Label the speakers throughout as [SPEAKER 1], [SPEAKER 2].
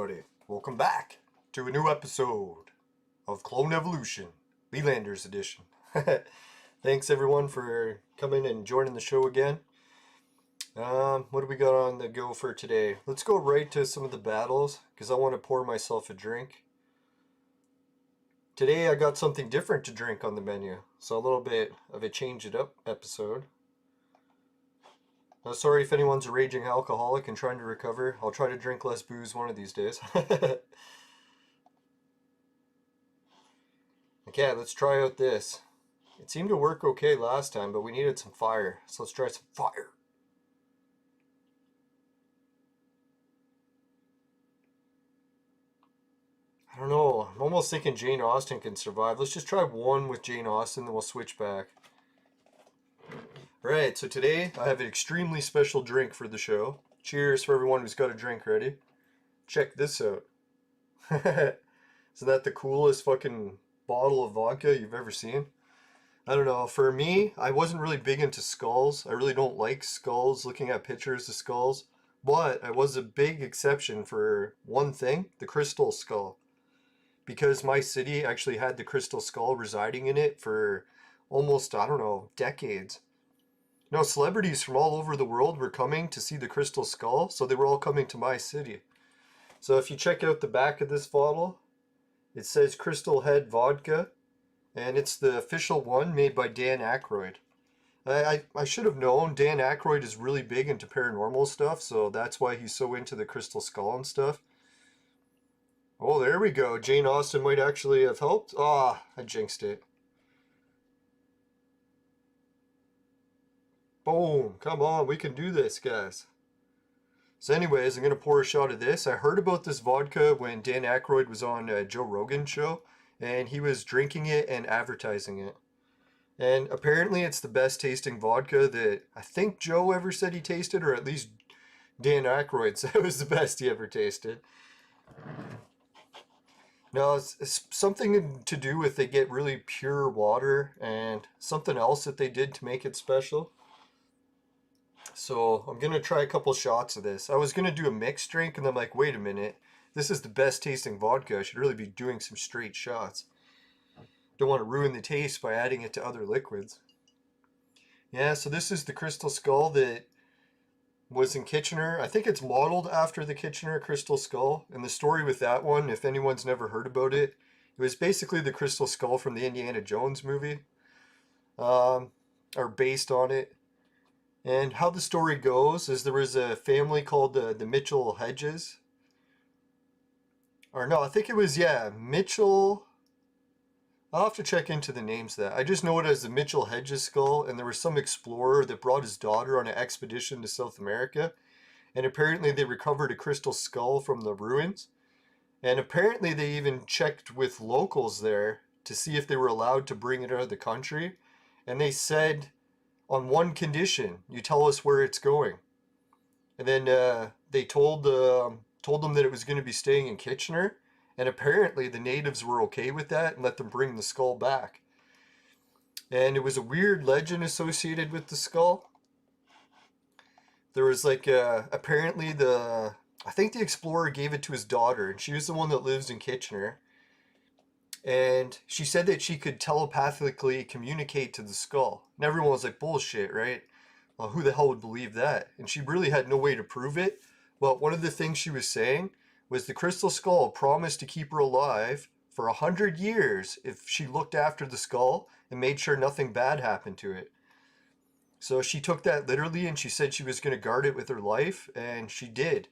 [SPEAKER 1] everybody. Welcome back to a new episode of Clone Evolution, Lelanders edition. Thanks everyone for coming and joining the show again. What do we got on the go for today? Let's go right to some of the battles, because I want to pour myself a drink. Today I got something different to drink on the menu, so a little bit of a change it up episode. Sorry if anyone's a raging alcoholic and trying to recover. I'll try to drink less booze one of these days. Okay, let's try out this. It seemed to work okay last time, but we needed some fire. So let's try some fire. I don't know. I'm almost thinking Jane Austen can survive. Let's just try one with Jane Austen, then we'll switch back. Right, so today I have an extremely special drink for the show. Cheers for everyone who's got a drink ready. Check this out. Isn't that the coolest fucking bottle of vodka you've ever seen? I don't know, for me, I wasn't really big into skulls. I really don't like skulls, looking at pictures of skulls. But I was a big exception for one thing, the crystal skull. Because my city actually had the crystal skull residing in it for almost, I don't know, decades. You know, celebrities from all over the world were coming to see the crystal skull, so they were all coming to my city. So if you check out the back of this bottle, it says Crystal Head Vodka, and it's the official one made by Dan Aykroyd. I should have known Dan Aykroyd is really big into paranormal stuff, so that's why he's so into the crystal skull and stuff. Oh, there we go. Jane Austen might actually have helped. Ah, I jinxed it. Boom. Come on, we can do this, guys. So anyways, I'm going to pour a shot of this. I heard about this vodka when Dan Aykroyd was on Joe Rogan's show, and he was drinking it and advertising it. And apparently it's the best tasting vodka that I think Joe ever said he tasted, or at least Dan Aykroyd said it was the best he ever tasted. Now, it's something to do with they get really pure water and something else that they did to make it special. So I'm going to try a couple shots of this. I was going to do a mixed drink, and I'm like, wait a minute. This is the best tasting vodka. I should really be doing some straight shots. Don't want to ruin the taste by adding it to other liquids. Yeah, so this is the Crystal Skull that was in Kitchener. I think it's modeled after the Kitchener Crystal Skull. And the story with that one, if anyone's never heard about it, it was basically the Crystal Skull from the Indiana Jones movie. Or based on it. And how the story goes is there was a family called the Mitchell Hedges. Or no, I think it was, yeah, Mitchell. I'll have to check into the names of that. I just know it as the Mitchell Hedges skull, and there was some explorer that brought his daughter on an expedition to South America. And apparently they recovered a crystal skull from the ruins. And apparently they even checked with locals there to see if they were allowed to bring it out of the country. And they said, on one condition, you tell us where it's going. And then they told them that it was going to be staying in Kitchener. And apparently the natives were okay with that and let them bring the skull back. And it was a weird legend associated with the skull. There was like, apparently I think the explorer gave it to his daughter, and she was the one that lives in Kitchener. And she said that she could telepathically communicate to the skull. And everyone was like, bullshit, right? Well, who the hell would believe that? And she really had no way to prove it. Well, one of the things she was saying was the crystal skull promised to keep her alive for 100 years if she looked after the skull and made sure nothing bad happened to it. So she took that literally, and she said she was going to guard it with her life, and she did.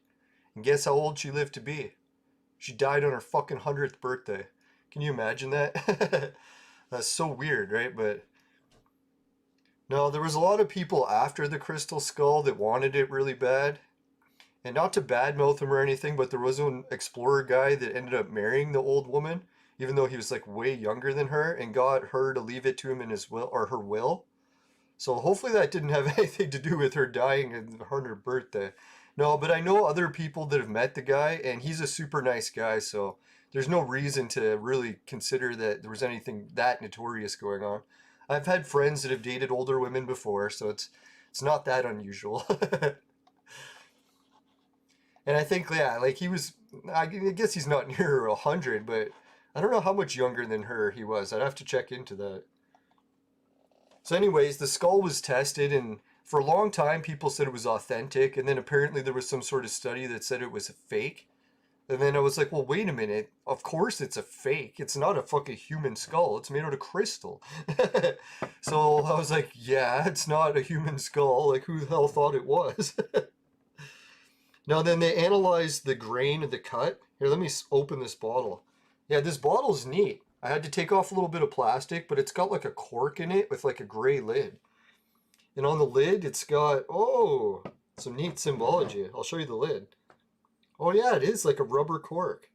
[SPEAKER 1] And guess how old she lived to be? She died on her fucking 100th birthday. Can you imagine that? That's so weird, right? But no, there was a lot of people after the crystal skull that wanted it really bad. And not to badmouth him or anything, but there was an explorer guy that ended up marrying the old woman, even though he was like way younger than her, and got her to leave it to him in his will, or her will. So hopefully that didn't have anything to do with her dying on her birthday. No, but I know other people that have met the guy, and he's a super nice guy, so there's no reason to really consider that there was anything that notorious going on. I've had friends that have dated older women before, so it's not that unusual. And I think, yeah, like he was, I guess he's not near 100, but I don't know how much younger than her he was. I'd have to check into that. So anyways, the skull was tested, and for a long time people said it was authentic, and then apparently there was some sort of study that said it was a fake. And then I was like, well, wait a minute. Of course it's a fake. It's not a fucking human skull. It's made out of crystal. So I was like, yeah, it's not a human skull. Like, who the hell thought it was? Now, then they analyzed the grain of the cut. Here, let me open this bottle. Yeah, this bottle's neat. I had to take off a little bit of plastic, but it's got like a cork in it with like a gray lid. And on the lid, it's got, oh, some neat symbology. I'll show you the lid. Oh yeah, it is like a rubber cork.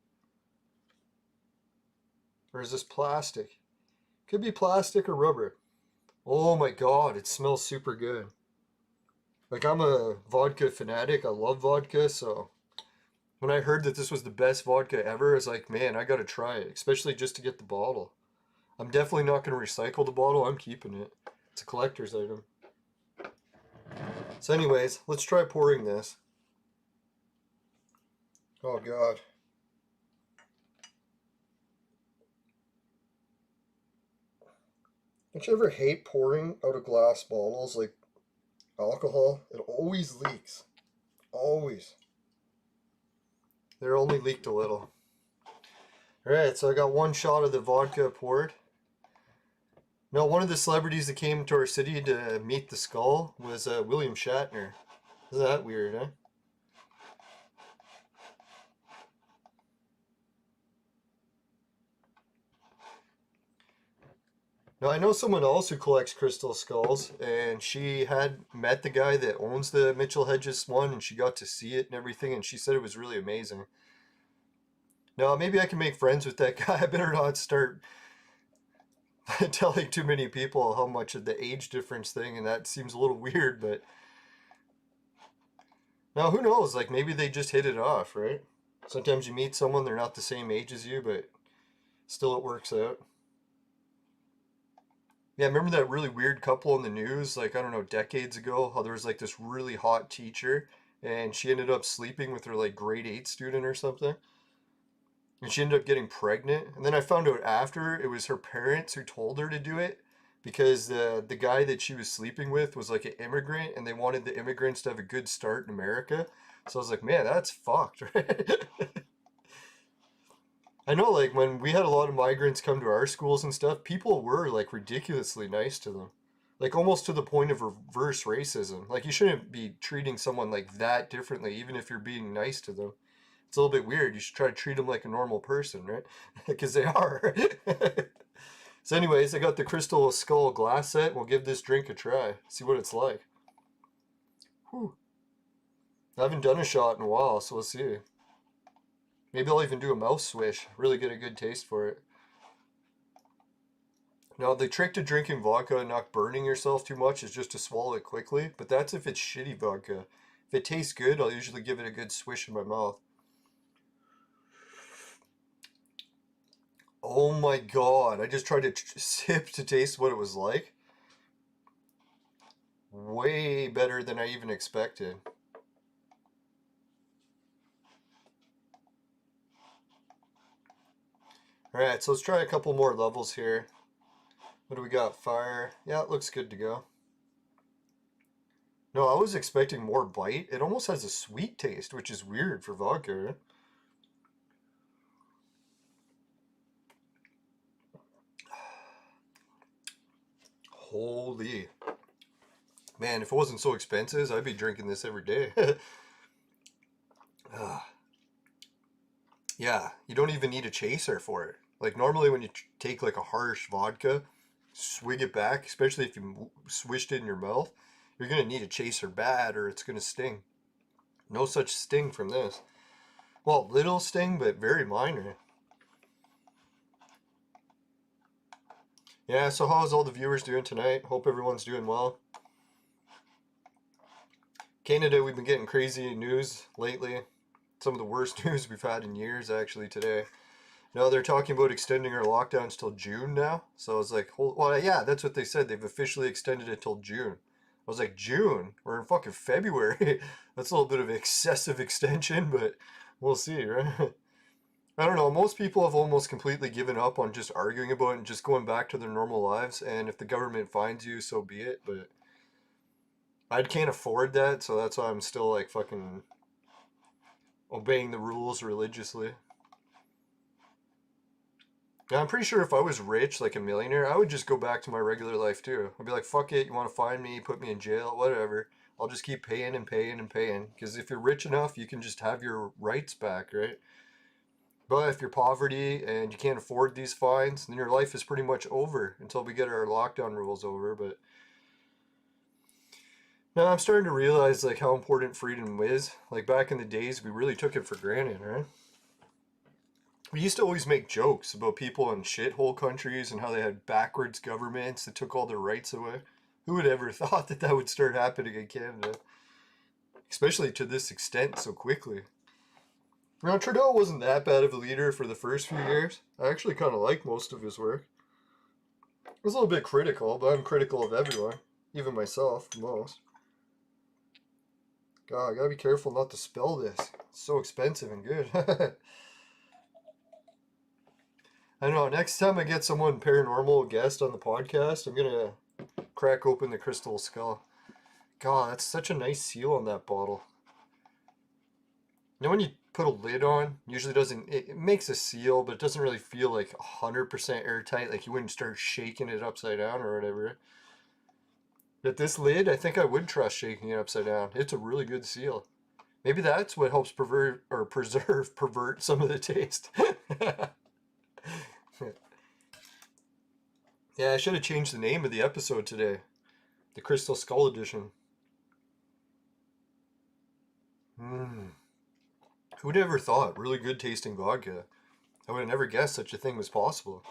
[SPEAKER 1] Or is this plastic? Could be plastic or rubber. Oh my god, it smells super good. Like, I'm a vodka fanatic. I love vodka, so when I heard that this was the best vodka ever, I was like, man, I gotta try it, especially just to get the bottle. I'm definitely not gonna recycle the bottle. I'm keeping it. It's a collector's item. So anyways, let's try pouring this. Oh god. Don't you ever hate pouring out of glass bottles like alcohol? It always leaks. Always. They're only leaked a little. Alright, so I got one shot of the vodka poured. Now, one of the celebrities that came to our city to meet the skull was William Shatner. Isn't that weird, eh? Now, I know someone else who collects crystal skulls, and she had met the guy that owns the Mitchell Hedges one, and she got to see it and everything, and she said it was really amazing. Now, maybe I can make friends with that guy. I better not start telling too many people how much of the age difference thing, and that seems a little weird, but now who knows? Like, maybe they just hit it off, right? Sometimes you meet someone, they're not the same age as you, but still it works out. Yeah, remember that really weird couple in the news, like, I don't know, decades ago, how there was like this really hot teacher and she ended up sleeping with her like grade 8 student or something? And she ended up getting pregnant. And then I found out after it was her parents who told her to do it because the guy that she was sleeping with was like an immigrant and they wanted the immigrants to have a good start in America. So I was like, man, that's fucked, right? I know, like, when we had a lot of migrants come to our schools and stuff, people were, like, ridiculously nice to them. Like, almost to the point of reverse racism. Like, you shouldn't be treating someone like that differently, even if you're being nice to them. It's a little bit weird. You should try to treat them like a normal person, right? Because they are. So anyways, I got the Crystal Skull glass set. We'll give this drink a try. See what it's like. Whew. I haven't done a shot in a while, so we'll see. Maybe I'll even do a mouth swish. Really get a good taste for it. Now, the trick to drinking vodka and not burning yourself too much is just to swallow it quickly, but that's if it's shitty vodka. If it tastes good, I'll usually give it a good swish in my mouth. Oh my god, I just tried to sip to taste what it was like. Way better than I even expected. Alright, so let's try a couple more levels here. What do we got? Fire. Yeah, it looks good to go. No, I was expecting more bite. It almost has a sweet taste, which is weird for vodka, right? Holy. Man, if it wasn't so expensive, I'd be drinking this every day. Yeah, you don't even need a chaser for it. Like, normally when you take like a harsh vodka, swig it back, especially if you swished it in your mouth, you're gonna need a chaser bad or it's gonna sting. No such sting from this. Well, little sting, but very minor. Yeah, so how's all the viewers doing tonight? Hope everyone's doing well. Canada, we've been getting crazy news lately. Some of the worst news we've had in years, actually, today. No, they're talking about extending our lockdowns till June now. So I was like, well, yeah, that's what they said. They've officially extended it till June. I was like, June? We're in fucking February. That's a little bit of excessive extension, but we'll see, right? I don't know. Most people have almost completely given up on just arguing about it and just going back to their normal lives. And if the government finds you, so be it. But I can't afford that, so that's why I'm still like fucking obeying the rules religiously. Now, I'm pretty sure if I was rich, like a millionaire, I would just go back to my regular life too. I'd be like, fuck it, you want to find me, put me in jail, whatever. I'll just keep paying and paying and paying. Because if you're rich enough, you can just have your rights back, right? But if you're poverty and you can't afford these fines, then your life is pretty much over until we get our lockdown rules over. But now I'm starting to realize like how important freedom is. Like back in the days, we really took it for granted, right? We used to always make jokes about people in shithole countries and how they had backwards governments that took all their rights away. Who would ever thought that that would start happening in Canada? Especially to this extent so quickly. Now, Trudeau wasn't that bad of a leader for the first few years. I actually kind of like most of his work. I was a little bit critical, but I'm critical of everyone. Even myself, most. God, I gotta be careful not to spill this. It's so expensive and good. I know, next time I get someone paranormal guest on the podcast, I'm gonna crack open the crystal skull. God, that's such a nice seal on that bottle. You know when you put a lid on, usually doesn't, it makes a seal, but it doesn't really feel like 100% airtight, like you wouldn't start shaking it upside down or whatever. But this lid, I think I would trust shaking it upside down. It's a really good seal. Maybe that's what helps pervert some of the taste. Yeah, I should have changed the name of the episode today. The Crystal Skull Edition. Who'd ever thought really good tasting vodka? I would have never guessed such a thing was possible.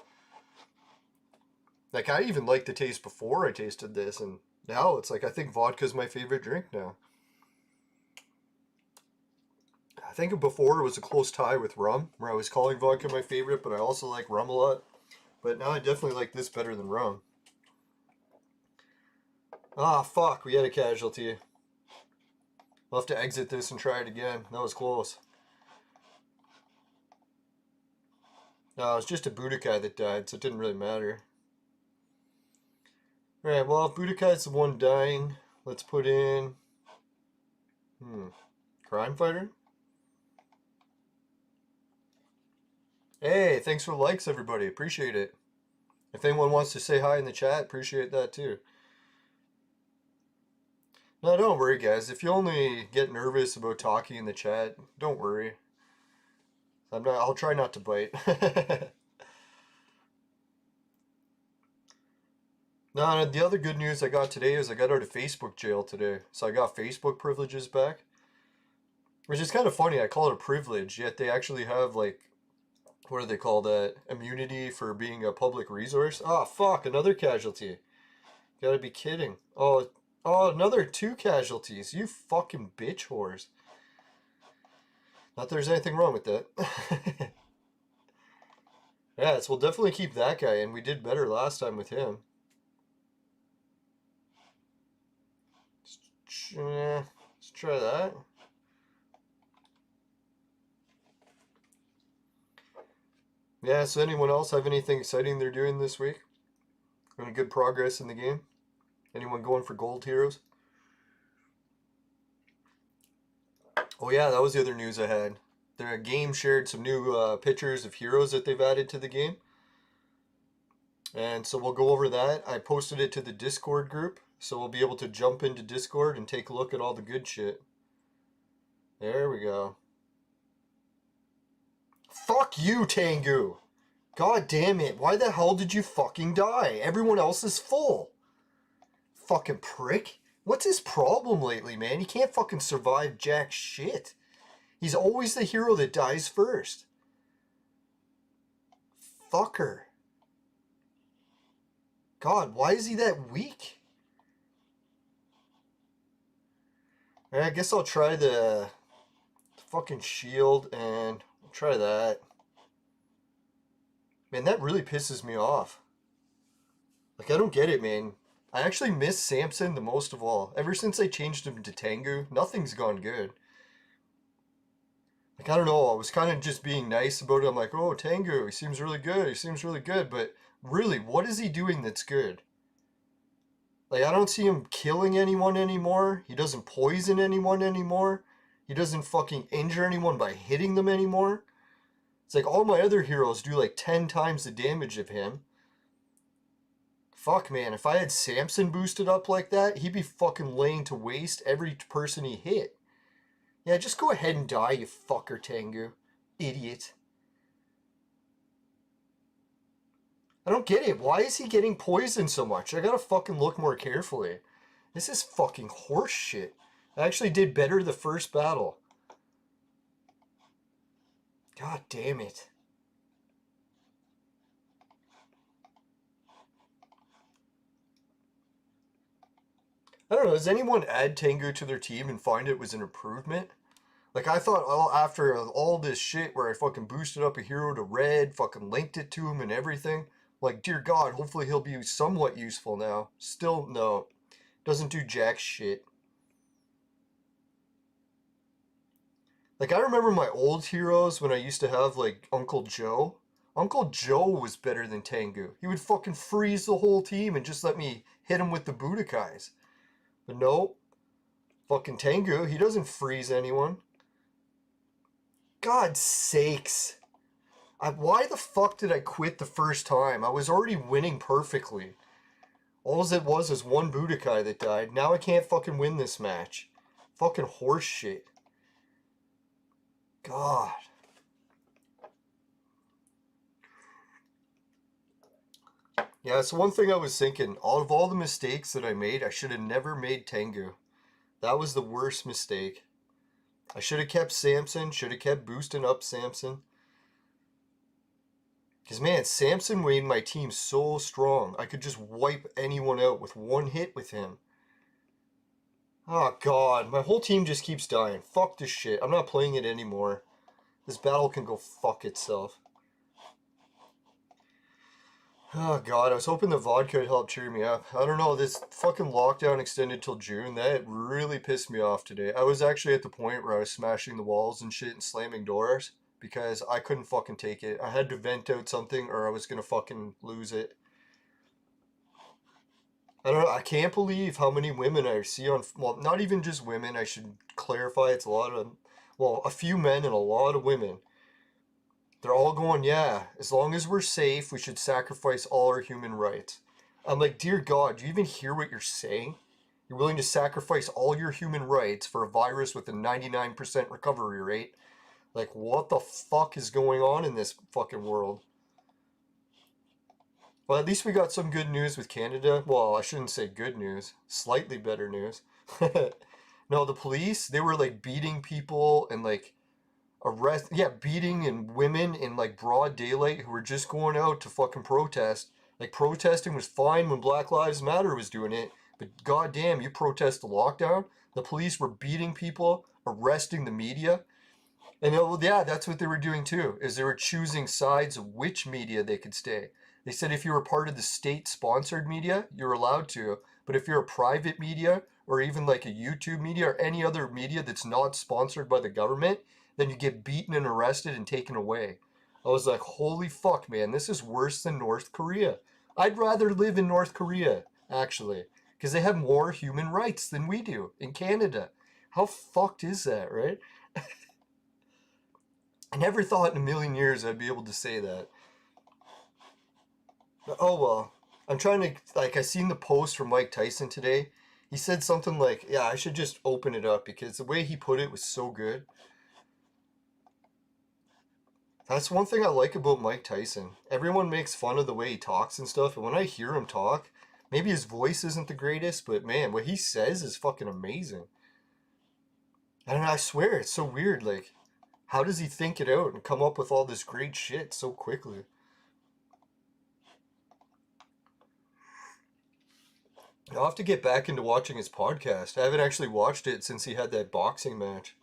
[SPEAKER 1] Like, I even liked the taste before I tasted this, and now it's like I think vodka's my favorite drink now. I think before it was a close tie with rum, where I was calling vodka my favorite, but I also like rum a lot. But now I definitely like this better than rum. Ah, fuck, we had a casualty. We'll have to exit this and try it again. That was close. No, it was just a Budokai that died, so it didn't really matter. Alright, well, if Budokai's the one dying, let's put in... Crime Fighter? Hey, thanks for the likes, everybody. Appreciate it. If anyone wants to say hi in the chat, appreciate that too. No, don't worry, guys. If you only get nervous about talking in the chat, don't worry. I'll try not to bite. No, the other good news I got today is I got out of Facebook jail today. So I got Facebook privileges back. Which is kind of funny. I call it a privilege, yet they actually have, like, what do they call that? Immunity for being a public resource? Oh, fuck, another casualty. Gotta be kidding. Oh, another 2 casualties. You fucking bitch whores. Not that there's anything wrong with that. Yeah, so we'll definitely keep that guy, and we did better last time with him. Let's try that. Yeah, so anyone else have anything exciting they're doing this week? Any good progress in the game? Anyone going for gold heroes? Oh yeah, that was the other news I had. Their game shared some new pictures of heroes that they've added to the game. And so we'll go over that. I posted it to the Discord group, so we'll be able to jump into Discord and take a look at all the good shit. There we go. Fuck you, Tengu! God damn it, why the hell did you fucking die? Everyone else is full. Fucking prick. What's his problem lately, man? He can't fucking survive jack shit. He's always the hero that dies first. Fucker. God, why is he that weak? I guess I'll try the fucking shield and I'll try that. Man, that really pisses me off. Like, I don't get it, man. I actually miss Samson the most of all. Ever since I changed him to Tengu, nothing's gone good. Like, I don't know, I was kind of just being nice about it. I'm like, oh, Tengu, he seems really good, he seems really good. But really, what is he doing that's good? Like, I don't see him killing anyone anymore. He doesn't poison anyone anymore. He doesn't fucking injure anyone by hitting them anymore. It's like all my other heroes do like 10 times the damage of him. Fuck, man, if I had Samson boosted up like that, he'd be fucking laying to waste every person he hit. Yeah, just go ahead and die, you fucker, Tengu. Idiot. I don't get it. Why is he getting poisoned so much? I gotta fucking look more carefully. This is fucking horse shit. I actually did better the first battle. God damn it. I don't know, does anyone add Tengu to their team and find it was an improvement? Like, I thought after all this shit where I fucking boosted up a hero to red, fucking linked it to him and everything, like, dear God, hopefully he'll be somewhat useful now. Still, no. Doesn't do jack shit. Like, I remember my old heroes when I used to have, like, Uncle Joe. Uncle Joe was better than Tengu. He would fucking freeze the whole team and just let me hit him with the Budokais. But no, fucking Tengu, he doesn't freeze anyone. God's sakes. Why the fuck did I quit the first time? I was already winning perfectly. All it was is one Budokai that died. Now I can't fucking win this match. Fucking horse shit. God. Yeah, it's one thing I was thinking. Out of all the mistakes that I made, I should have never made Tengu. That was the worst mistake. I should have kept Samson, should have kept boosting up Samson. Because, man, Samson made my team so strong. I could just wipe anyone out with one hit with him. Oh, God. My whole team just keeps dying. Fuck this shit. I'm not playing it anymore. This battle can go fuck itself. Oh, God. I was hoping the vodka would help cheer me up. I don't know. This fucking lockdown extended till June. That really pissed me off today. I was actually at the point where I was smashing the walls and shit and slamming doors. Because I couldn't fucking take it. I had to vent out something or I was gonna fucking lose it. I don't know, I can't believe how many women I see on, well, not even just women, I should clarify, it's a lot of, well, a few men and a lot of women. They're all going, yeah, as long as we're safe, we should sacrifice all our human rights. I'm like, dear God, do you even hear what you're saying? You're willing to sacrifice all your human rights for a virus with a 99% recovery rate? Like, what the fuck is going on in this fucking world? Well, at least we got some good news with Canada. Well, I shouldn't say good news. Slightly better news. No, the police, they were like beating people and like beating and women in like broad daylight who were just going out to fucking protest. Like protesting was fine when Black Lives Matter was doing it, but goddamn, you protest the lockdown. The police were beating people, arresting the media. And yeah, that's what they were doing too, is they were choosing sides of which media they could stay. They said if you were part of the state-sponsored media, you're allowed to. But if you're a private media, or even like a YouTube media, or any other media that's not sponsored by the government, then you get beaten and arrested and taken away. I was like, holy fuck, man, this is worse than North Korea. I'd rather live in North Korea, actually, because they have more human rights than we do in Canada. How fucked is that, right? I never thought in a million years I'd be able to say that. But, oh well. I'm trying to, like, I seen the post from Mike Tyson today. He said something like, yeah, I should just open it up because the way he put it was so good. That's one thing I like about Mike Tyson. Everyone makes fun of the way he talks and stuff, and when I hear him talk, maybe his voice isn't the greatest, but man, what he says is fucking amazing. And I swear, it's so weird, like, how does he think it out and come up with all this great shit so quickly? I'll have to get back into watching his podcast. I haven't actually watched it since he had that boxing match.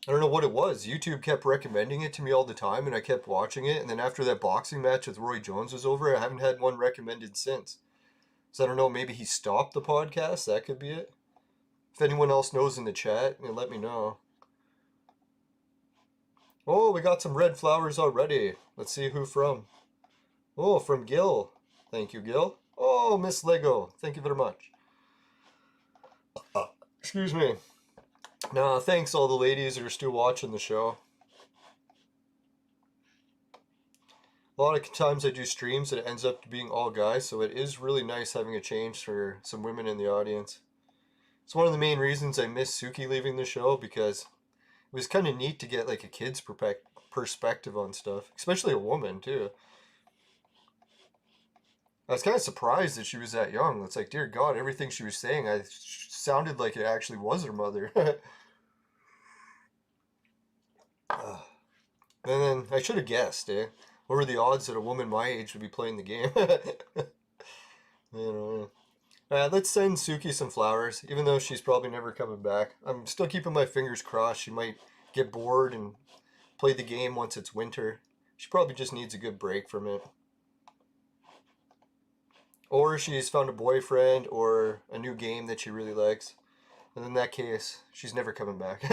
[SPEAKER 1] I don't know what it was. YouTube kept recommending it to me all the time, and I kept watching it. And then after that boxing match with Roy Jones was over, I haven't had one recommended since. So I don't know, maybe he stopped the podcast. That could be it. If anyone else knows in the chat, let me know. Oh, we got some red flowers already. Let's see who from. Oh, from Gil. Thank you, Gil. Oh, Miss Lego. Thank you very much. Excuse me. Nah, thanks all the ladies who are still watching the show. A lot of times I do streams and it ends up being all guys, so it is really nice having a change for some women in the audience. It's one of the main reasons I miss Suki leaving the show, because it was kind of neat to get like a kid's perspective on stuff, especially a woman too. I was kind of surprised that she was that young. It's like, dear God, everything she was saying, I sounded like it actually was her mother. And then I should have guessed, eh? What were the odds that a woman my age would be playing the game? You know. Let's send Suki some flowers, even though she's probably never coming back. I'm still keeping my fingers crossed. She might get bored and play the game once it's winter. She probably just needs a good break from it. Or she's found a boyfriend or a new game that she really likes. And in that case, she's never coming back.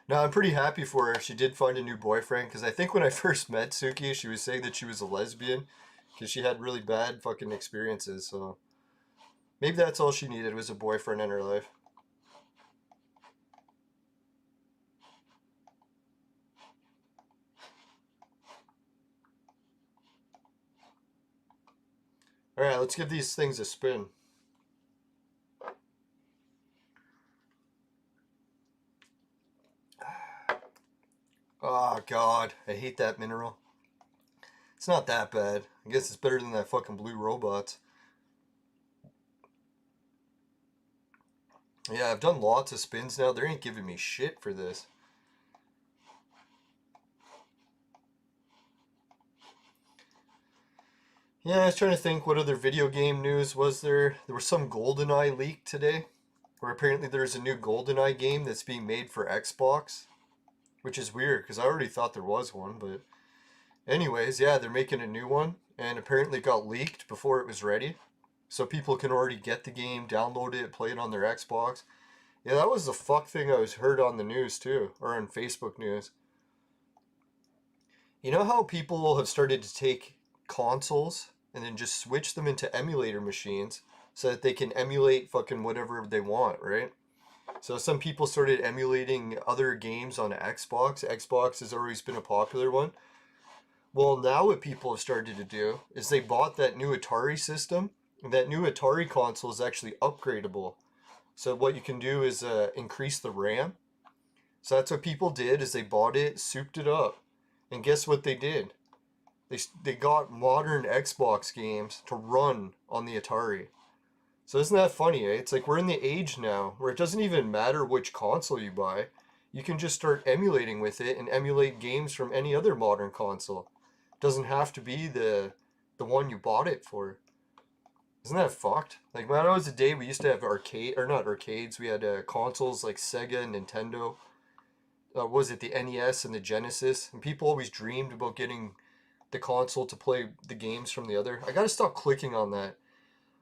[SPEAKER 1] No, I'm pretty happy for her. She did find a new boyfriend, because I think when I first met Suki, she was saying that she was a lesbian because she had really bad fucking experiences. So maybe that's all she needed, was a boyfriend in her life. Alright, let's give these things a spin. Oh God, I hate that mineral. It's not that bad. I guess it's better than that fucking blue robots. Yeah, I've done lots of spins now. They ain't giving me shit for this. Yeah, I was trying to think what other video game news was there. There was some GoldenEye leak today, where apparently there's a new GoldenEye game that's being made for Xbox, which is weird because I already thought there was one. But anyways, yeah, they're making a new one, and apparently it got leaked before it was ready, so people can already get the game, download it, play it on their Xbox. Yeah, that was the fuck thing I was heard on the news too, or on Facebook news. You know how people have started to take consoles and then just switch them into emulator machines so that they can emulate fucking whatever they want, right? So some people started emulating other games on Xbox. Xbox has always been a popular one. Well, now what people have started to do is they bought that new Atari system. And that new Atari console is actually upgradable. So what you can do is increase the RAM. So that's what people did, is they bought it, souped it up. And guess what they did? They got modern Xbox games to run on the Atari. So isn't that funny, eh? It's like we're in the age now where it doesn't even matter which console you buy. You can just start emulating with it and emulate games from any other modern console. It doesn't have to be the one you bought it for. Isn't that fucked? Like when I was a day, we used to have arcade, or not arcades. We had consoles like Sega and Nintendo. Was it the NES and the Genesis? And people always dreamed about getting the console to play the games from the other. I gotta stop clicking on that.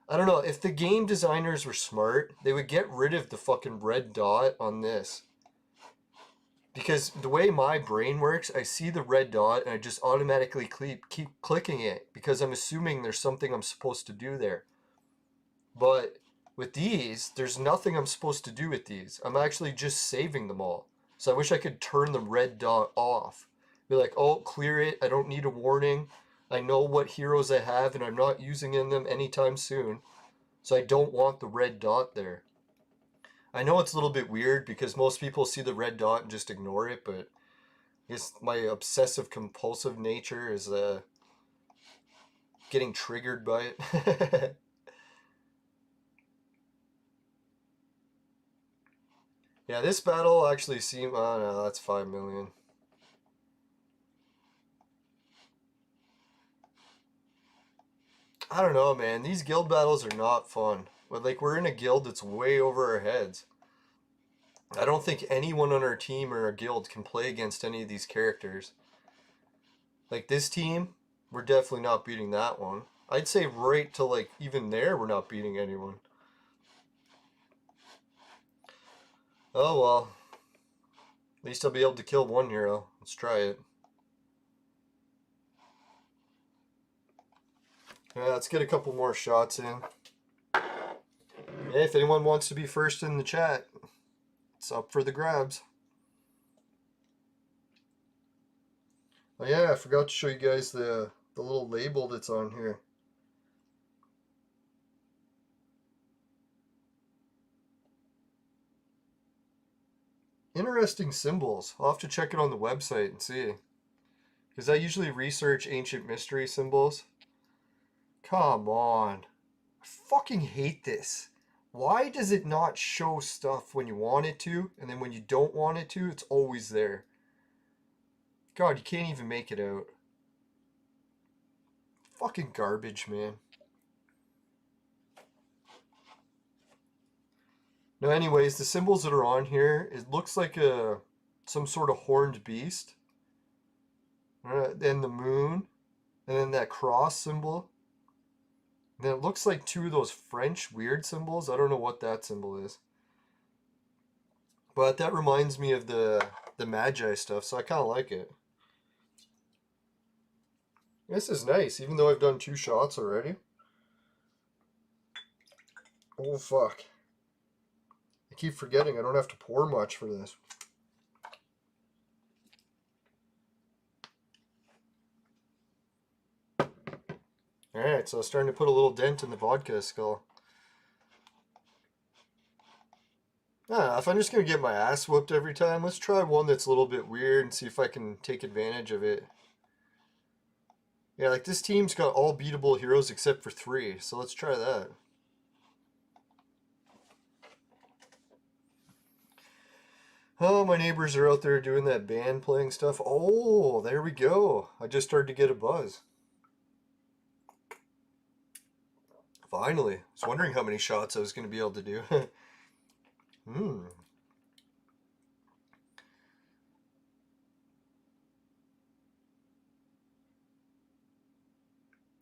[SPEAKER 1] I don't know, if the game designers were smart, they would get rid of the fucking red dot on this. Because the way my brain works, I see the red dot and I just automatically keep clicking it because I'm assuming there's something I'm supposed to do there. But with these, there's nothing I'm supposed to do with these. I'm actually just saving them all. So I wish I could turn the red dot off. Be like, oh, clear it. I don't need a warning. I know what heroes I have and I'm not using them anytime soon. So I don't want the red dot there. I know it's a little bit weird because most people see the red dot and just ignore it, but I guess my obsessive compulsive nature is getting triggered by it. Yeah, this battle actually seemed... Oh no, that's 5 million. I don't know, man. These guild battles are not fun. But like, we're in a guild that's way over our heads. I don't think anyone on our team or our guild can play against any of these characters. Like this team, we're definitely not beating that one. I'd say right to like even there, we're not beating anyone. Oh well. At least I'll be able to kill one hero. Let's try it. Yeah, let's get a couple more shots in. Yeah, if anyone wants to be first in the chat, it's up for the grabs. Oh yeah, I forgot to show you guys the little label that's on here. Interesting symbols. I'll have to check it on the website and see. Because I usually research ancient mystery symbols. Come on. I fucking hate this. Why does it not show stuff when you want it to, and then when you don't want it to, it's always there? God, you can't even make it out. Fucking garbage, man. Now, anyways, the symbols that are on here, it looks like some sort of horned beast. Then the moon, and then that cross symbol. And then it looks like two of those French weird symbols. I don't know what that symbol is. But that reminds me of the Magi stuff, so I kind of like it. This is nice, even though I've done 2 shots already. Oh, fuck. I keep forgetting I don't have to pour much for this. Alright, so I'm starting to put a little dent in the vodka skull. If I'm just going to get my ass whooped every time, let's try one that's a little bit weird and see if I can take advantage of it. Yeah, like this team's got all beatable heroes except for 3, so let's try that. Oh, my neighbors are out there doing that band playing stuff. Oh, there we go. I just started to get a buzz. Finally. I was wondering how many shots I was going to be able to do.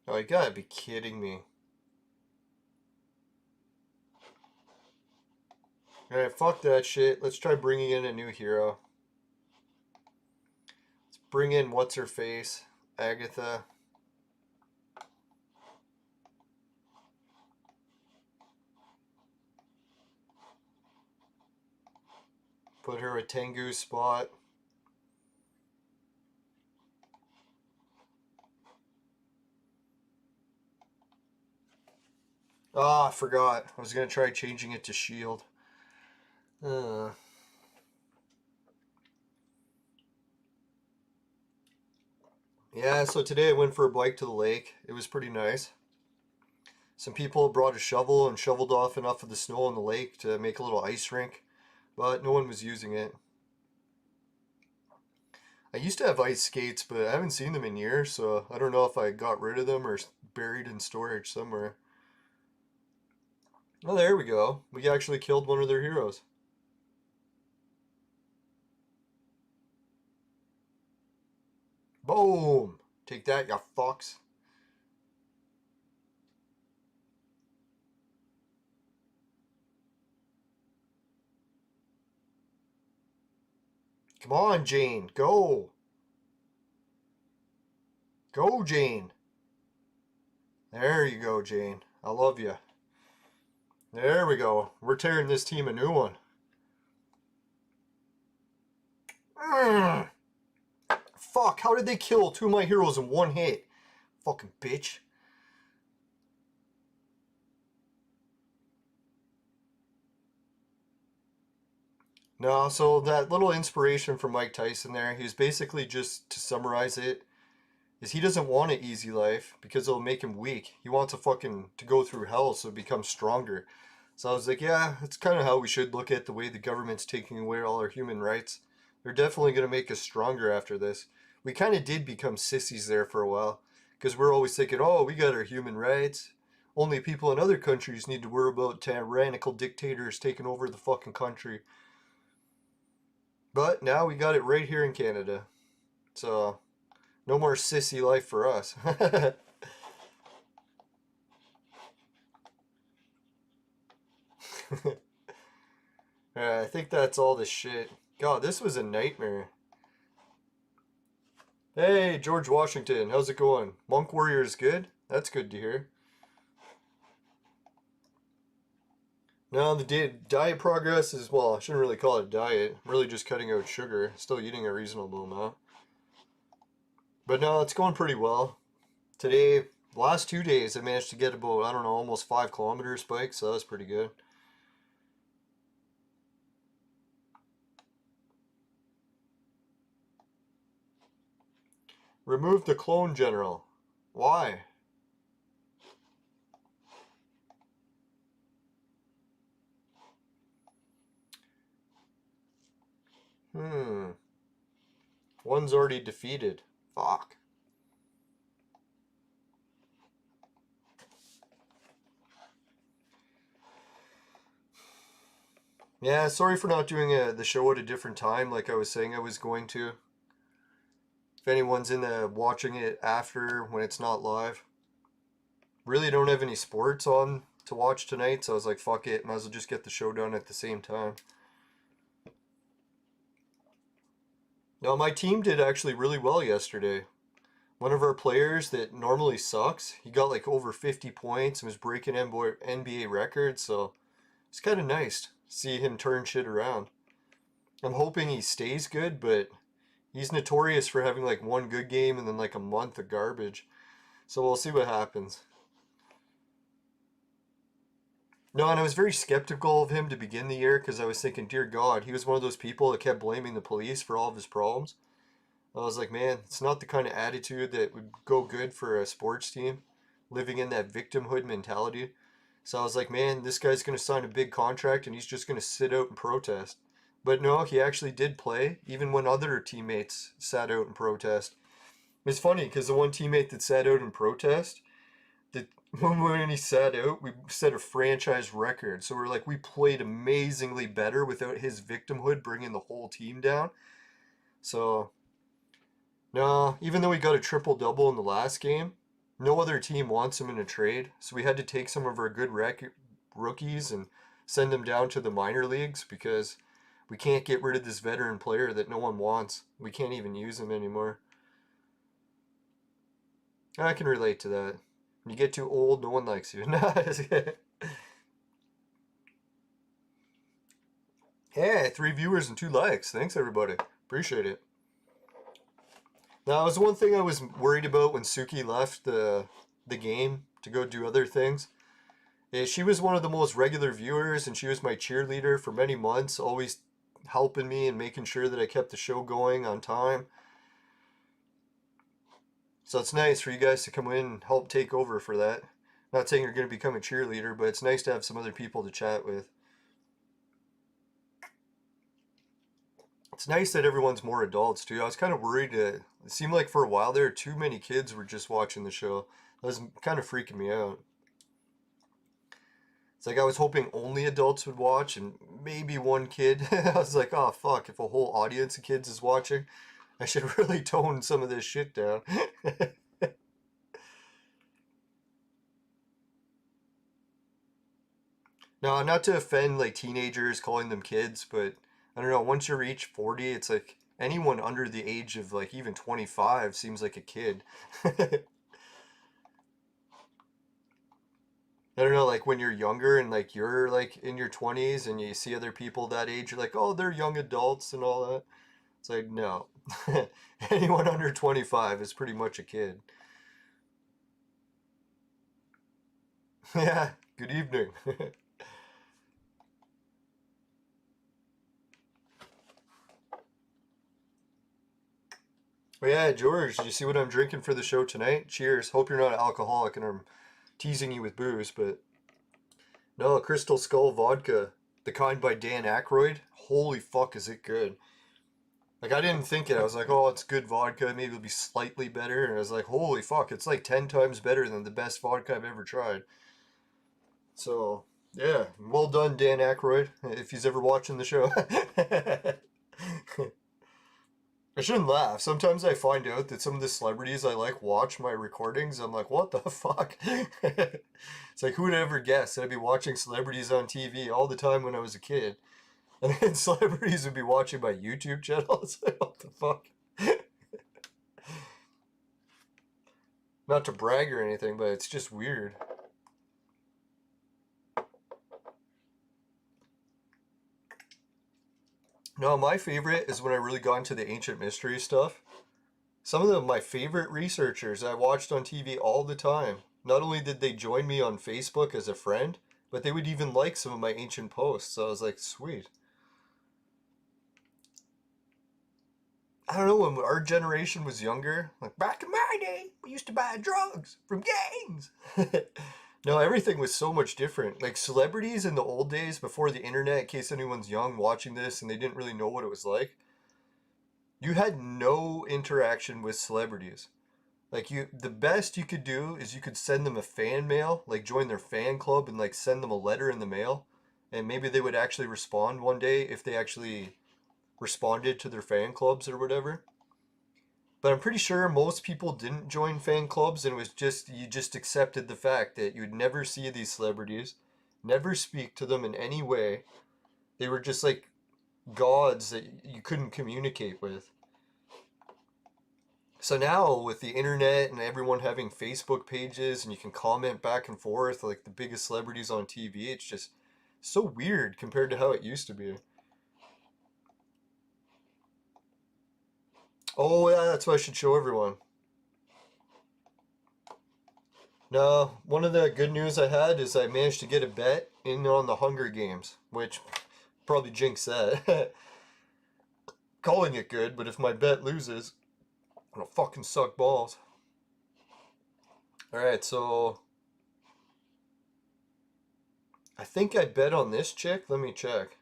[SPEAKER 1] Oh, you gotta be kidding me. Alright, fuck that shit. Let's try bringing in a new hero. Let's bring in what's-her-face, Agatha. Put her at Tengu's spot. Ah, I forgot. I was gonna try changing it to shield. Yeah, so today I went for a bike to the lake. It was pretty nice. Some people brought a shovel and shoveled off enough of the snow in the lake to make a little ice rink, but no one was using it. I used to have ice skates, but I haven't seen them in years, so I don't know if I got rid of them or buried in storage somewhere. Oh, there we go. We actually killed one of their heroes. Boom! Take that, you fucks. Come on, Jane. Go! Go, Jane! There you go, Jane. I love you. There we go. We're tearing this team a new one. Fuck, how did they kill 2 of my heroes in 1 hit? Fucking bitch. No, so that little inspiration from Mike Tyson there, he was basically, just to summarize it, is he doesn't want an easy life because it'll make him weak. He wants to go through hell so he becomes stronger. So I was like, yeah, that's kind of how we should look at the way the government's taking away all our human rights. They're definitely going to make us stronger after this. We kind of did become sissies there for a while because we're always thinking, oh, we got our human rights. Only people in other countries need to worry about tyrannical dictators taking over the fucking country. But now we got it right here in Canada. So no more sissy life for us. I think that's all the shit. God, this was a nightmare. Hey, George Washington, how's it going? Monk Warrior's good? That's good to hear. No, the diet progress is, well, I shouldn't really call it a diet. I'm really just cutting out sugar. Still eating a reasonable amount. But no, it's going pretty well. Today, last 2 days, I managed to get about, I don't know, almost 5 kilometers bike, so that was pretty good. Remove the clone general. Why? Hmm. One's already defeated. Fuck. Yeah, sorry for not doing the show at a different time like I was saying I was going to. If anyone's in the watching it after when it's not live. Really don't have any sports on to watch tonight, so I was like, fuck it, might as well just get the show done at the same time. No, my team did actually really well yesterday. One of our players that normally sucks, he got like over 50 points and was breaking NBA records, so it's kind of nice to see him turn shit around. I'm hoping he stays good, but he's notorious for having like one good game and then like a month of garbage. So we'll see what happens. No, and I was very skeptical of him to begin the year because I was thinking, dear God, he was one of those people that kept blaming the police for all of his problems. I was like, man, it's not the kind of attitude that would go good for a sports team, living in that victimhood mentality. So I was like, man, this guy's going to sign a big contract and he's just going to sit out and protest. But no, he actually did play, even when other teammates sat out and protest. It's funny because the one teammate that sat out and protest, that when he sat out, we set a franchise record. So we're like, we played amazingly better without his victimhood bringing the whole team down. So no, even though we got a triple double in the last game, no other team wants him in a trade. So we had to take some of our good rookies and send them down to the minor leagues because we can't get rid of this veteran player that no one wants. We can't even use him anymore. I can relate to that. When you get too old, no one likes you. Hey, 3 viewers and 2 likes. Thanks, everybody. Appreciate it. Now, that was one thing I was worried about when Suki left the game to go do other things. Yeah, she was one of the most regular viewers, and she was my cheerleader for many months, always helping me and making sure that I kept the show going on time. So it's nice for you guys to come in and help take over for that. Not saying you're going to become a cheerleader, but it's nice to have some other people to chat with. It's nice that everyone's more adults too. I was kind of worried. It seemed like for a while there, too many kids were just watching the show. That was kind of freaking me out. It's like I was hoping only adults would watch and maybe one kid. I was like, oh fuck, if a whole audience of kids is watching, I should really tone some of this shit down. No, not to offend like teenagers, calling them kids, but I don't know, once you reach 40, it's like anyone under the age of like even 25 seems like a kid. I don't know, like when you're younger and like you're like in your 20s and you see other people that age, you're like, oh, they're young adults and all that. It's like, no. Anyone under 25 is pretty much a kid. Yeah, good evening. Oh yeah, George, did you see what I'm drinking for the show tonight? Cheers. Hope you're not an alcoholic and I'm teasing you with booze, but no, Crystal Skull vodka, the kind by Dan Aykroyd. Holy fuck, is it good? Like I didn't think it. I was like, oh, it's good vodka. Maybe it'll be slightly better. And I was like, holy fuck, it's like 10 times better than the best vodka I've ever tried. So yeah, well done, Dan Aykroyd. If he's ever watching the show. I shouldn't laugh. Sometimes I find out that some of the celebrities I like watch my recordings. I'm like, what the fuck? It's like, who would ever guess that I'd be watching celebrities on TV all the time when I was a kid? And then celebrities would be watching my YouTube channel. It's like, what the fuck? Not to brag or anything, but it's just weird. No, my favorite is when I really got into the ancient mystery stuff. Some of my favorite researchers I watched on TV all the time. Not only did they join me on Facebook as a friend, but they would even like some of my ancient posts. So I was like, sweet. I don't know, when our generation was younger, like back in my day, we used to buy drugs from gangs. No, everything was so much different. Like celebrities in the old days before the internet, in case anyone's young watching this and they didn't really know what it was like, you had no interaction with celebrities. Like the best you could do is you could send them a fan mail, like join their fan club and like send them a letter in the mail, and maybe they would actually respond one day if they actually responded to their fan clubs or whatever. But I'm pretty sure most people didn't join fan clubs, and it was just you just accepted the fact that you'd never see these celebrities, never speak to them in any way. They were just like gods that you couldn't communicate with. So now with the internet and everyone having Facebook pages and you can comment back and forth like the biggest celebrities on TV, it's just so weird compared to how it used to be. Oh yeah, that's what I should show everyone. No, one of the good news I had is I managed to get a bet in on the Hunger Games, which probably jinx that. Calling it good, but if my bet loses, it'll fucking suck balls. Alright, so I think I bet on this chick. Let me check.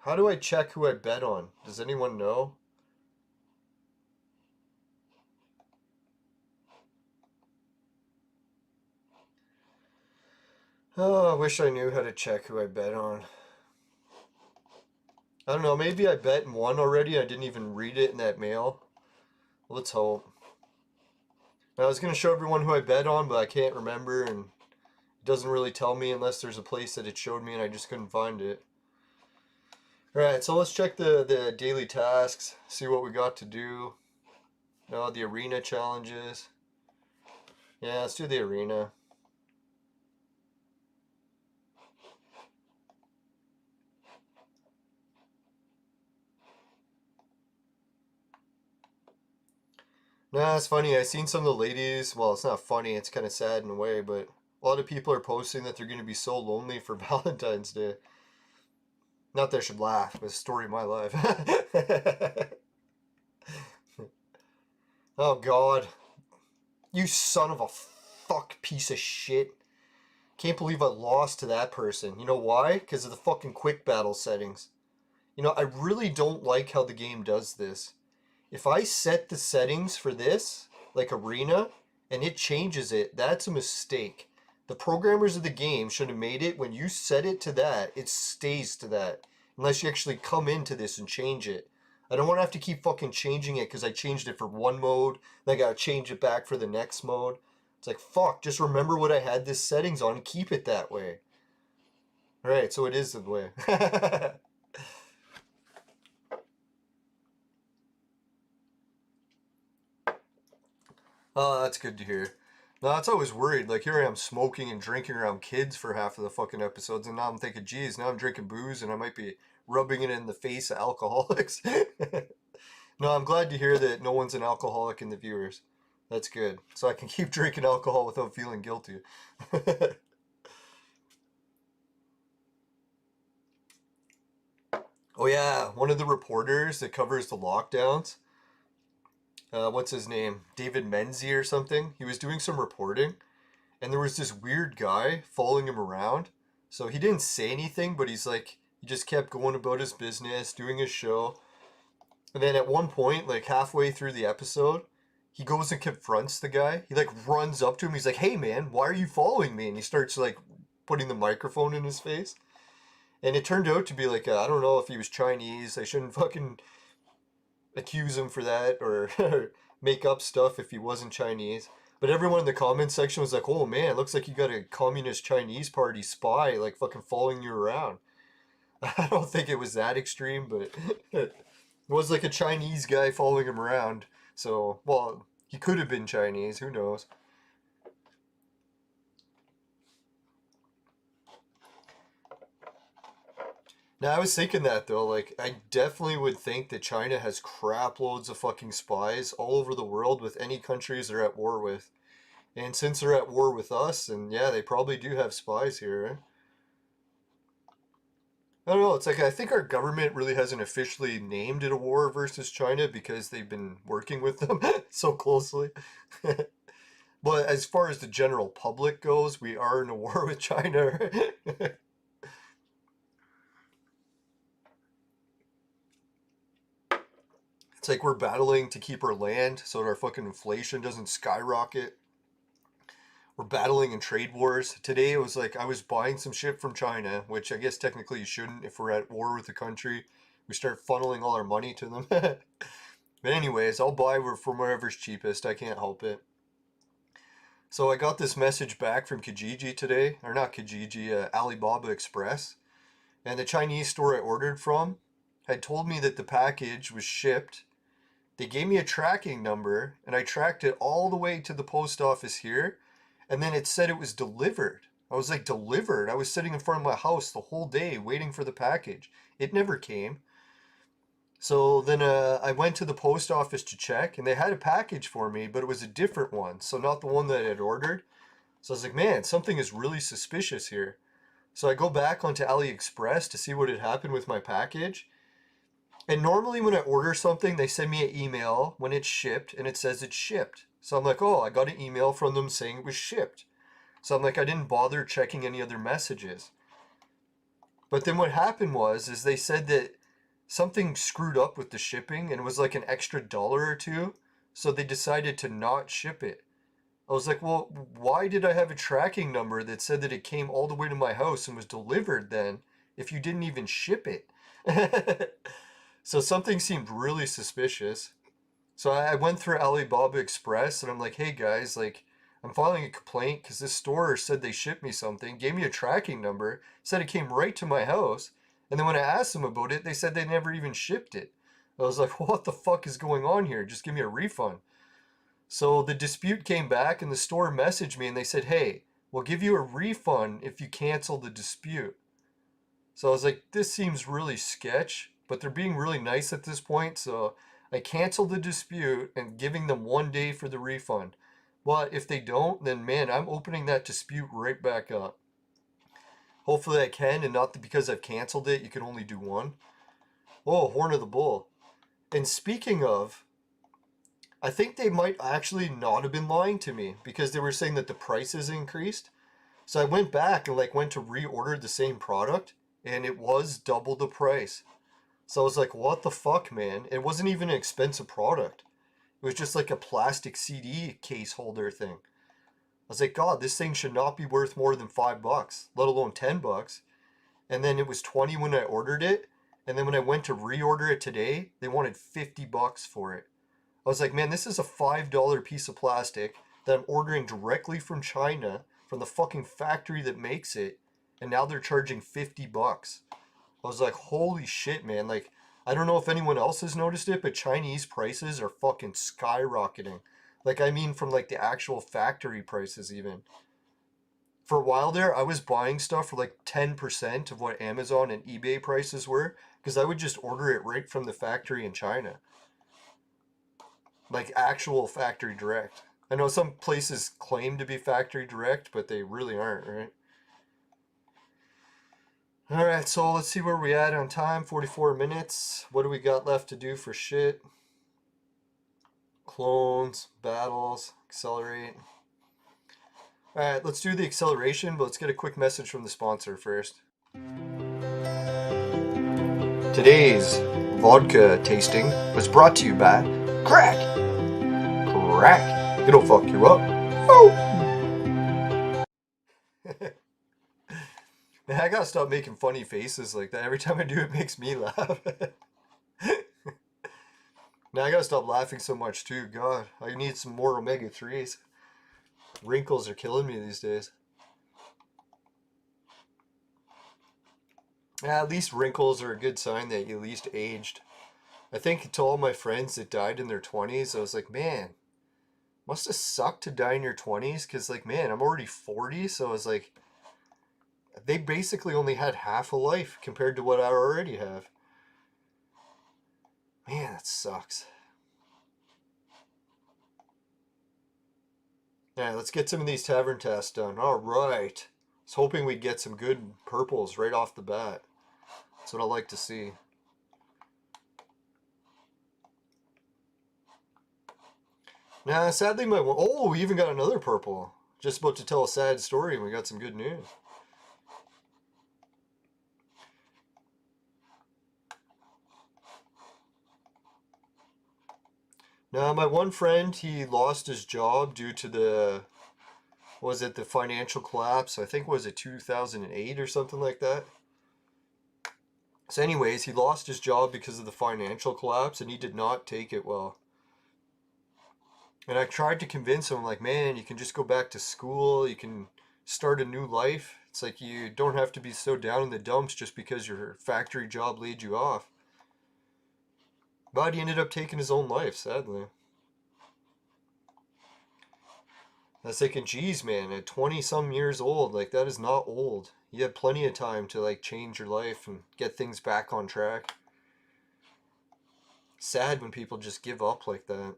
[SPEAKER 1] How do I check who I bet on? Does anyone know? Oh, I wish I knew how to check who I bet on. I don't know, maybe I bet and won already. I didn't even read it in that mail. Let's hope. I was going to show everyone who I bet on, but I can't remember, and it doesn't really tell me unless there's a place that it showed me and I just couldn't find it. Alright, so let's check the daily tasks, see what we got to do. No, the arena challenges. Yeah, let's do the arena. Nah, it's funny. I seen some of the ladies. Well, it's not funny. It's kind of sad in a way, but a lot of people are posting that they're going to be so lonely for Valentine's Day. Not that I should laugh, but it's the story of my life. Oh, God. You son of a fuck piece of shit. Can't believe I lost to that person. You know why? Because of the fucking quick battle settings. You know, I really don't like how the game does this. If I set the settings for this, like arena, and it changes it, that's a mistake. The programmers of the game should have made it when you set it to that, it stays to that. Unless you actually come into this and change it. I don't want to have to keep fucking changing it because I changed it for one mode, then I gotta change it back for the next mode. It's like, fuck, just remember what I had this settings on and keep it that way. Alright, so it is the way. Oh, that's good to hear. No, that's always worried. Like here I am smoking and drinking around kids for half of the fucking episodes, and now I'm thinking, geez, now I'm drinking booze and I might be rubbing it in the face of alcoholics. No, I'm glad to hear that no one's an alcoholic in the viewers. That's good. So I can keep drinking alcohol without feeling guilty. Oh yeah, one of the reporters that covers the lockdowns, what's his name? David Menzie or something. He was doing some reporting, and there was this weird guy following him around. So he didn't say anything, but he's like, he just kept going about his business, doing his show. And then at one point, like halfway through the episode, he goes and confronts the guy. He like runs up to him. He's like, "Hey man, why are you following me?" And he starts like putting the microphone in his face. And it turned out to be like, I don't know if he was Chinese. I shouldn't fucking accuse him for that or make up stuff if he wasn't Chinese. But everyone in the comment section was like, oh man, looks like you got a communist Chinese party spy like fucking following you around. I don't think it was that extreme, but it was like a Chinese guy following him around. So, well, he could have been Chinese, who knows. Now, I was thinking that though, like, I definitely would think that China has crap loads of fucking spies all over the world with any countries they're at war with. And since they're at war with us, and yeah, they probably do have spies here, eh? I don't know, it's like I think our government really hasn't officially named it a war versus China because they've been working with them so closely. But as far as the general public goes, we are in a war with China. It's like we're battling to keep our land so that our fucking inflation doesn't skyrocket. We're battling in trade wars. Today it was like I was buying some shit from China, which I guess technically you shouldn't if we're at war with the country. We start funneling all our money to them. But anyways, I'll buy from wherever's cheapest. I can't help it. So I got this message back from Kijiji today, or not Kijiji, Alibaba Express. And the Chinese store I ordered from had told me that the package was shipped. They gave me a tracking number, and I tracked it all the way to the post office here, and then it said it was delivered. I was like, delivered? I was sitting in front of my house the whole day waiting for the package. It never came. So then I went to the post office to check, and they had a package for me, but it was a different one, so not the one that I had ordered. So I was like, man, something is really suspicious here. So I go back onto AliExpress to see what had happened with my package. And normally when I order something, they send me an email when it's shipped and it says it's shipped. So I'm like, oh, I got an email from them saying it was shipped. So I'm like, I didn't bother checking any other messages. But then what happened is they said that something screwed up with the shipping and it was like an extra dollar or two. So they decided to not ship it. I was like, well, why did I have a tracking number that said that it came all the way to my house and was delivered then if you didn't even ship it? So something seemed really suspicious. So I went through Alibaba Express and I'm like, hey guys, like, I'm filing a complaint because this store said they shipped me something, gave me a tracking number, said it came right to my house. And then when I asked them about it, they said they never even shipped it. I was like, what the fuck is going on here? Just give me a refund. So the dispute came back and the store messaged me and they said, hey, we'll give you a refund if you cancel the dispute. So I was like, this seems really sketch. But they're being really nice at this point, so I canceled the dispute and giving them 1 day for the refund. But if they don't, then man, I'm opening that dispute right back up. Hopefully I can, and not because I've canceled it, you can only do one. Oh, Horn of the Bull. And speaking of, I think they might actually not have been lying to me because they were saying that the prices increased. So I went back and went to reorder the same product, and it was double the price. So I was like, what the fuck, man? It wasn't even an expensive product. It was just like a plastic CD case holder thing. I was like, God, this thing should not be worth more than $5, let alone $10. And then it was 20 when I ordered it. And then when I went to reorder it today, they wanted $50 for it. I was like, man, this is a $5 piece of plastic that I'm ordering directly from China, from the fucking factory that makes it. And now they're charging $50. I was like, holy shit, man. Like, I don't know if anyone else has noticed it, but Chinese prices are fucking skyrocketing. Like, I mean from the actual factory prices even. For a while there, I was buying stuff for 10% of what Amazon and eBay prices were because I would just order it right from the factory in China. Like actual factory direct. I know some places claim to be factory direct, but they really aren't, right? Alright, so let's see where we at on time. 44 minutes. What do we got left to do for shit? Clones, battles, accelerate. Alright, let's do the acceleration, but let's get a quick message from the sponsor first. Today's vodka tasting was brought to you by Crack. Crack. It'll fuck you up. Oh. Man, I gotta stop making funny faces like that. Every time I do it makes me laugh. Now I gotta stop laughing so much too. God, I need some more omega-3s. Wrinkles are killing me these days. Yeah, at least wrinkles are a good sign that you at least aged. I think to all my friends that died in their 20s, I was like, man, must have sucked to die in your 20s because, like, man, I'm already 40, so I was like, they basically only had half a life compared to what I already have. Man, that sucks. Yeah, let's get some of these tavern tasks done. All right. I was hoping we'd get some good purples right off the bat. That's what I like to see. Nah, sadly my... Oh, we even got another purple. Just about to tell a sad story and we got some good news. Now, my one friend, he lost his job due to the... Was it the financial collapse? I think was it 2008 or something like that? So anyways, he lost his job because of the financial collapse and he did not take it well. And I tried to convince him, like, man, you can just go back to school, you can start a new life. It's like you don't have to be so down in the dumps just because your factory job laid you off. But he ended up taking his own life, sadly. I was thinking, geez, man, at 20 some years old, like, that is not old. You have plenty of time to, like, change your life and get things back on track. Sad when people just give up like that.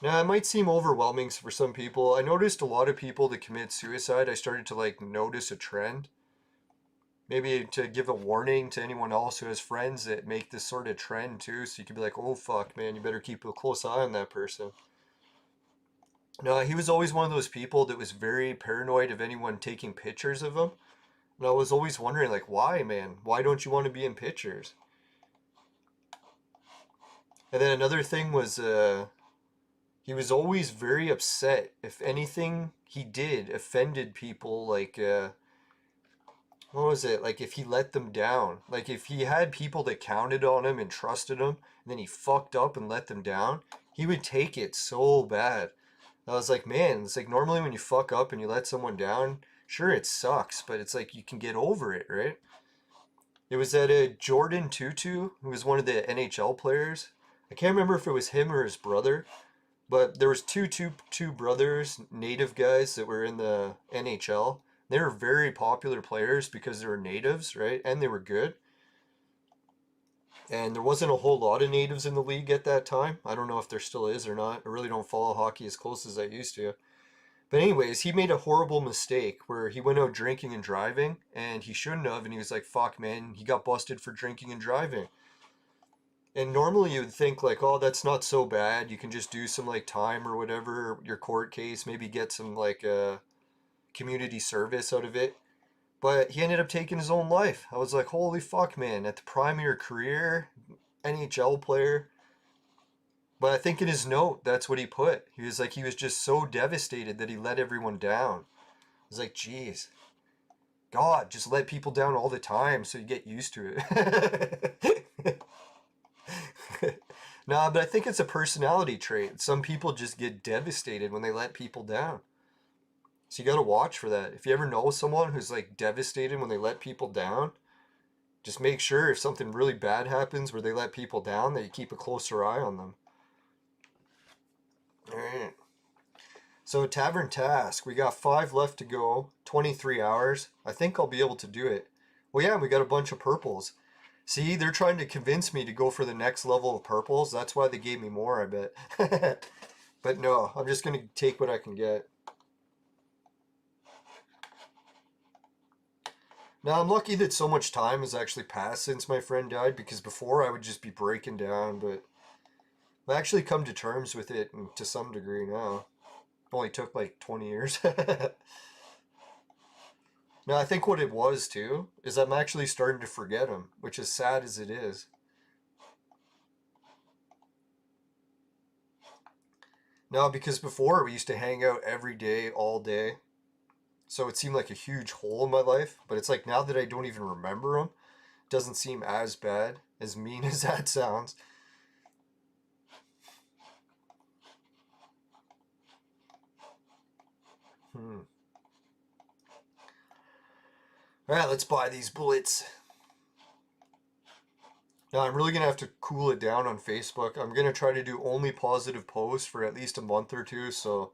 [SPEAKER 1] Now, it might seem overwhelming for some people. I noticed a lot of people that commit suicide, I started to, like, notice a trend. Maybe to give a warning to anyone else who has friends that make this sort of trend too, so you could be like, oh fuck, man, you better keep a close eye on that person. No, he was always one of those people that was very paranoid of anyone taking pictures of him. And I was always wondering, like, why, man? Why don't you want to be in pictures? And then another thing was, he was always very upset if anything he did offended people, like, what was it? Like if he let them down. Like if he had people that counted on him and trusted him, and then he fucked up and let them down, he would take it so bad. I was like, man, it's like normally when you fuck up and you let someone down, sure it sucks, but it's like you can get over it, right? It was that Jordan Tutu, who was one of the NHL players. I can't remember if it was him or his brother, but there was two brothers, native guys that were in the NHL. They were very popular players because they were natives, right? And they were good. And there wasn't a whole lot of natives in the league at that time. I don't know if there still is or not. I really don't follow hockey as close as I used to. But anyways, he made a horrible mistake where he went out drinking and driving, and he shouldn't have. And he was like, "Fuck, man!" He got busted for drinking and driving. And normally you would think like, "Oh, that's not so bad. You can just do some like time or whatever, your court case, maybe get some like community service out of it." But he ended up taking his own life. I was like, "Holy fuck, man! At the prime of your career, NHL player." But I think in his note, that's what he put. He was like, he was just so devastated that he let everyone down. I was like, geez, God, just let people down all the time so you get used to it. Nah, but I think it's a personality trait. Some people just get devastated when they let people down. So you gotta watch for that. If you ever know someone who's like devastated when they let people down, just make sure if something really bad happens where they let people down, that you keep a closer eye on them. Alright. So Tavern Task, we got 5 left to go, 23 hours. I think I'll be able to do it. Well, yeah, we got a bunch of purples. See, they're trying to convince me to go for the next level of purples. That's why they gave me more, I bet. But no, I'm just going to take what I can get. Now, I'm lucky that so much time has actually passed since my friend died, because before I would just be breaking down, but I've actually come to terms with it to some degree now. Only took like 20 years. No, I think what it was too is I'm actually starting to forget him, which is sad as it is. No, because before we used to hang out every day, all day. So it seemed like a huge hole in my life. But it's like now that I don't even remember them, it doesn't seem as bad, as mean as that sounds. Alright, let's buy these bullets. Now I'm really gonna have to cool it down on Facebook. I'm gonna try to do only positive posts for at least a month or two, so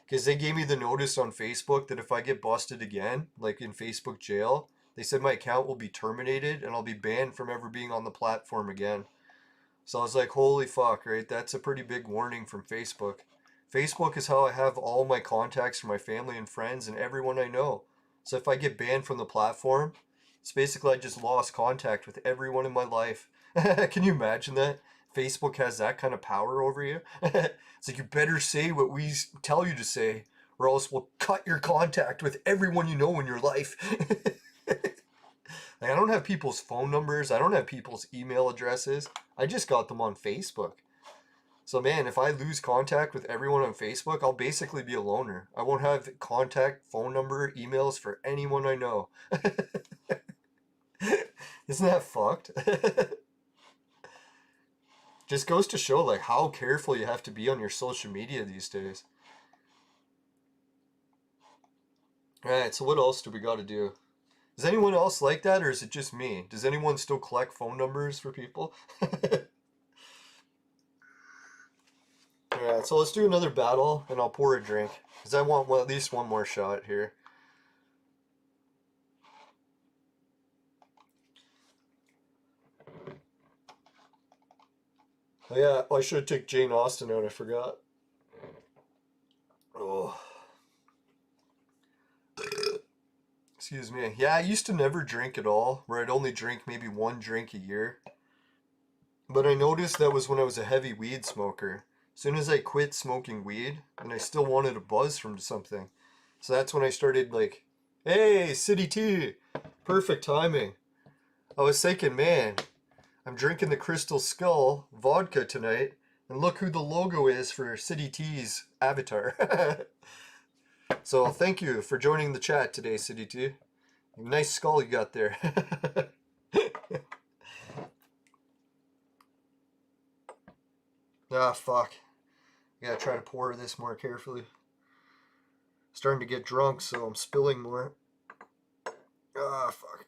[SPEAKER 1] because they gave me the notice on Facebook that if I get busted again, like in Facebook jail, they said my account will be terminated and I'll be banned from ever being on the platform again. So I was like, holy fuck, right? That's a pretty big warning from Facebook. Facebook is how I have all my contacts for my family and friends and everyone I know. So if I get banned from the platform, it's basically I just lost contact with everyone in my life. Can you imagine that? Facebook has that kind of power over you. It's like you better say what we tell you to say, or else we'll cut your contact with everyone you know in your life. Like, I don't have people's phone numbers. I don't have people's email addresses. I just got them on Facebook. So man, if I lose contact with everyone on Facebook, I'll basically be a loner. I won't have contact, phone number, emails for anyone I know. Isn't that fucked? Just goes to show like how careful you have to be on your social media these days. Alright, so what else do we got to do? Is anyone else like that, or is it just me? Does anyone still collect phone numbers for people? Alright, so let's do another battle, and I'll pour a drink. Because I want at least one more shot here. Oh yeah, I should take Jane Austen out, I forgot. Oh. Excuse me. Yeah, I used to never drink at all, where I'd only drink maybe one drink a year. But I noticed that was when I was a heavy weed smoker. As soon as I quit smoking weed, and I still wanted a buzz from something. So that's when I started like, hey, City T, perfect timing. I was thinking, man, I'm drinking the Crystal Skull vodka tonight, and look who the logo is for City T's avatar. So thank you for joining the chat today, City T. Nice skull you got there. Ah, fuck. I gotta try to pour this more carefully. Starting to get drunk, so I'm spilling more. Ah, fuck.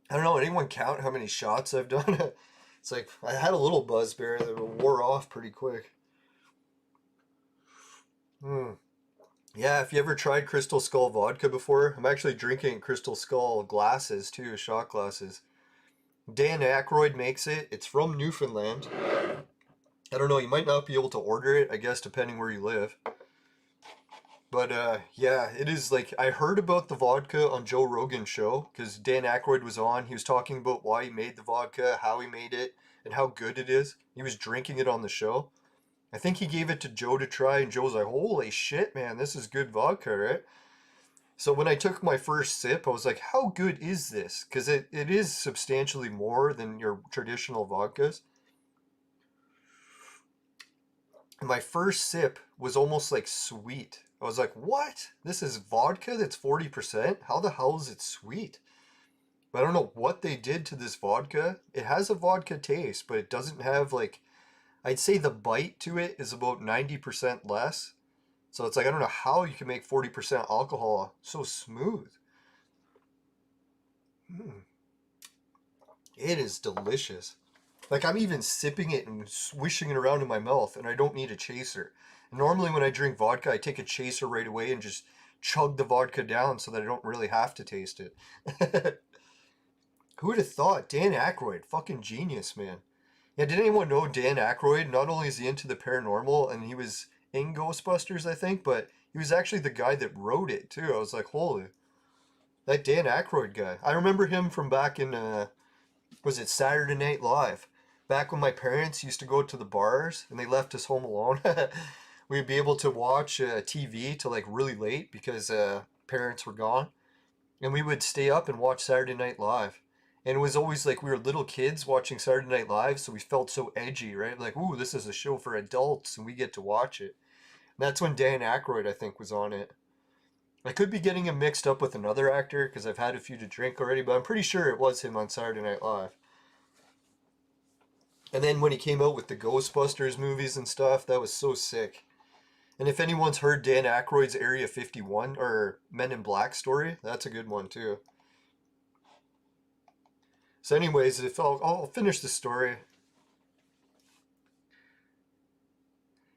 [SPEAKER 1] I don't know, anyone count how many shots I've done? It's like, I had a little buzz bear that wore off pretty quick. Yeah, if you ever tried Crystal Skull vodka before, I'm actually drinking Crystal Skull glasses too, shot glasses. Dan Aykroyd makes it. It's from Newfoundland. I don't know, you might not be able to order it, I guess, depending where you live. But yeah, it is like, I heard about the vodka on Joe Rogan's show, because Dan Aykroyd was on. He was talking about why he made the vodka, how he made it, and how good it is. He was drinking it on the show. I think he gave it to Joe to try, and Joe was like, holy shit, man, this is good vodka, right? So when I took my first sip, I was like, how good is this? Because it is substantially more than your traditional vodkas. My first sip was almost like sweet. I was like, what? This is vodka that's 40%? How the hell is it sweet? But I don't know what they did to this vodka. It has a vodka taste, but it doesn't have like, I'd say the bite to it is about 90% less. So it's like, I don't know how you can make 40% alcohol so smooth. Mm. It is delicious. Like I'm even sipping it and swishing it around in my mouth, and I don't need a chaser. Normally when I drink vodka, I take a chaser right away and just chug the vodka down so that I don't really have to taste it. Who would have thought? Dan Aykroyd, fucking genius, man. Yeah, did anyone know Dan Aykroyd? Not only is he into the paranormal, and he was in Ghostbusters, I think, but he was actually the guy that wrote it too. I was like, holy, that Dan Aykroyd guy. I remember him from back in, was it Saturday Night Live? Back when my parents used to go to the bars and they left us home alone. We'd be able to watch TV till like really late because parents were gone. And we would stay up and watch Saturday Night Live. And it was always like we were little kids watching Saturday Night Live, so we felt so edgy, right? Like, ooh, this is a show for adults and we get to watch it. That's when Dan Aykroyd, I think, was on it. I could be getting him mixed up with another actor because I've had a few to drink already, but I'm pretty sure it was him on Saturday Night Live. And then when he came out with the Ghostbusters movies and stuff, that was so sick. And if anyone's heard Dan Aykroyd's Area 51 or Men in Black story, that's a good one too. So, anyways, if I'll finish the story.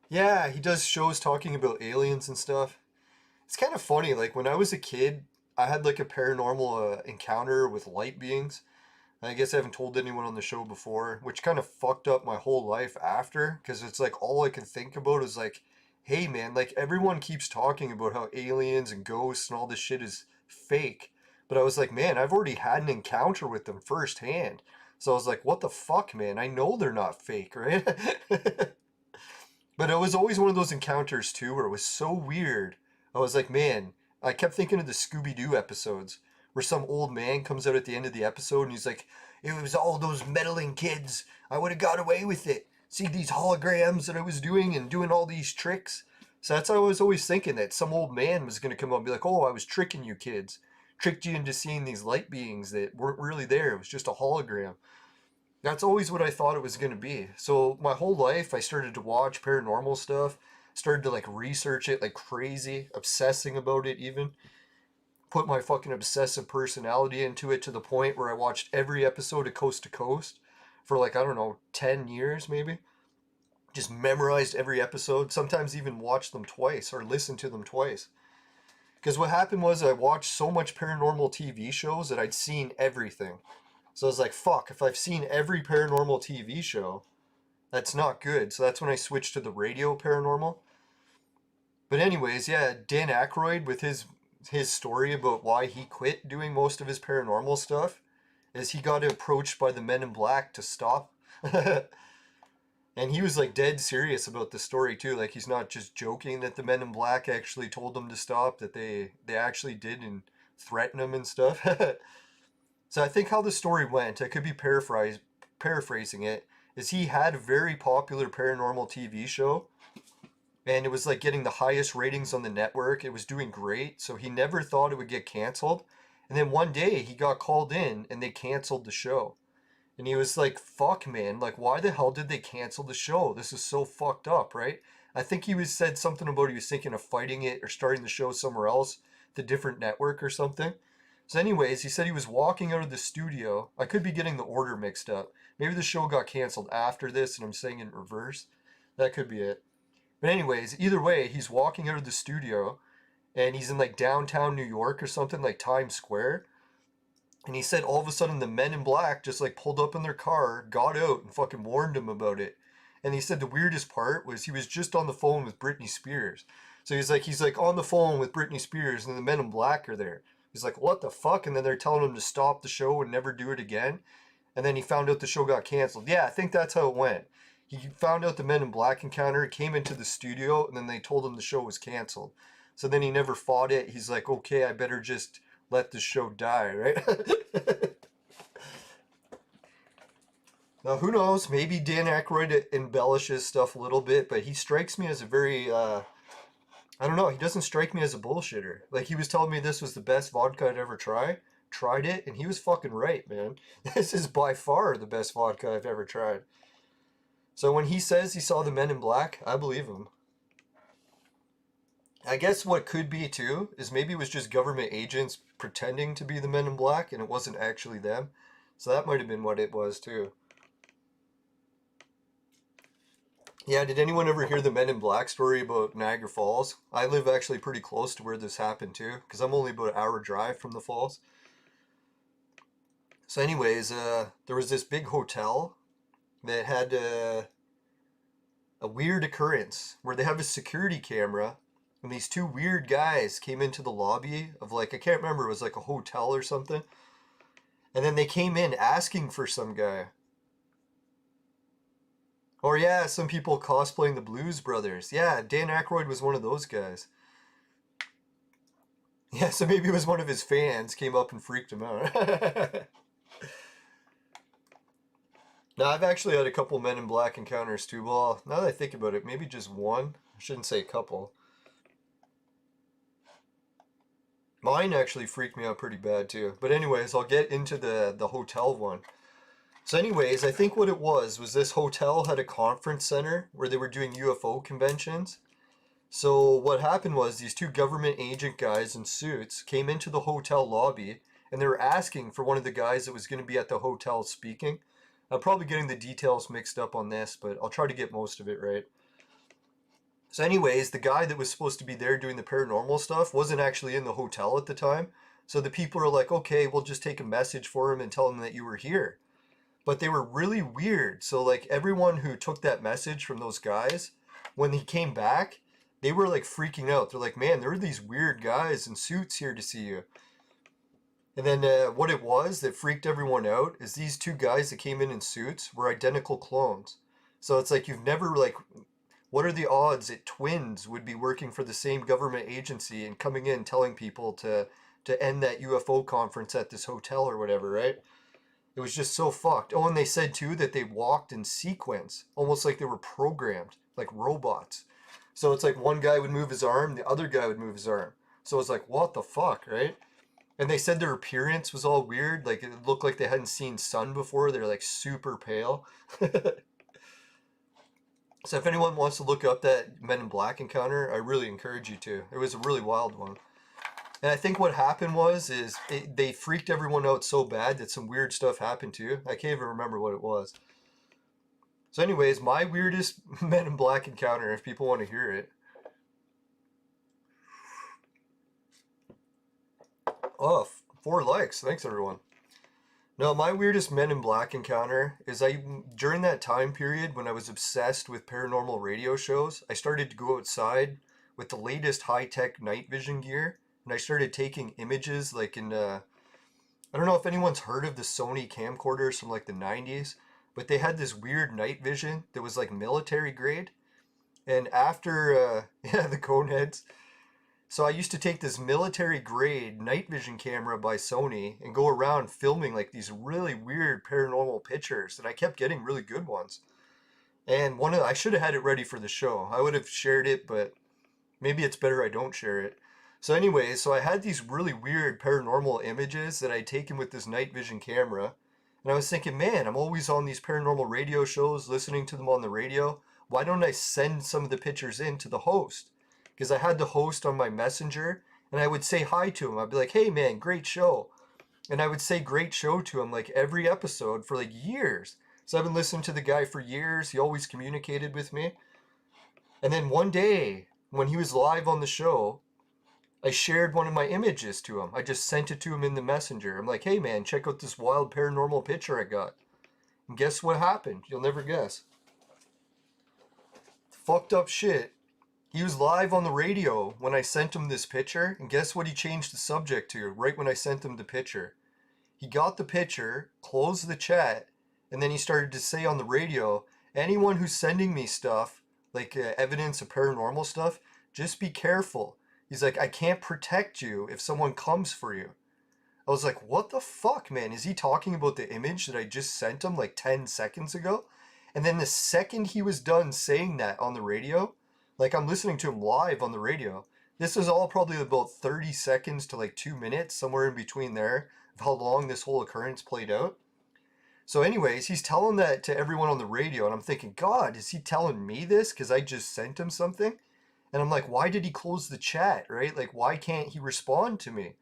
[SPEAKER 1] Yeah, he does shows talking about aliens and stuff. It's kind of funny. Like when I was a kid, I had like a paranormal encounter with light beings. I guess I haven't told anyone on the show before, which kind of fucked up my whole life after, because it's like all I can think about is like, hey man, like everyone keeps talking about how aliens and ghosts and all this shit is fake. But I was like, man, I've already had an encounter with them firsthand. So I was like, what the fuck, man? I know they're not fake, right? But it was always one of those encounters too where it was so weird. I was like, man, I kept thinking of the Scooby Doo episodes where some old man comes out at the end of the episode and he's like, it was all those meddling kids. I would have got away with it. See these holograms that I was doing and doing all these tricks. So that's how I was always thinking, that some old man was going to come up and be like, oh, I was tricking you kids. Tricked you into seeing these light beings that weren't really there. It was just a hologram. That's always what I thought it was going to be. So my whole life, I started to watch paranormal stuff, started to like research it like crazy, obsessing about it even. Put my fucking obsessive personality into it to the point where I watched every episode of Coast to Coast for like, I don't know, 10 years maybe. Just memorized every episode, sometimes even watched them twice or listened to them twice. Because what happened was I watched so much paranormal TV shows that I'd seen everything. So I was like, fuck, if I've seen every paranormal TV show, that's not good. So that's when I switched to the radio paranormal. But anyways, yeah, Dan Aykroyd with his story about why he quit doing most of his paranormal stuff is he got approached by the Men in Black to stop. And he was like dead serious about the story too. Like he's not just joking that the Men in Black actually told him to stop, that they actually did and threatened him and stuff. So I think how the story went, I could be paraphrasing it, is he had a very popular paranormal TV show, and it was like getting the highest ratings on the network. It was doing great, so he never thought it would get canceled. And then one day he got called in and they canceled the show. And he was like, fuck man, like why the hell did they cancel the show? This is so fucked up, right? I think he was said something about he was thinking of fighting it or starting the show somewhere else, the different network or something. So, anyways, he said he was walking out of the studio. I could be getting the order mixed up. Maybe the show got canceled after this and I'm saying it in reverse. That could be it. But, anyways, either way, he's walking out of the studio and he's in like downtown New York or something, like Times Square. And he said all of a sudden the Men in Black just like pulled up in their car, got out, and fucking warned him about it. And he said the weirdest part was he was just on the phone with Britney Spears. So he's like on the phone with Britney Spears and the Men in Black are there. He's like, what the fuck? And then they're telling him to stop the show and never do it again. And then he found out the show got canceled. Yeah, I think that's how it went. He found out the Men in Black encounter, came into the studio, and then they told him the show was canceled. So then he never fought it. He's like, okay, I better just let the show die, right? Now, who knows? Maybe Dan Aykroyd embellishes stuff a little bit, but he strikes me as a very, I don't know, he doesn't strike me as a bullshitter. Like, he was telling me this was the best vodka I'd ever tried it, and he was fucking right, man. This is by far the best vodka I've ever tried. So when he says he saw the Men in Black, I believe him. I guess what could be too is maybe it was just government agents pretending to be the Men in Black and it wasn't actually them. So that might have been what it was too. Yeah, did anyone ever hear the Men in Black story about Niagara Falls? I live actually pretty close to where this happened too, because I'm only about an hour drive from the falls. So anyways, there was this big hotel that had a weird occurrence where they have a security camera and these two weird guys came into the lobby of like, I can't remember, it was like a hotel or something. And then they came in asking for some guy. Or yeah, some people cosplaying the Blues Brothers. Yeah, Dan Aykroyd was one of those guys. Yeah, so maybe it was one of his fans came up and freaked him out. Now, I've actually had a couple Men in Black encounters too. Well, now that I think about it, maybe just one. I shouldn't say a couple. Mine actually freaked me out pretty bad too. But anyways, I'll get into the hotel one. So anyways, I think what it was this hotel had a conference center where they were doing UFO conventions. So what happened was these two government agent guys in suits came into the hotel lobby and they were asking for one of the guys that was going to be at the hotel speaking. I'm probably getting the details mixed up on this, but I'll try to get most of it right. So anyways, the guy that was supposed to be there doing the paranormal stuff wasn't actually in the hotel at the time. So the people are like, okay, we'll just take a message for him and tell him that you were here. But they were really weird. So like everyone who took that message from those guys, when he came back, they were like freaking out. They're like, man, there are these weird guys in suits here to see you. And then what it was that freaked everyone out is these two guys that came in suits were identical clones. So it's like you've never like, what are the odds that twins would be working for the same government agency and coming in telling people to end that UFO conference at this hotel or whatever, right? It was just so fucked. Oh, and they said too that they walked in sequence, almost like they were programmed, like robots. So it's like one guy would move his arm, the other guy would move his arm. So it's like, what the fuck, right? And they said their appearance was all weird. Like it looked like they hadn't seen sun before. They're like super pale. So if anyone wants to look up that Men in Black encounter, I really encourage you to. It was a really wild one. And I think what happened they freaked everyone out so bad that some weird stuff happened too. I can't even remember what it was. So anyways, my weirdest Men in Black encounter, if people want to hear it. Oh, 4 likes. Thanks everyone. No, my weirdest Men in Black encounter is during that time period when I was obsessed with paranormal radio shows, I started to go outside with the latest high-tech night vision gear, and I started taking images like I don't know if anyone's heard of the Sony camcorders from like the 90s, but they had this weird night vision that was like military grade. And after, yeah, the Coneheads. So I used to take this military grade night vision camera by Sony and go around filming like these really weird paranormal pictures, and I kept getting really good ones. And I should have had it ready for the show. I would have shared it, but maybe it's better I don't share it. So anyways, so I had these really weird paranormal images that I'd taken with this night vision camera. And I was thinking, man, I'm always on these paranormal radio shows, listening to them on the radio. Why don't I send some of the pictures in to the host? Because I had the host on my messenger, and I would say hi to him. I'd be like, hey man, great show. And I would say great show to him like every episode for like years. So I've been listening to the guy for years. He always communicated with me. And then one day, when he was live on the show, I shared one of my images to him. I just sent it to him in the messenger. I'm like, hey man, check out this wild paranormal picture I got. And guess what happened? You'll never guess. Fucked up shit. He was live on the radio when I sent him this picture, and guess what he changed the subject to right when I sent him the picture? He got the picture, closed the chat, and then he started to say on the radio, anyone who's sending me stuff, like evidence of paranormal stuff, just be careful. He's like, I can't protect you if someone comes for you. I was like, what the fuck, man? Is he talking about the image that I just sent him like 10 seconds ago? And then the second he was done saying that on the radio, like I'm listening to him live on the radio. This was all probably about 30 seconds to like 2 minutes, somewhere in between there, of how long this whole occurrence played out. So anyways, he's telling that to everyone on the radio, and I'm thinking, God, is he telling me this because I just sent him something? And I'm like, why did he close the chat, right? Like, why can't he respond to me?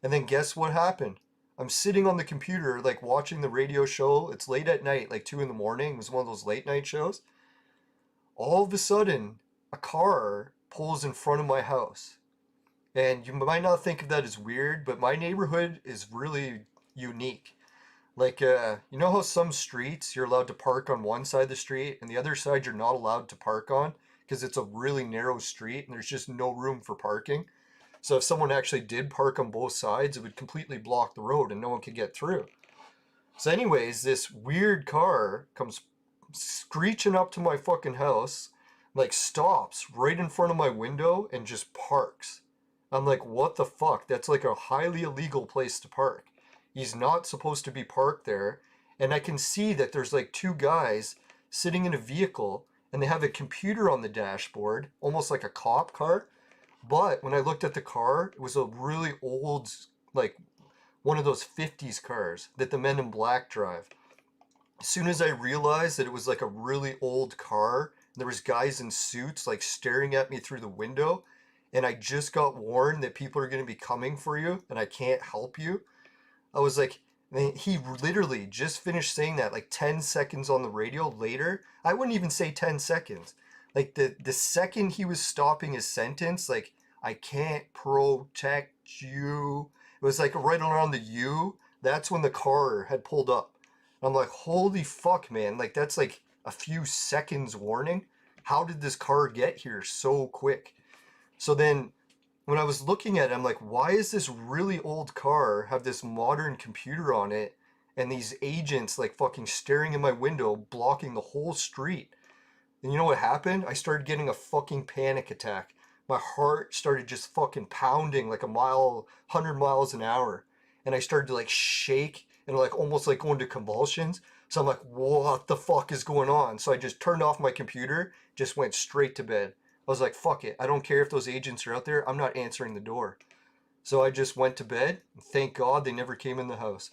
[SPEAKER 1] And then guess what happened? I'm sitting on the computer, like watching the radio show. It's late at night, like 2 in the morning. It was one of those late night shows. All of a sudden, a car pulls in front of my house. And you might not think of that as weird, but my neighborhood is really unique. Like, you know how some streets you're allowed to park on one side of the street and the other side you're not allowed to park on because it's a really narrow street and there's just no room for parking? So if someone actually did park on both sides, it would completely block the road and no one could get through. So anyways, this weird car comes screeching up to my fucking house, like stops right in front of my window and just parks. I'm like, what the fuck? That's like a highly illegal place to park. He's not supposed to be parked there. and I can see that there's like two guys sitting in a vehicle, and they have a computer on the dashboard, almost like a cop car. But when I looked at the car, it was a really old, like one of those 50s cars that the Men in Black drive. As soon as I realized that it was like a really old car, there was guys in suits like staring at me through the window, and I just got warned that people are going to be coming for you and I can't help you. I was like, he literally just finished saying that like 10 seconds on the radio later. I wouldn't even say 10 seconds. Like the second he was stopping his sentence, like, I can't protect you. It was like right around the U. That's when the car had pulled up. I'm like, holy fuck, man. Like, that's like a few seconds warning. How did this car get here so quick? So then when I was looking at it, I'm like, why is this really old car have this modern computer on it and these agents like fucking staring in my window, blocking the whole street? And you know what happened? I started getting a fucking panic attack. My heart started just fucking pounding like 100 miles an hour. And I started to like shake and like almost like going to convulsions. So I'm like, what the fuck is going on? So I just turned off my computer, just went straight to bed. I was like, fuck it. I don't care if those agents are out there. I'm not answering the door. So I just went to bed. Thank God they never came in the house.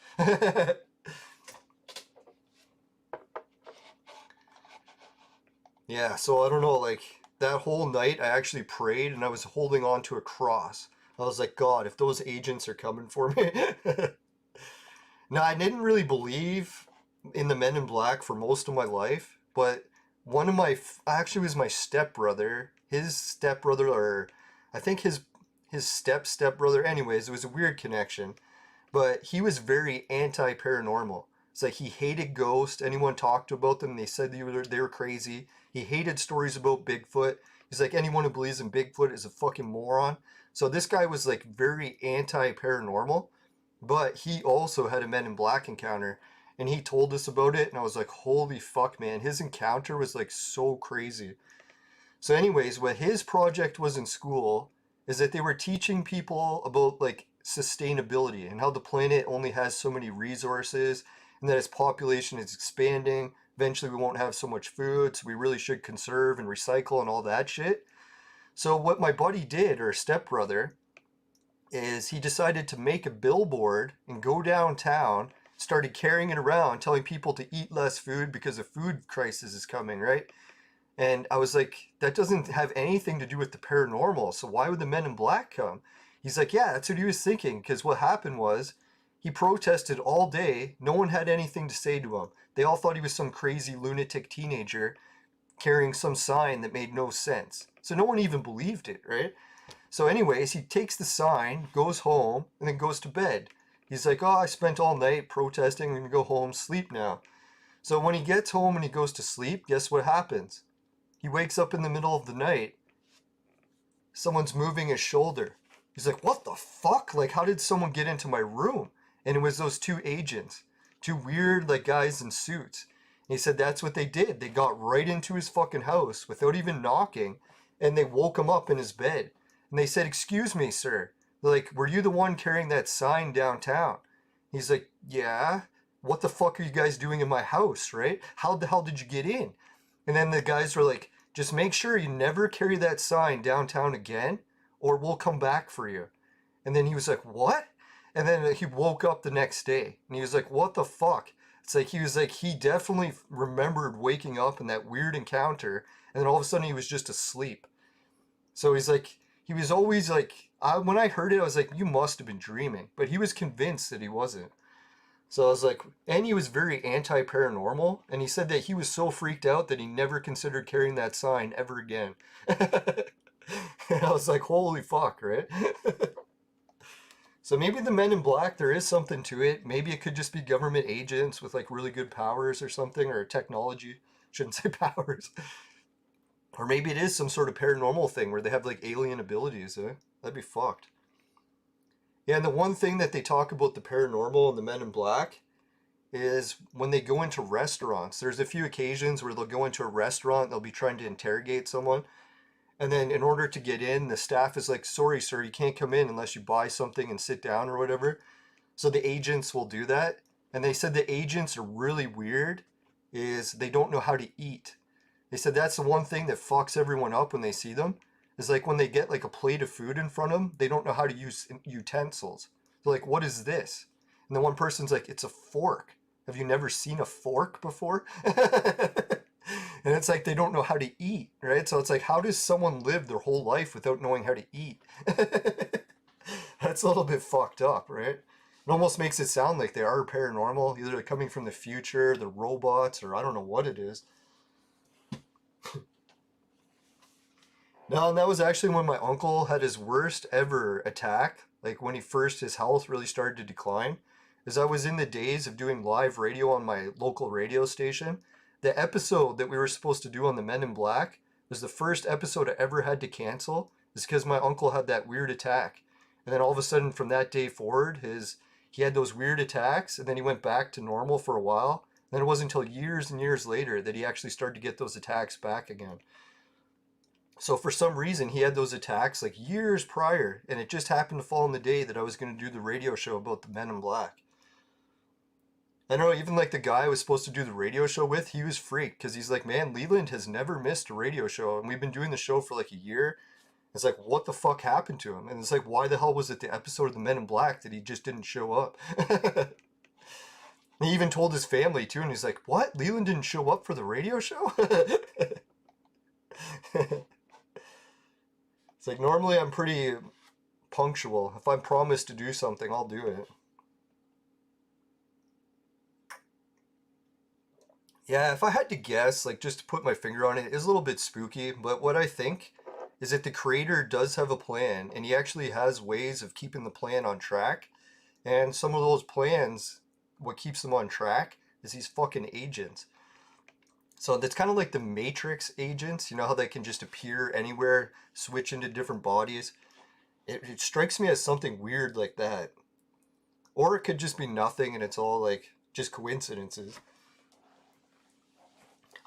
[SPEAKER 1] Yeah, so I don't know, like that whole night I actually prayed and I was holding on to a cross. I was like, God, if those agents are coming for me. Now, I didn't really believe in the Men in Black for most of my life, but one of my, actually was my stepbrother, his stepbrother, or I think his stepbrother, anyways, it was a weird connection, but he was very anti-paranormal. It's like he hated ghosts. Anyone talked about them, they said they were crazy. He hated stories about Bigfoot. He's like, anyone who believes in Bigfoot is a fucking moron. So this guy was like very anti-paranormal, but he also had a Men in Black encounter, and he told us about it, and I was like, holy fuck, man. His encounter was like so crazy. So anyways, what his project was in school is that they were teaching people about like sustainability and how the planet only has so many resources and that its population is expanding. Eventually we won't have so much food, so we really should conserve and recycle and all that shit. So what my buddy did, or stepbrother, is he decided to make a billboard and go downtown, started carrying it around, telling people to eat less food because a food crisis is coming, right? And I was like, that doesn't have anything to do with the paranormal, so why would the Men in Black come? He's like, yeah, that's what he was thinking, because what happened was he protested all day. No one had anything to say to him. They all thought he was some crazy lunatic teenager carrying some sign that made no sense. So no one even believed it, right? So anyways, he takes the sign, goes home, and then goes to bed. He's like, oh, I spent all night protesting. I'm going to go home, sleep now. So when he gets home and he goes to sleep, guess what happens? He wakes up in the middle of the night. Someone's moving his shoulder. He's like, what the fuck? Like, how did someone get into my room? And it was those two agents, two weird like guys in suits. And he said that's what they did. They got right into his fucking house without even knocking, and they woke him up in his bed. And they said, excuse me, sir. They're like, were you the one carrying that sign downtown? He's like, yeah. What the fuck are you guys doing in my house, right? How the hell did you get in? And then the guys were like, just make sure you never carry that sign downtown again, or we'll come back for you. And then he was like, what? And then he woke up the next day, and he was like, what the fuck? It's like, he was like, he definitely remembered waking up in that weird encounter, and then all of a sudden he was just asleep. So he's like, he was always like, when I heard it, I was like, you must have been dreaming. But he was convinced that he wasn't. So I was like, and he was very anti-paranormal, and he said that he was so freaked out that he never considered carrying that sign ever again. And I was like, holy fuck, right? So maybe the Men in Black, there is something to it. Maybe it could just be government agents with like really good powers or something, or technology. Shouldn't say powers. Or maybe it is some sort of paranormal thing where they have like alien abilities, eh? That'd be fucked. Yeah, and the one thing that they talk about the paranormal and the Men in Black is when they go into restaurants. There's a few occasions where they'll go into a restaurant, they'll be trying to interrogate someone, and then in order to get in, the staff is like, sorry, sir, you can't come in unless you buy something and sit down or whatever. So the agents will do that. And they said the agents are really weird, is they don't know how to eat. They said that's the one thing that fucks everyone up when they see them. Is like when they get like a plate of food in front of them, they don't know how to use utensils. They're like, what is this? And the one person's like, it's a fork. Have you never seen a fork before? And it's like they don't know how to eat, right? So it's like, how does someone live their whole life without knowing how to eat? That's a little bit fucked up, right? It almost makes it sound like they are paranormal. Either they're coming from the future, they're robots, or I don't know what it is. No, and that was actually when my uncle had his worst ever attack. Like when his health really started to decline. As I was in the days of doing live radio on my local radio station. The episode that we were supposed to do on the Men in Black was the first episode I ever had to cancel. It's because my uncle had that weird attack. And then all of a sudden from that day forward, he had those weird attacks, and then he went back to normal for a while. And then it wasn't until years and years later that he actually started to get those attacks back again. So for some reason, he had those attacks like years prior, and it just happened to fall on the day that I was going to do the radio show about the Men in Black. I know even like the guy I was supposed to do the radio show with, he was freaked because he's like, man, Leland has never missed a radio show, and we've been doing the show for like a year. It's like, what the fuck happened to him? And it's like, why the hell was it the episode of the Men in Black that he just didn't show up? He even told his family too, and he's like, what? Leland didn't show up for the radio show? It's like, normally I'm pretty punctual. If I'm promised to do something, I'll do it. Yeah, if I had to guess, like just to put my finger on it, it's a little bit spooky, but what I think is that the creator does have a plan, and he actually has ways of keeping the plan on track. And some of those plans, what keeps them on track is these fucking agents. So that's kind of like the Matrix agents, you know how they can just appear anywhere, switch into different bodies. It strikes me as something weird like that. Or it could just be nothing and it's all like just coincidences.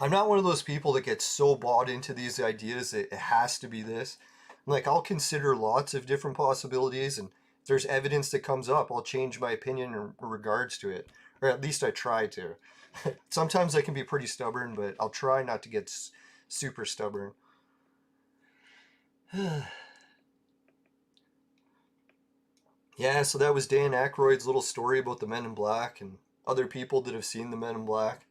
[SPEAKER 1] I'm not one of those people that gets so bought into these ideas that it has to be this. Like, I'll consider lots of different possibilities, and if there's evidence that comes up, I'll change my opinion in regards to it. Or at least I try to. Sometimes I can be pretty stubborn, but I'll try not to get super stubborn. Yeah, so that was Dan Aykroyd's little story about the Men in Black and other people that have seen the Men in Black.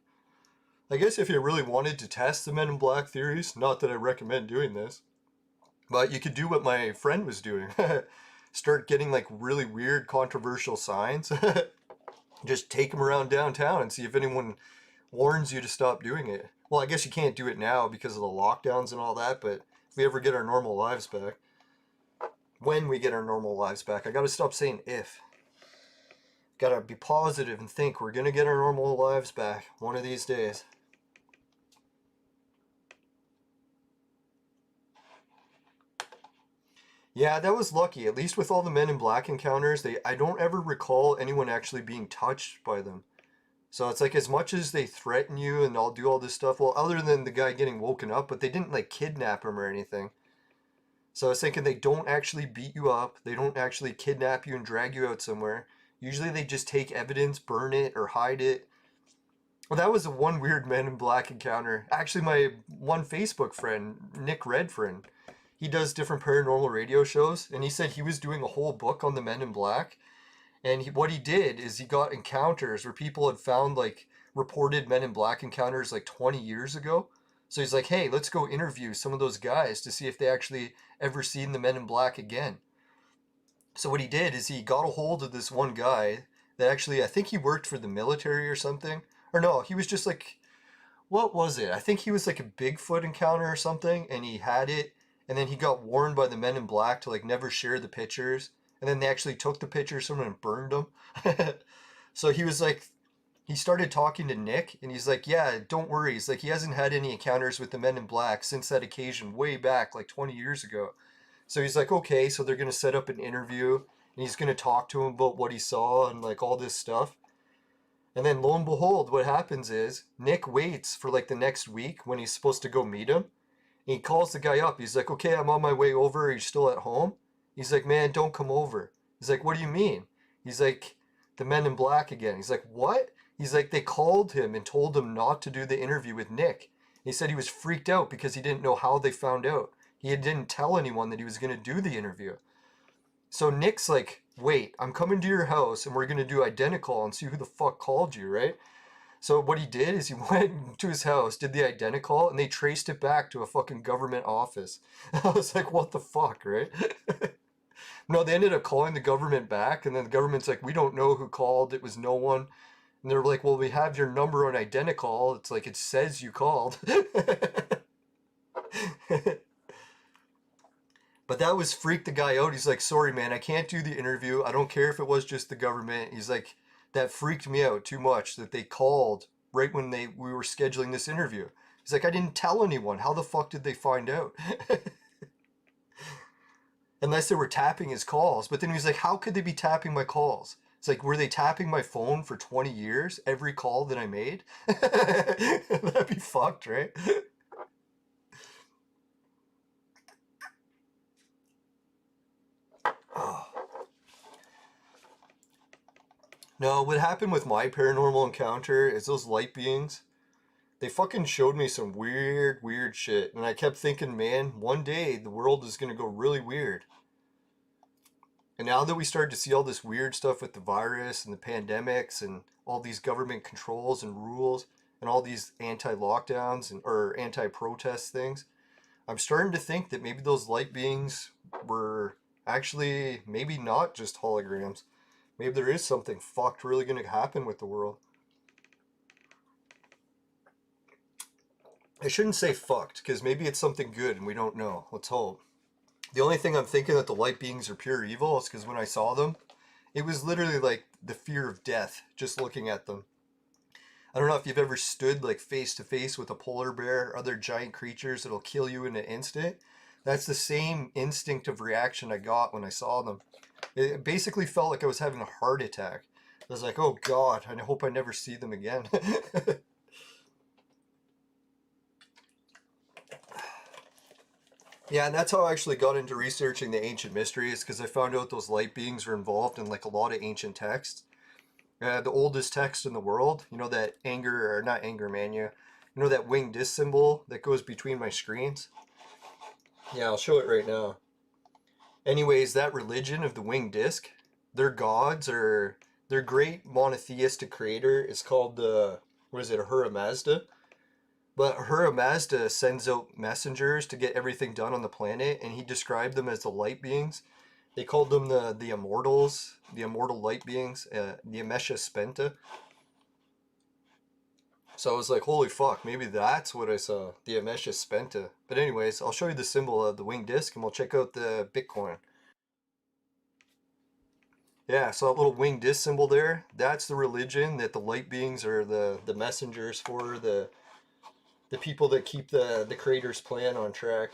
[SPEAKER 1] I guess if you really wanted to test the Men in Black theories, not that I recommend doing this, but you could do what my friend was doing. Start getting like really weird controversial signs. Just take them around downtown and see if anyone warns you to stop doing it. Well, I guess you can't do it now because of the lockdowns and all that, but if we ever get our normal lives back, when we get our normal lives back, I gotta stop saying if. Gotta be positive and think we're gonna get our normal lives back one of these days. Yeah, that was lucky. At least with all the Men in Black encounters, I don't ever recall anyone actually being touched by them. So it's like as much as they threaten you and I'll do all this stuff, well, other than the guy getting woken up, but they didn't like kidnap him or anything. So I was thinking they don't actually beat you up. They don't actually kidnap you and drag you out somewhere. Usually they just take evidence, burn it, or hide it. Well, that was the one weird Men in Black encounter. Actually, my one Facebook friend, Nick Redfern, he does different paranormal radio shows, and he said he was doing a whole book on the Men in Black. And what he did is he got encounters where people had found like reported Men in Black encounters like 20 years ago. So he's like, hey, let's go interview some of those guys to see if they actually ever seen the Men in Black again. So what he did is he got a hold of this one guy that actually, I think he worked for the military or something. Or no, he was just like, what was it? I think he was like a Bigfoot encounter or something, and he had it, and then he got warned by the Men in Black to like never share the pictures. And then they actually took the pictures from him and burned them. So he was like, he started talking to Nick, and he's like, yeah, don't worry. He's like, he hasn't had any encounters with the Men in Black since that occasion way back, like 20 years ago. So he's like, okay, so they're going to set up an interview, and he's going to talk to him about what he saw and like all this stuff. And then lo and behold, what happens is Nick waits for like the next week when he's supposed to go meet him. And he calls the guy up. He's like, okay, I'm on my way over. Are you still at home? He's like, man, don't come over. He's like, what do you mean? He's like, the Men in Black again. He's like, what? He's like, they called him and told him not to do the interview with Nick. He said he was freaked out because he didn't know how they found out. He didn't tell anyone that he was going to do the interview. So Nick's like, wait, I'm coming to your house and we're going to do identical and see who the fuck called you, right? So what he did is he went to his house, did the identical, and they traced it back to a fucking government office. I was like, what the fuck, right? No, they ended up calling the government back, and then the government's like, we don't know who called. It was no one. And they're like, well, we have your number on identical. It's like, it says you called. But that was freaked the guy out. He's like, sorry, man, I can't do the interview. I don't care if it was just the government. He's like, that freaked me out too much that they called right when we were scheduling this interview. He's like, I didn't tell anyone. How the fuck did they find out? Unless they were tapping his calls. But then he was like, how could they be tapping my calls? It's like, were they tapping my phone for 20 years? Every call that I made? That'd be fucked, right? Oh. No, what happened with my paranormal encounter is those light beings, they fucking showed me some weird shit. And I kept thinking, man, one day the world is going to go really weird. And now that we started to see all this weird stuff with the virus and the pandemics and all these government controls and rules and all these anti-lockdowns and or anti-protest things, I'm starting to think that maybe those light beings were actually maybe not just holograms. Maybe there is something fucked really going to happen with the world. I shouldn't say fucked, because maybe it's something good and we don't know. Let's hope. The only thing I'm thinking that the light beings are pure evil is because when I saw them, it was literally like the fear of death just looking at them. I don't know if you've ever stood like face to face with a polar bear or other giant creatures that'll kill you in an instant. That's the same instinctive reaction I got when I saw them. It basically felt like I was having a heart attack. I was like, oh God, I hope I never see them again. Yeah, and that's how I actually got into researching the ancient mysteries, because I found out those light beings were involved in like a lot of ancient texts. The oldest text in the world, you know, that anger, or not anger manu, you know that winged disc symbol that goes between my screens? Yeah, I'll show it right now. Anyways, that religion of the winged disc, their gods or their great monotheistic creator is called what is it, Ahura Mazda? But Ahura Mazda sends out messengers to get everything done on the planet, and he described them as the light beings. They called them the immortals, the immortal light beings, the Amesha Spenta. So I was like, holy fuck, maybe that's what I saw, the Amesha Spenta. But anyways, I'll show you the symbol of the winged disc, and we'll check out the Bitcoin. Yeah, so that little winged disc symbol there, that's the religion that the light beings are the messengers for, the people that keep the creator's plan on track.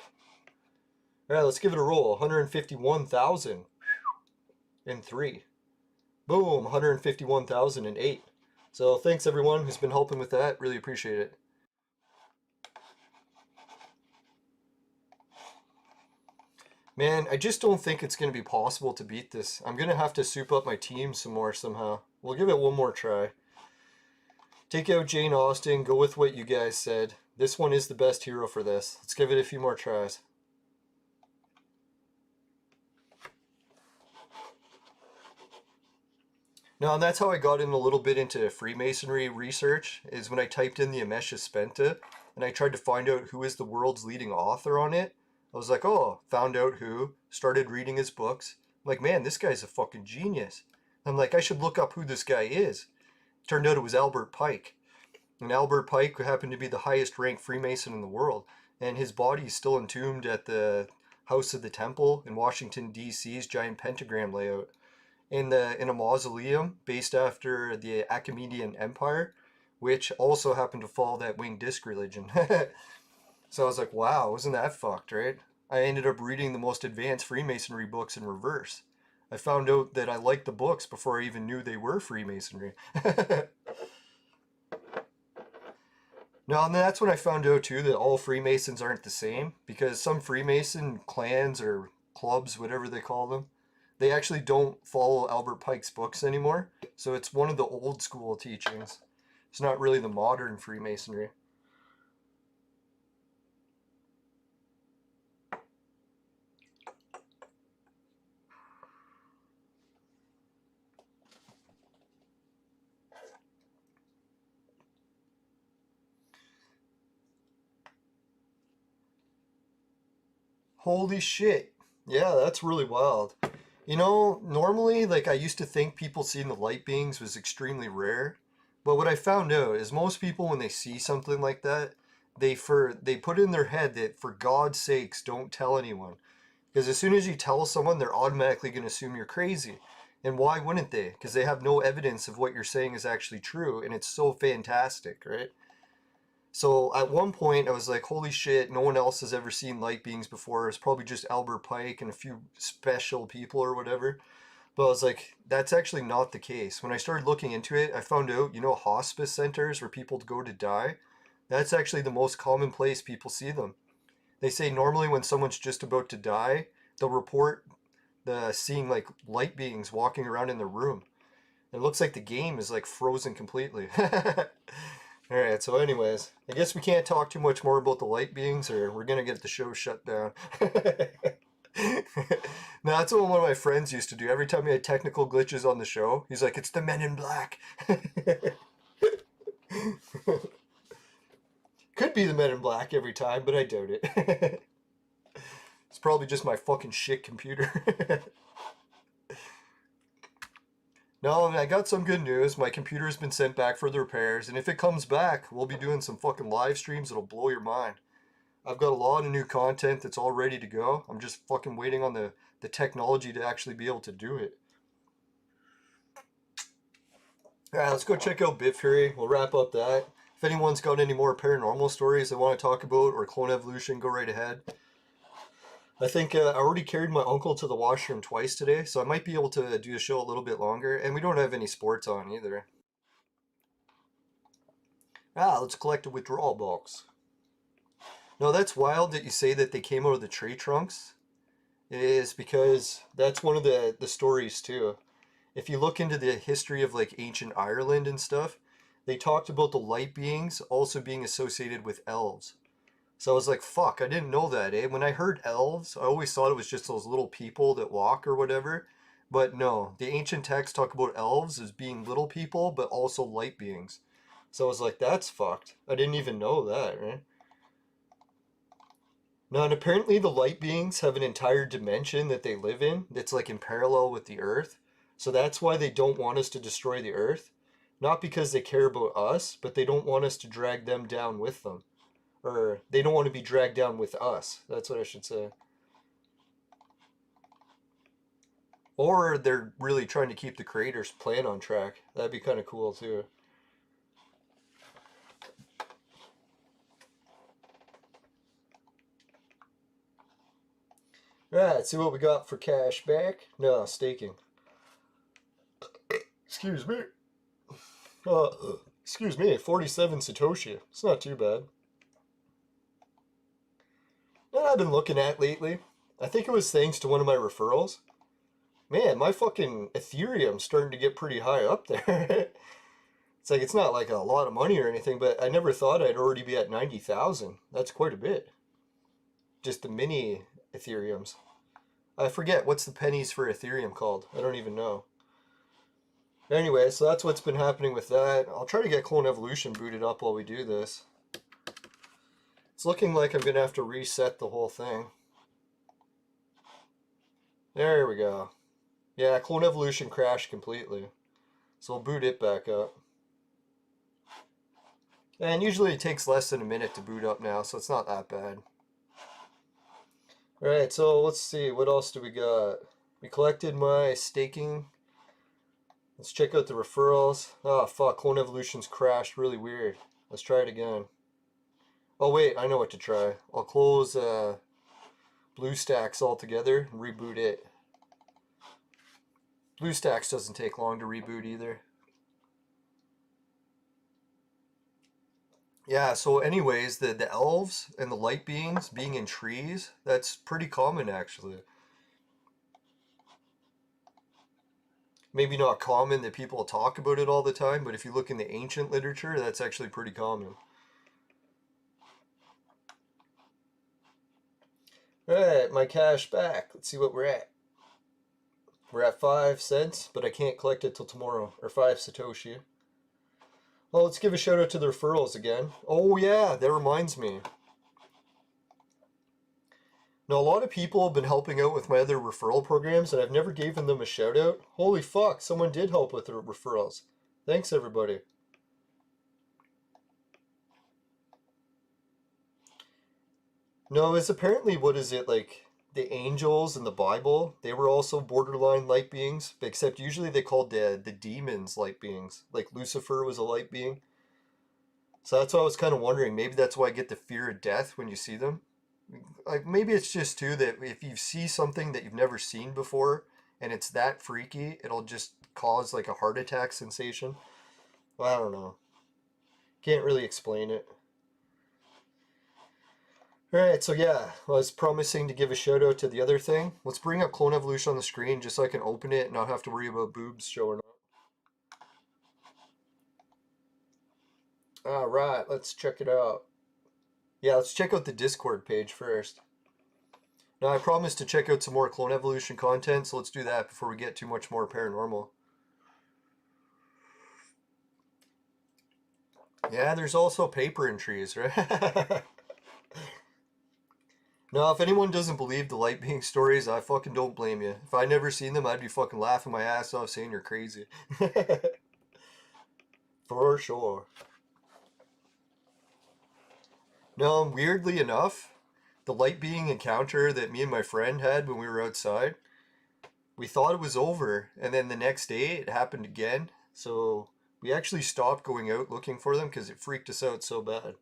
[SPEAKER 1] All right, let's give it a roll. 151,003. Boom, 151,008. So thanks everyone who's been helping with that. Really appreciate it. Man, I just don't think it's going to be possible to beat this. I'm going to have to soup up my team some more somehow. We'll give it one more try. Take out Jane Austen. Go with what you guys said. This one is the best hero for this. Let's give it a few more tries. Now, and that's how I got in a little bit into Freemasonry research, is when I typed in the Amesha Spenta, and I tried to find out who is the world's leading author on it. I was like, oh, found out who, started reading his books. I'm like, man, this guy's a fucking genius. I'm like, I should look up who this guy is. Turned out it was Albert Pike. And Albert Pike happened to be the highest ranked Freemason in the world. And his body is still entombed at the House of the Temple in Washington, D.C.'s giant pentagram layout. In a mausoleum based after the Achaemenid Empire, which also happened to follow that winged disc religion. So I was like, wow, wasn't that fucked, right? I ended up reading the most advanced Freemasonry books in reverse. I found out that I liked the books before I even knew they were Freemasonry. No, and that's when I found out too that all Freemasons aren't the same, because some Freemason clans or clubs, whatever they call them, They actually don't follow Albert Pike's books anymore. So it's one of the old school teachings. It's not really the modern Freemasonry. Holy shit. Yeah, that's really wild. You know, normally, like I used to think people seeing the light beings was extremely rare, but what I found out is most people when they see something like that, they put in their head that for God's sakes, don't tell anyone. Because as soon as you tell someone, they're automatically going to assume you're crazy. And why wouldn't they? Because they have no evidence of what you're saying is actually true, and it's so fantastic, right? So at one point, I was like, holy shit, no one else has ever seen light beings before. It's probably just Albert Pike and a few special people or whatever. But I was like, that's actually not the case. When I started looking into it, I found out, you know, hospice centers where people go to die, that's actually the most common place people see them. They say normally when someone's just about to die, they'll report the seeing like light beings walking around in the room. It looks like the game is like frozen completely. Alright, so anyways, I guess we can't talk too much more about the light beings or we're gonna get the show shut down. No, that's what one of my friends used to do. Every time he had technical glitches on the show, he's like, it's the Men in Black. Could be the Men in Black every time, but I doubt it. It's probably just my fucking shit computer. No, I got some good news. My computer's been sent back for the repairs, and if it comes back, we'll be doing some fucking live streams that'll blow your mind. I've got a lot of new content that's all ready to go. I'm just fucking waiting on the technology to actually be able to do it. Alright, let's go check out Bit Fury. We'll wrap up that. If anyone's got any more paranormal stories they want to talk about or clone evolution, go right ahead. I think I already carried my uncle to the washroom twice today, so I might be able to do the show a little bit longer, and we don't have any sports on either. Let's collect a withdrawal box. No, that's wild that you say that they came out of the tree trunks. It is because that's one of the stories too. If you look into the history of like ancient Ireland and stuff, they talked about the light beings also being associated with elves. So I was like, fuck, I didn't know that, eh? When I heard elves, I always thought it was just those little people that walk or whatever. But no, the ancient texts talk about elves as being little people, but also light beings. So I was like, that's fucked. I didn't even know that, right? No, and apparently the light beings have an entire dimension that they live in that's like in parallel with the Earth. So that's why they don't want us to destroy the Earth. Not because they care about us, but they don't want us to drag them down with them. Or they don't want to be dragged down with us. That's what I should say. Or they're really trying to keep the creators' plan on track. That'd be kind of cool too. Alright, see what we got for cash back. No, staking. Excuse me. Uh, excuse me, 47 Satoshi. It's not too bad. And I've been looking at lately. I think it was thanks to one of my referrals. Man, my fucking Ethereum's starting to get pretty high up there. It's like, it's not like a lot of money or anything, but I never thought I'd already be at 90,000. That's quite a bit. Just the mini Ethereums. I forget, what's the pennies for Ethereum called? I don't even know. Anyway, so that's what's been happening with that. I'll try to get Clone Evolution booted up while we do this. It's looking like I'm going to have to reset the whole thing. There we go. Yeah, Clone Evolution crashed completely. So I'll boot it back up. And usually it takes less than a minute to boot up now, so it's not that bad. Alright, so let's see, what else do we got? We collected my staking. Let's check out the referrals. Oh fuck, Clone Evolution's crashed really weird. Let's try it again. Oh wait, I know what to try. I'll close BlueStacks altogether and reboot it. BlueStacks doesn't take long to reboot either. Yeah, so anyways, the elves and the light beings being in trees, that's pretty common actually. maybe not common that people talk about it all the time, but if you look in the ancient literature, that's actually pretty common. Alright, my cash back. Let's see what we're at. We're at 5 cents, but I can't collect it till tomorrow. Or 5 Satoshi. Well, let's give a shout out to the referrals again. Oh yeah, that reminds me. Now, a lot of people have been helping out with my other referral programs, and I've never given them a shout out. Holy fuck, someone did help with the referrals. Thanks, everybody. No, it's apparently, what is it, like the angels in the Bible? They were also borderline light beings, except usually they called the demons light beings. Like Lucifer was a light being. So that's why I was kind of wondering. Maybe that's why I get the fear of death when you see them. Like maybe it's just too that if you see something that you've never seen before and it's that freaky, it'll just cause like a heart attack sensation. Well, I don't know. Can't really explain it. Alright, so yeah, I was promising to give a shout out to the other thing. Let's bring up Clone Evolution on the screen just so I can open it and not have to worry about boobs showing up. Alright, let's check it out. Yeah, let's check out the Discord page first. Now, I promised to check out some more Clone Evolution content, so let's do that before we get too much more paranormal. Yeah, there's also paper in trees, right? Now, if anyone doesn't believe the light being stories, I fucking don't blame you. If I'd never seen them, I'd be fucking laughing my ass off saying you're crazy. For sure. Now, weirdly enough, the light being encounter that me and my friend had when we were outside, we thought it was over, and then the next day it happened again. So we actually stopped going out looking for them because it freaked us out so bad.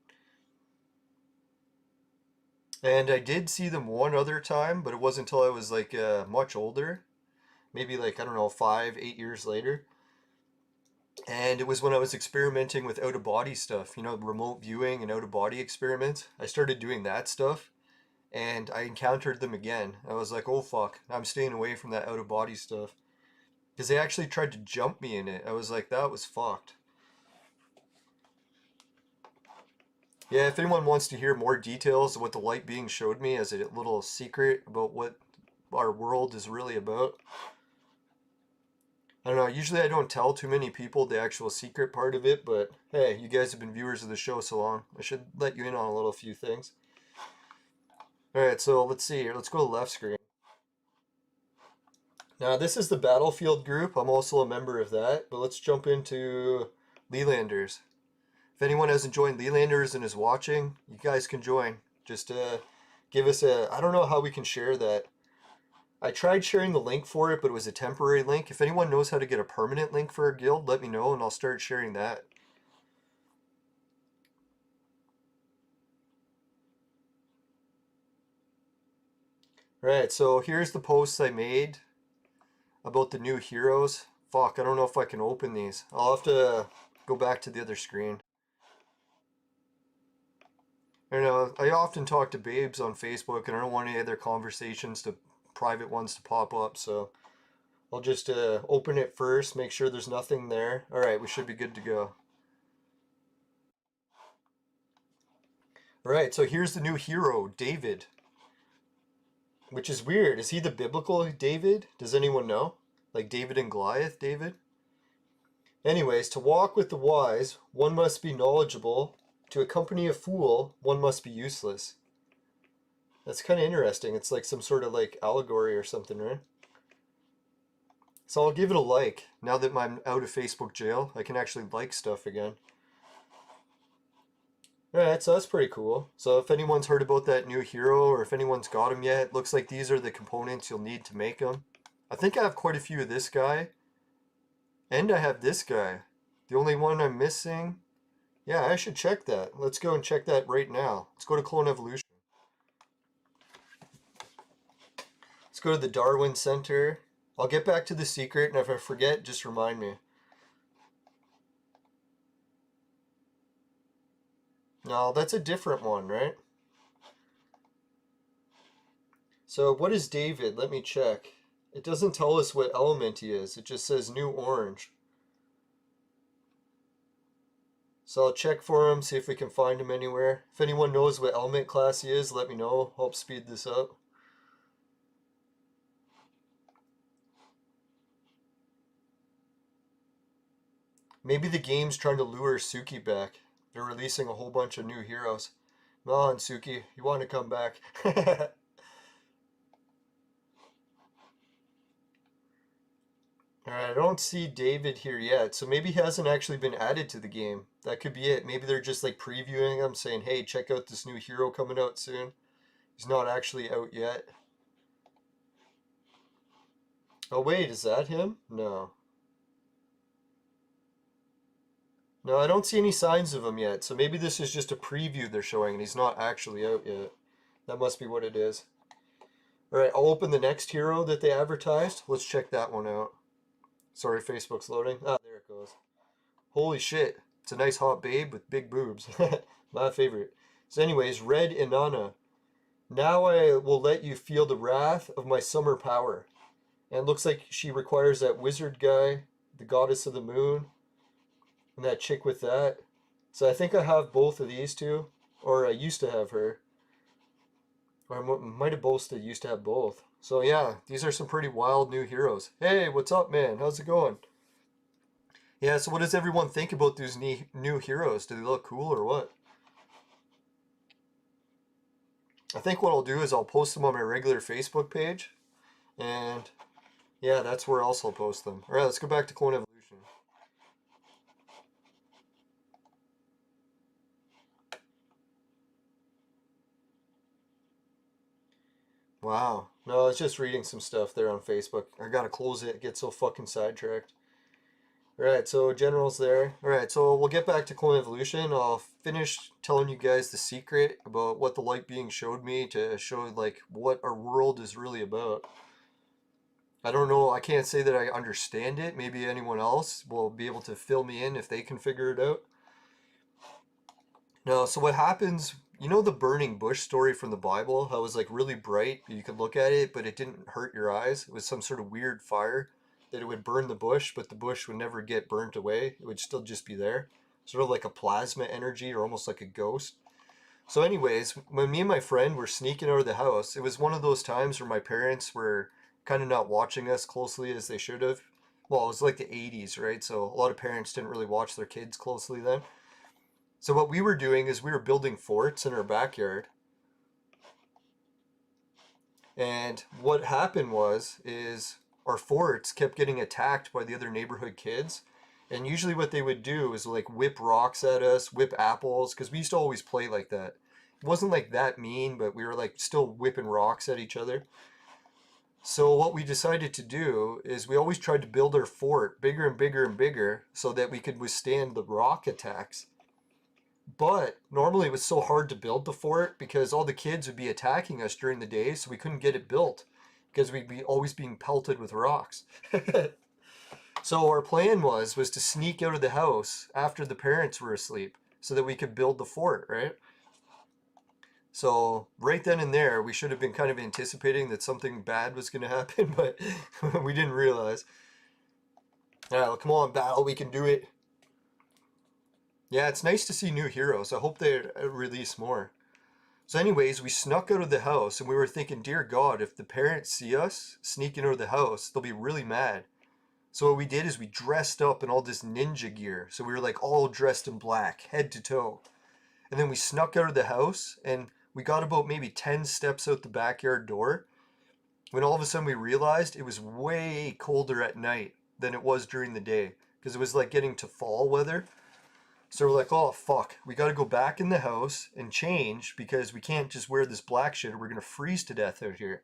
[SPEAKER 1] And I did see them one other time, but it wasn't until I was like much older, maybe like, I don't know, 5, 8 years later. And it was when I was experimenting with out of body stuff, you know, remote viewing and out of body experiments. I started doing that stuff and I encountered them again. I was like, oh fuck, I'm staying away from that out of body stuff. Because they actually tried to jump me in it. I was like, that was fucked. Yeah, if anyone wants to hear more details of what the light being showed me as a little secret about what our world is really about, I don't know, usually I don't tell too many people the actual secret part of it, but hey, you guys have been viewers of the show so long, I should let you in on a little few things. Alright, so let's see here, let's go to the left screen. Now this is the Battlefield group, I'm also a member of that, but let's jump into Lelanders. If anyone hasn't joined Lelanders and is watching, you guys can join. Just give us I don't know how we can share that. I tried sharing the link for it, but it was a temporary link. If anyone knows how to get a permanent link for a guild, let me know and I'll start sharing that. Right, so here's the posts I made about the new heroes. Fuck, I don't know if I can open these. I'll have to go back to the other screen. I know, I often talk to babes on Facebook and I don't want any other conversations to private ones to pop up, so I'll just open it first, make sure there's nothing there. Alright, we should be good to go. Alright, so here's the new hero, David. Which is weird. Is he the biblical David? Does anyone know? Like David and Goliath David? Anyways, to walk with the wise, one must be knowledgeable. To accompany a fool, one must be useless. That's kind of interesting. It's like some sort of like allegory or something, right? So I'll give it a like. Now that I'm out of Facebook jail, I can actually like stuff again. Alright, so that's pretty cool. So if anyone's heard about that new hero, or if anyone's got him yet, looks like these are the components you'll need to make them. I think I have quite a few of this guy. And I have this guy. The only one I'm missing... Yeah, I should check that. Let's go and check that right now. Let's go to Clone Evolution. Let's go to the Darwin Center. I'll get back to the secret, and if I forget, just remind me. No, that's a different one, right? So what is David? Let me check. It doesn't tell us what element he is. It just says new orange. So I'll check for him, see if we can find him anywhere. If anyone knows what element class he is, let me know. Help speed this up. Maybe the game's trying to lure Suki back. They're releasing a whole bunch of new heroes. Come on, Suki, you want to come back? Alright, I don't see David here yet, so maybe he hasn't actually been added to the game. That could be it. Maybe they're just like previewing him, saying, hey, check out this new hero coming out soon. He's not actually out yet. Oh wait, is that him? No. No, I don't see any signs of him yet, so maybe this is just a preview they're showing and he's not actually out yet. That must be what it is. Alright, I'll open the next hero that they advertised. Let's check that one out. Sorry, Facebook's loading. Ah, there it goes. Holy shit. It's a nice hot babe with big boobs. My favorite. So anyways, Red Inanna. Now I will let you feel the wrath of my summer power. And it looks like she requires that wizard guy, the goddess of the moon, and that chick with that. So I think I have both of these two. Or I used to have her. Or I might have boasted used to have both. So yeah, these are some pretty wild new heroes. Hey, what's up, man? How's it going? Yeah, so what does everyone think about these new heroes? Do they look cool or what? I think what I'll do is I'll post them on my regular Facebook page. And yeah, that's where else I'll post them. Alright, let's go back to Clone Evolution. Wow. No, I was just reading some stuff there on Facebook. I gotta close it. Get so fucking sidetracked. Alright, so General's there. Alright, so we'll get back to Clone Evolution. I'll finish telling you guys the secret about what the light being showed me to show like what our world is really about. I don't know, I can't say that I understand it. Maybe anyone else will be able to fill me in if they can figure it out. No, so what happens, you know the burning bush story from the Bible? How it was like really bright, you could look at it, but it didn't hurt your eyes. It was some sort of weird fire that it would burn the bush, but the bush would never get burnt away. It would still just be there. Sort of like a plasma energy or almost like a ghost. So anyways, when me and my friend were sneaking out of the house, it was one of those times where my parents were kind of not watching us closely as they should have. Well, it was like the 80s, right? So a lot of parents didn't really watch their kids closely then. So what we were doing is we were building forts in our backyard. And what happened is our forts kept getting attacked by the other neighborhood kids. And usually what they would do is like whip rocks at us, whip apples, because we used to always play like that. It wasn't like that mean, but we were like still whipping rocks at each other. So what we decided to do is we always tried to build our fort bigger and bigger and bigger so that we could withstand the rock attacks. But normally it was so hard to build the fort because all the kids would be attacking us during the day, so we couldn't get it built because we'd be always being pelted with rocks. So our plan was to sneak out of the house after the parents were asleep so that we could build the fort, right? So right then and there, we should have been kind of anticipating that something bad was going to happen, but we didn't realize. All right, well, come on, battle, we can do it. Yeah, it's nice to see new heroes. I hope they release more. So anyways, we snuck out of the house and we were thinking, dear God, if the parents see us sneaking out of the house, they'll be really mad. So what we did is we dressed up in all this ninja gear. So we were like all dressed in black, head to toe. And then we snuck out of the house and we got about maybe 10 steps out the backyard door when all of a sudden we realized it was way colder at night than it was during the day because it was like getting to fall weather. So we're like, oh fuck, we got to go back in the house and change because we can't just wear this black shit or we're going to freeze to death out here.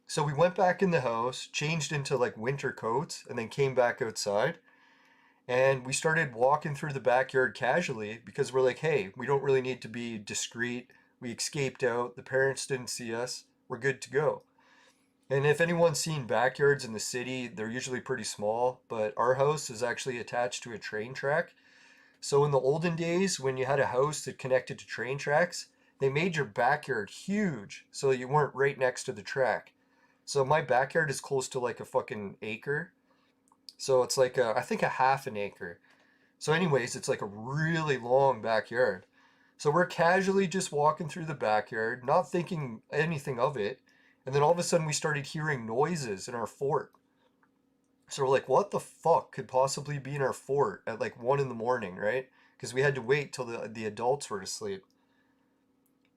[SPEAKER 1] So we went back in the house, changed into like winter coats, and then came back outside. And we started walking through the backyard casually because we're like, hey, we don't really need to be discreet. We escaped out. The parents didn't see us. We're good to go. And if anyone's seen backyards in the city, they're usually pretty small, but our house is actually attached to a train track. So in the olden days, when you had a house that connected to train tracks, they made your backyard huge so you weren't right next to the track. So my backyard is close to like a fucking acre. So it's like I think a half an acre. So anyways, it's like a really long backyard. So we're casually just walking through the backyard, not thinking anything of it. And then all of a sudden we started hearing noises in our fort. So we're like, what the fuck could possibly be in our fort at like 1 in the morning, right? Because we had to wait till the adults were asleep.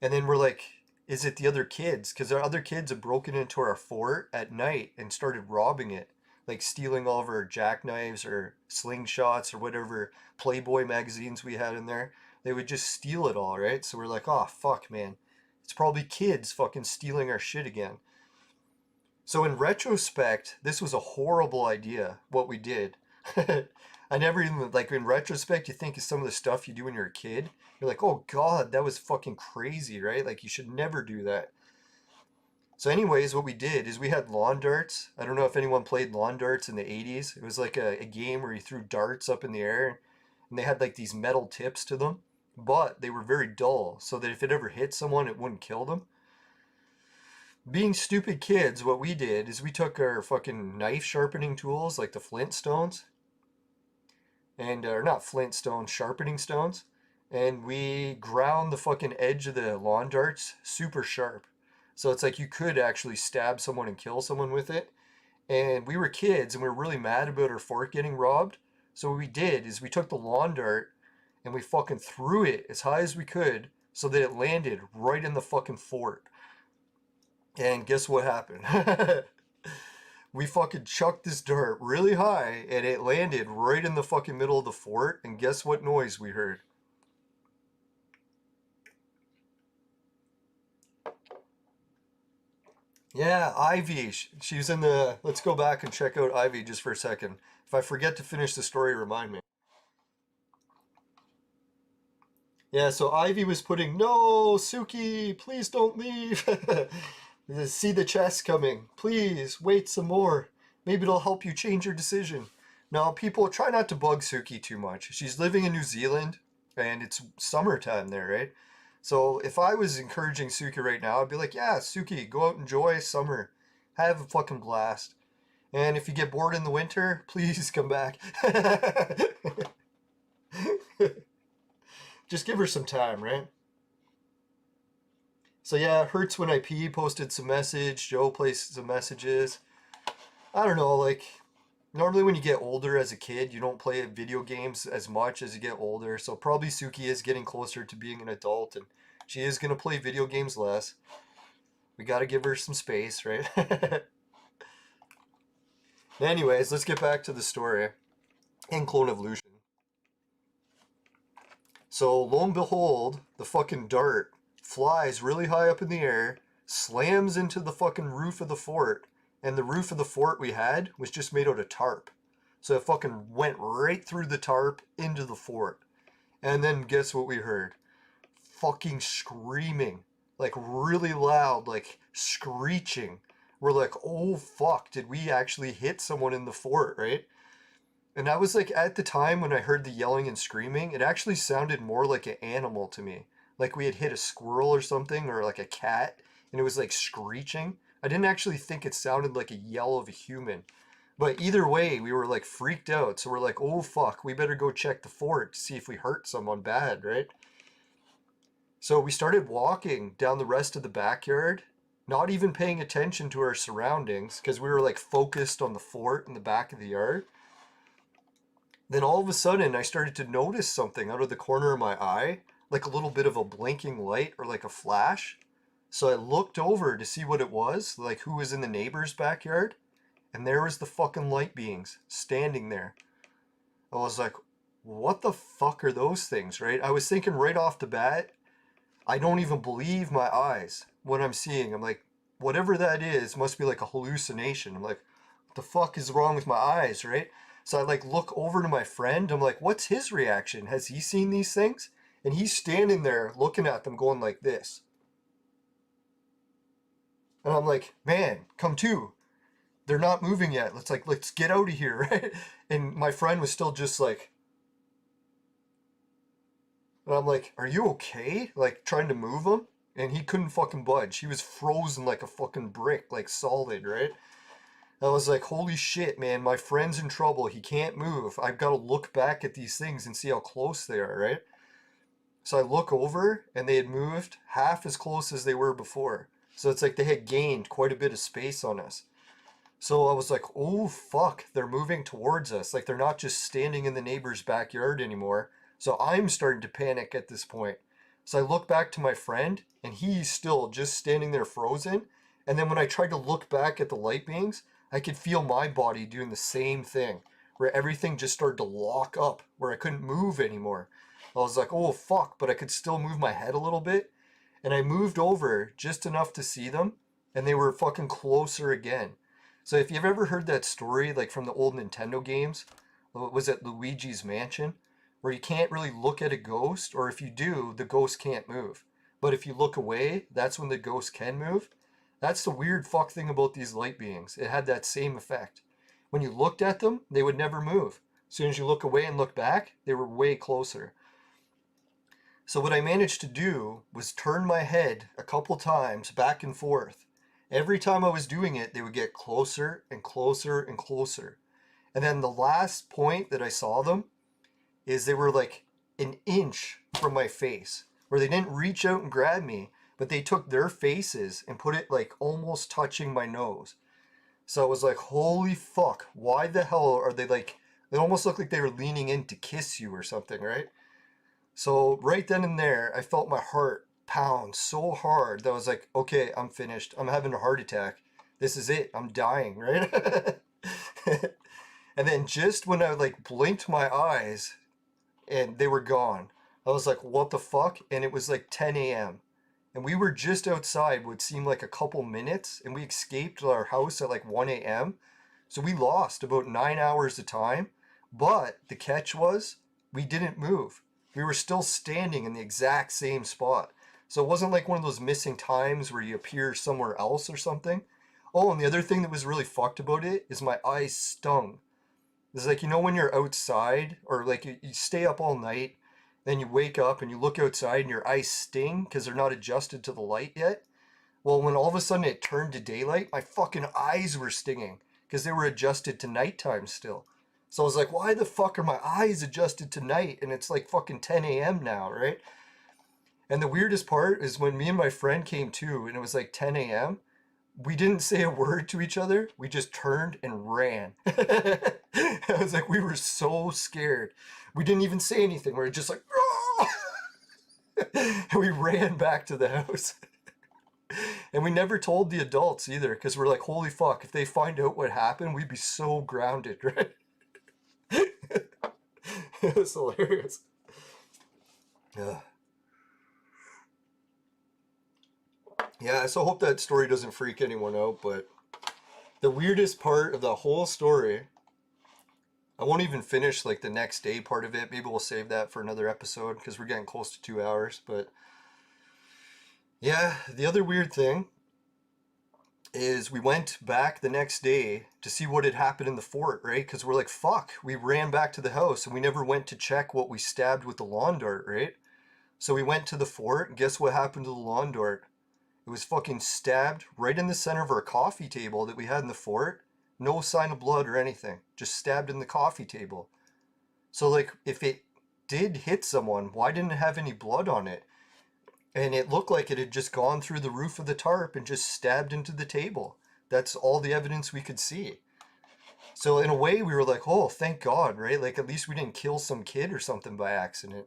[SPEAKER 1] And then we're like, is it the other kids? Because our other kids have broken into our fort at night and started robbing it, like stealing all of our jackknives or slingshots or whatever Playboy magazines we had in there. They would just steal it all, right? So we're like, oh, fuck, man. It's probably kids fucking stealing our shit again. So in retrospect, this was a horrible idea, what we did. I never even, like, in retrospect, you think of some of the stuff you do when you're a kid. You're like, oh God, that was fucking crazy, right? Like, you should never do that. So anyways, what we did is we had lawn darts. I don't know if anyone played lawn darts in the 80s. It was like a game where you threw darts up in the air, and they had like these metal tips to them, but they were very dull, so that if it ever hit someone, it wouldn't kill them. Being stupid kids, what we did is we took our fucking knife sharpening tools, like the Flintstones, and or not Flintstones, sharpening stones, and we ground the fucking edge of the lawn darts super sharp. So it's like you could actually stab someone and kill someone with it. And we were kids and we were really mad about our fort getting robbed. So what we did is we took the lawn dart and we fucking threw it as high as we could so that it landed right in the fucking fort. And guess what happened? We fucking chucked this dart really high and it landed right in the fucking middle of the fort. And guess what noise we heard? Yeah, Ivy. She was in the. Let's go back and check out Ivy just for a second. If I forget to finish the story, remind me. Yeah, so Ivy was putting, no, Suki, please don't leave. See the chest coming. Please, wait some more. Maybe it'll help you change your decision. Now, people, try not to bug Suki too much. She's living in New Zealand, and it's summertime there, right? So if I was encouraging Suki right now, I'd be like, yeah, Suki, go out and enjoy summer. Have a fucking blast. And if you get bored in the winter, please come back. Just give her some time, right? So yeah, it hurts when I pee posted some message. Joe placed some messages. I don't know, like normally when you get older as a kid, you don't play video games as much as you get older. So probably Suki is getting closer to being an adult and she is gonna play video games less. We gotta give her some space, right? Anyways, let's get back to the story and clone evolution. So lo and behold, the fucking dart flies really high up in the air, slams into the fucking roof of the fort, and the roof of the fort we had was just made out of tarp. So it fucking went right through the tarp into the fort. And then guess what we heard? Fucking screaming. Like really loud, like screeching. We're like, oh fuck, did we actually hit someone in the fort, right? And I was like, at the time when I heard the yelling and screaming, it actually sounded more like an animal to me. Like we had hit a squirrel or something, or like a cat, and it was like screeching. I didn't actually think it sounded like a yell of a human. But either way, we were like freaked out. So we're like, oh fuck, we better go check the fort to see if we hurt someone bad, right? So we started walking down the rest of the backyard, not even paying attention to our surroundings because we were like focused on the fort in the back of the yard. Then all of a sudden, I started to notice something out of the corner of my eye, like a little bit of a blinking light or like a flash. So I looked over to see what it was, like who was in the neighbor's backyard, and there was the fucking light beings standing there. I was like, what the fuck are those things, right? I was thinking right off the bat, I don't even believe my eyes, what I'm seeing. I'm like, whatever that is must be like a hallucination. I'm like, what the fuck is wrong with my eyes, right? So I like look over to my friend. I'm like, what's his reaction? Has he seen these things? And he's standing there looking at them going like this. And I'm like, man, come to. They're not moving yet. Let's get out of here, right? And my friend was still just like, and I'm like, are you okay? Like trying to move them. and he couldn't fucking budge. He was frozen like a fucking brick, like solid, right? I was like, holy shit, man, my friend's in trouble. He can't move. I've got to look back at these things and see how close they are, right? So I look over, and they had moved half as close as they were before. So it's like they had gained quite a bit of space on us. So I was like, oh fuck, they're moving towards us. Like they're not just standing in the neighbor's backyard anymore. So I'm starting to panic at this point. So I look back to my friend, and he's still just standing there frozen. And then when I tried to look back at the light beings, I could feel my body doing the same thing, where everything just started to lock up, where I couldn't move anymore. I was like, oh fuck, but I could still move my head a little bit. And I moved over just enough to see them, and they were fucking closer again. So if you've ever heard that story, like from the old Nintendo games, was it Luigi's Mansion? Where you can't really look at a ghost, or if you do, the ghost can't move. But if you look away, that's when the ghost can move. That's the weird fuck thing about these light beings. It had that same effect. When you looked at them, they would never move. As soon as you look away and look back, they were way closer. So what I managed to do was turn my head a couple times back and forth. Every time I was doing it, they would get closer and closer and closer. And then the last point that I saw them is they were like an inch from my face, where they didn't reach out and grab me, but they took their faces and put it like almost touching my nose. So I was like, holy fuck, why the hell are they like, they almost look like they were leaning in to kiss you or something, right? So right then and there, I felt my heart pound so hard that I was like, okay, I'm finished. I'm having a heart attack. This is it. I'm dying, right? And then just when I like blinked my eyes and they were gone, I was like, what the fuck? And it was like 10 a.m. And we were just outside what seemed like a couple minutes, and we escaped our house at like 1 a.m. So we lost about 9 hours of time. But the catch was we didn't move. We were still standing in the exact same spot. So it wasn't like one of those missing times where you appear somewhere else or something. Oh, and the other thing that was really fucked about it is my eyes stung. It's like, you know, when you're outside or like you stay up all night, then you wake up and you look outside and your eyes sting because they're not adjusted to the light yet. Well, when all of a sudden it turned to daylight, my fucking eyes were stinging because they were adjusted to nighttime still. So I was like, why the fuck are my eyes adjusted to night? And it's like fucking 10 a.m. now, right? And the weirdest part is when me and my friend came to and it was like 10 a.m., we didn't say a word to each other. We just turned and ran. I was like, we were so scared. We didn't even say anything. We were just like, and we ran back to the house. And we never told the adults either, because we're like, holy fuck, if they find out what happened, we'd be so grounded, right? It was hilarious. Yeah, so I hope that story doesn't freak anyone out, but the weirdest part of the whole story, I won't even finish like the next day part of it. Maybe we'll save that for another episode because we're getting close to 2 hours. But yeah, the other weird thing is we went back the next day to see what had happened in the fort, right? Because we're like, fuck, we ran back to the house and we never went to check what we stabbed with the lawn dart, right? So we went to the fort and guess what happened to the lawn dart? It was fucking stabbed right in the center of our coffee table that we had in the fort. No sign of blood or anything. Just stabbed in the coffee table. So like, if it did hit someone, why didn't it have any blood on it? And it looked like it had just gone through the roof of the tarp and just stabbed into the table. That's all the evidence we could see. So in a way, we were like, oh, thank God, right? Like, at least we didn't kill some kid or something by accident.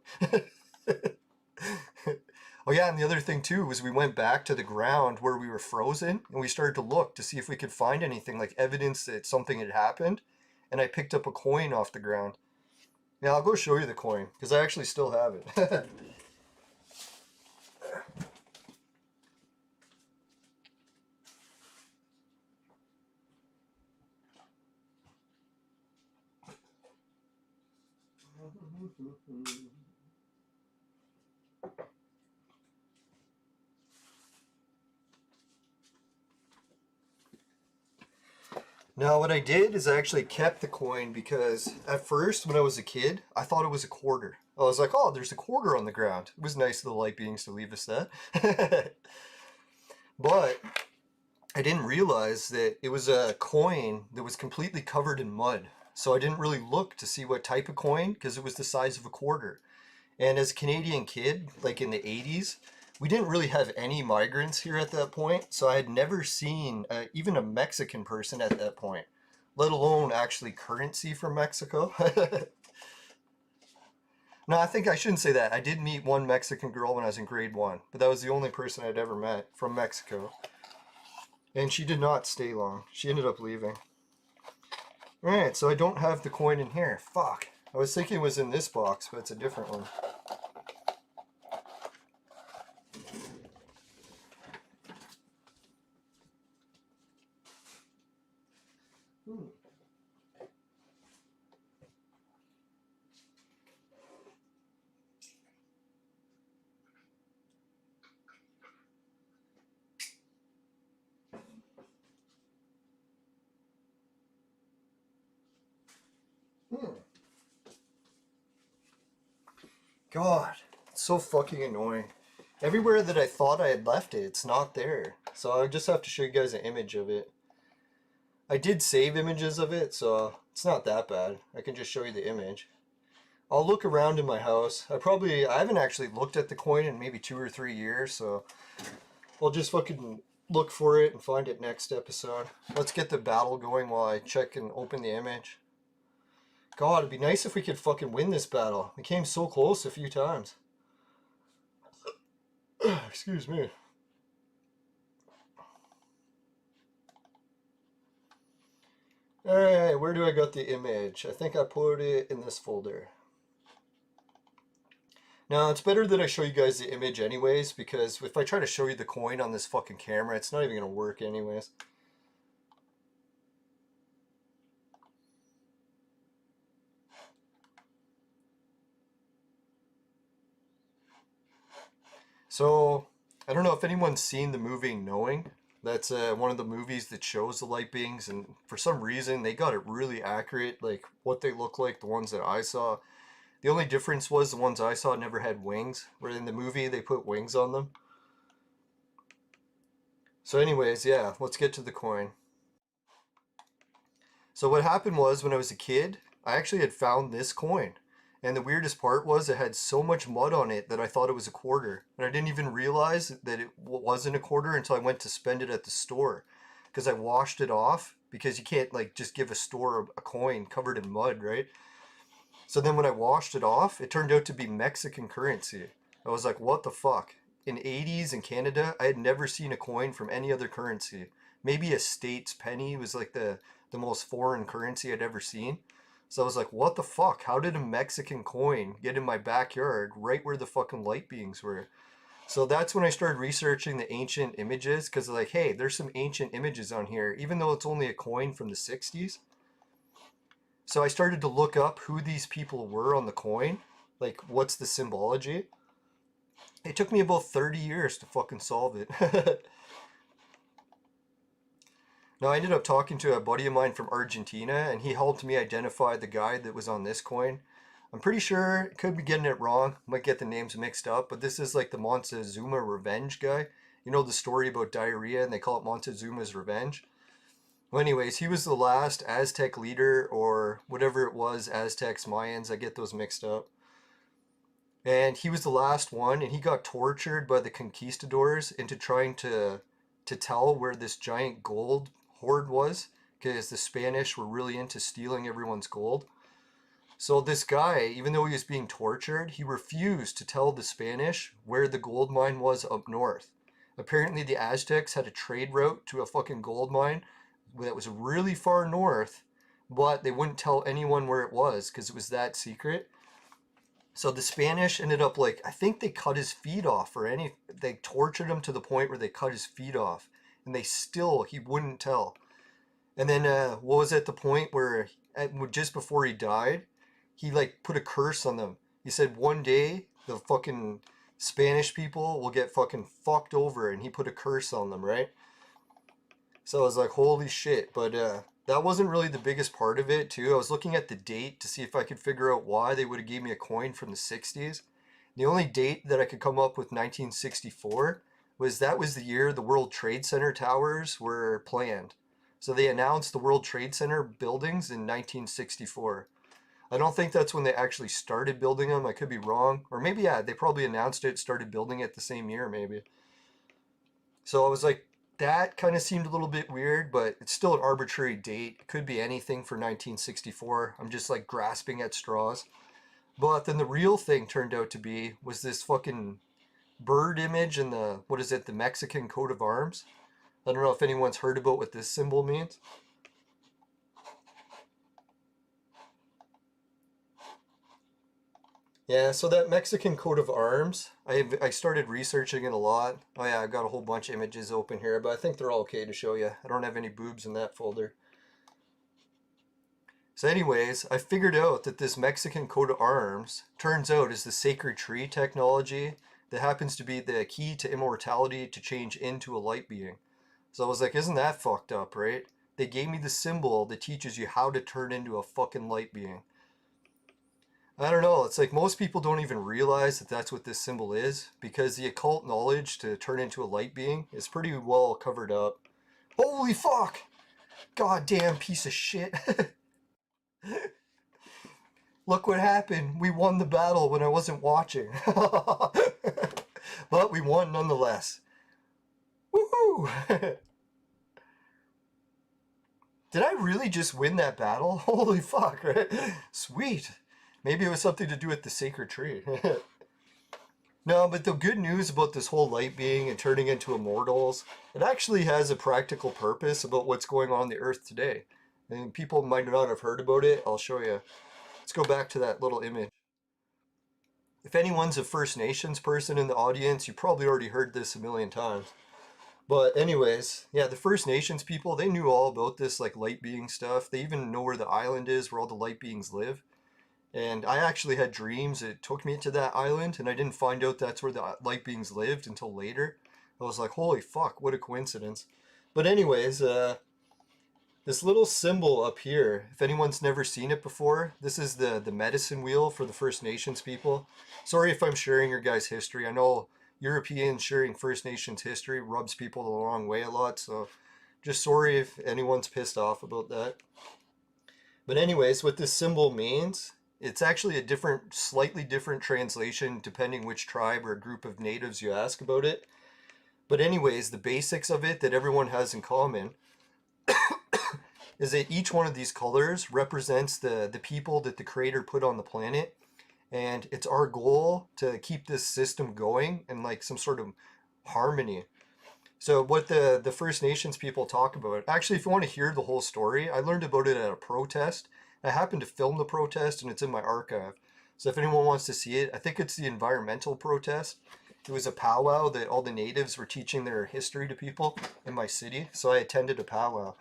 [SPEAKER 1] Oh yeah, and the other thing too was we went back to the ground where we were frozen and we started to look to see if we could find anything like evidence that something had happened. And I picked up a coin off the ground. Yeah, I'll go show you the coin because I actually still have it. Now what I did is I actually kept the coin because at first when I was a kid, I thought it was a quarter. I was like, oh, there's a quarter on the ground. It was nice of the light beings to leave us that. But I didn't realize that it was a coin that was completely covered in mud. So I didn't really look to see what type of coin because it was the size of a quarter. And as a Canadian kid, like in the 80s, we didn't really have any migrants here at that point. So I had never seen even a Mexican person at that point, let alone actually currency from Mexico. No, I think I shouldn't say that. I did meet one Mexican girl when I was in grade 1, but that was the only person I'd ever met from Mexico. And she did not stay long. She ended up leaving. Alright, so I don't have the coin in here. Fuck. I was thinking it was in this box, but it's a different one. God, it's so fucking annoying. Everywhere that I thought I had left it, it's not there. So I just have to show you guys an image of it. I did save images of it, so it's not that bad. I can just show you the image. I'll look around in my house. I haven't actually looked at the coin in maybe 2 or 3 years, so I'll just fucking look for it and find it next episode. Let's get the battle going while I check and open the image. God, it'd be nice if we could fucking win this battle. We came so close a few times. Excuse me. Alright, where do I got the image? I think I put it in this folder. Now, it's better that I show you guys the image anyways, because if I try to show you the coin on this fucking camera, it's not even going to work anyways. So, I don't know if anyone's seen the movie Knowing. That's one of the movies that shows the light beings, and for some reason they got it really accurate, like what they look like, the ones that I saw. The only difference was the ones I saw never had wings, where in the movie they put wings on them. So anyways, yeah, let's get to the coin. So what happened was when I was a kid, I actually had found this coin. And the weirdest part was it had so much mud on it that I thought it was a quarter. And I didn't even realize that it wasn't a quarter until I went to spend it at the store. Because I washed it off, because you can't like just give a store a coin covered in mud, right? So then when I washed it off, it turned out to be Mexican currency. I was like, what the fuck? In 80s in Canada, I had never seen a coin from any other currency. Maybe a States penny was like the most foreign currency I'd ever seen. So I was like, what the fuck? How did a Mexican coin get in my backyard right where the fucking light beings were? So that's when I started researching the ancient images, because like, hey, there's some ancient images on here, even though it's only a coin from the 60s. So I started to look up who these people were on the coin, like what's the symbology. It took me about 30 years to fucking solve it. Now, I ended up talking to a buddy of mine from Argentina, and he helped me identify the guy that was on this coin. I'm pretty sure, could be getting it wrong, might get the names mixed up, but this is like the Montezuma Revenge guy. You know the story about diarrhea, and they call it Montezuma's Revenge? Well, anyways, he was the last Aztec leader, or whatever it was, Aztecs, Mayans, I get those mixed up. And he was the last one, and he got tortured by the conquistadors into trying to tell where this giant gold hoard was, because the Spanish were really into stealing everyone's gold. So this guy, even though he was being tortured, he refused to tell the Spanish where the gold mine was up north. Apparently the Aztecs had a trade route to a fucking gold mine that was really far north, but they wouldn't tell anyone where it was because it was that secret. So the Spanish ended up like, I think they cut his feet off, or they tortured him to the point where they cut his feet off, and he wouldn't tell. And then what was at the point where just before he died, he like put a curse on them. He said one day the fucking Spanish people will get fucking fucked over, and he put a curse on them, right? So I was like, holy shit. But that wasn't really the biggest part of it, too. I was looking at the date to see if I could figure out why they would have gave me a coin from the 60s. The only date that I could come up with 1964 was that was the year the World Trade Center towers were planned. So they announced the World Trade Center buildings in 1964. I don't think that's when they actually started building them. I could be wrong. Or maybe, yeah, they probably announced it, started building it the same year, maybe. So I was like, that kind of seemed a little bit weird, but it's still an arbitrary date. It could be anything for 1964. I'm just like grasping at straws. But then the real thing turned out to be was this fucking bird image in the, what is it, the Mexican coat of arms. I don't know if anyone's heard about what this symbol means. Yeah, so that Mexican coat of arms, I started researching it a lot. Oh yeah, I've got a whole bunch of images open here, but I think they're all okay to show you. I don't have any boobs in that folder. So anyways, I figured out that this Mexican coat of arms turns out is the sacred tree technology that happens to be the key to immortality to change into a light being. So I was like, isn't that fucked up, right? They gave me the symbol that teaches you how to turn into a fucking light being. I don't know, it's like most people don't even realize that that's what this symbol is because the occult knowledge to turn into a light being is pretty well covered up. Holy fuck! Goddamn piece of shit. Look what happened. We won the battle when I wasn't watching. But we won nonetheless. Woohoo! Did I really just win that battle? Holy fuck, right? Sweet. Maybe it was something to do with the sacred tree. No, but the good news about this whole light being and turning into immortals, it actually has a practical purpose about what's going on the earth today. And people might not have heard about it. I'll show you. Let's go back to that little image. If anyone's a First Nations person in the audience, you probably already heard this a million times. But anyways, yeah, the First Nations people, they knew all about this like light being stuff. They even know where the island is, where all the light beings live. And I actually had dreams that took me to that island, and I didn't find out that's where the light beings lived until later. I was like, holy fuck, what a coincidence. But anyways, this little symbol up here, if anyone's never seen it before, this is the medicine wheel for the First Nations people. Sorry if I'm sharing your guys' history. I know Europeans sharing First Nations history rubs people the wrong way a lot, so just sorry if anyone's pissed off about that. But anyways, what this symbol means, it's actually a different, slightly different translation depending which tribe or group of natives you ask about it. But anyways, the basics of it that everyone has in common is that each one of these colors represents the people that the creator put on the planet. And it's our goal to keep this system going in like some sort of harmony. So what the First Nations people talk about, actually, if you want to hear the whole story, I learned about it at a protest. I happened to film the protest and it's in my archive. So if anyone wants to see it, I think it's the environmental protest. It was a powwow that all the natives were teaching their history to people in my city. So I attended a powwow.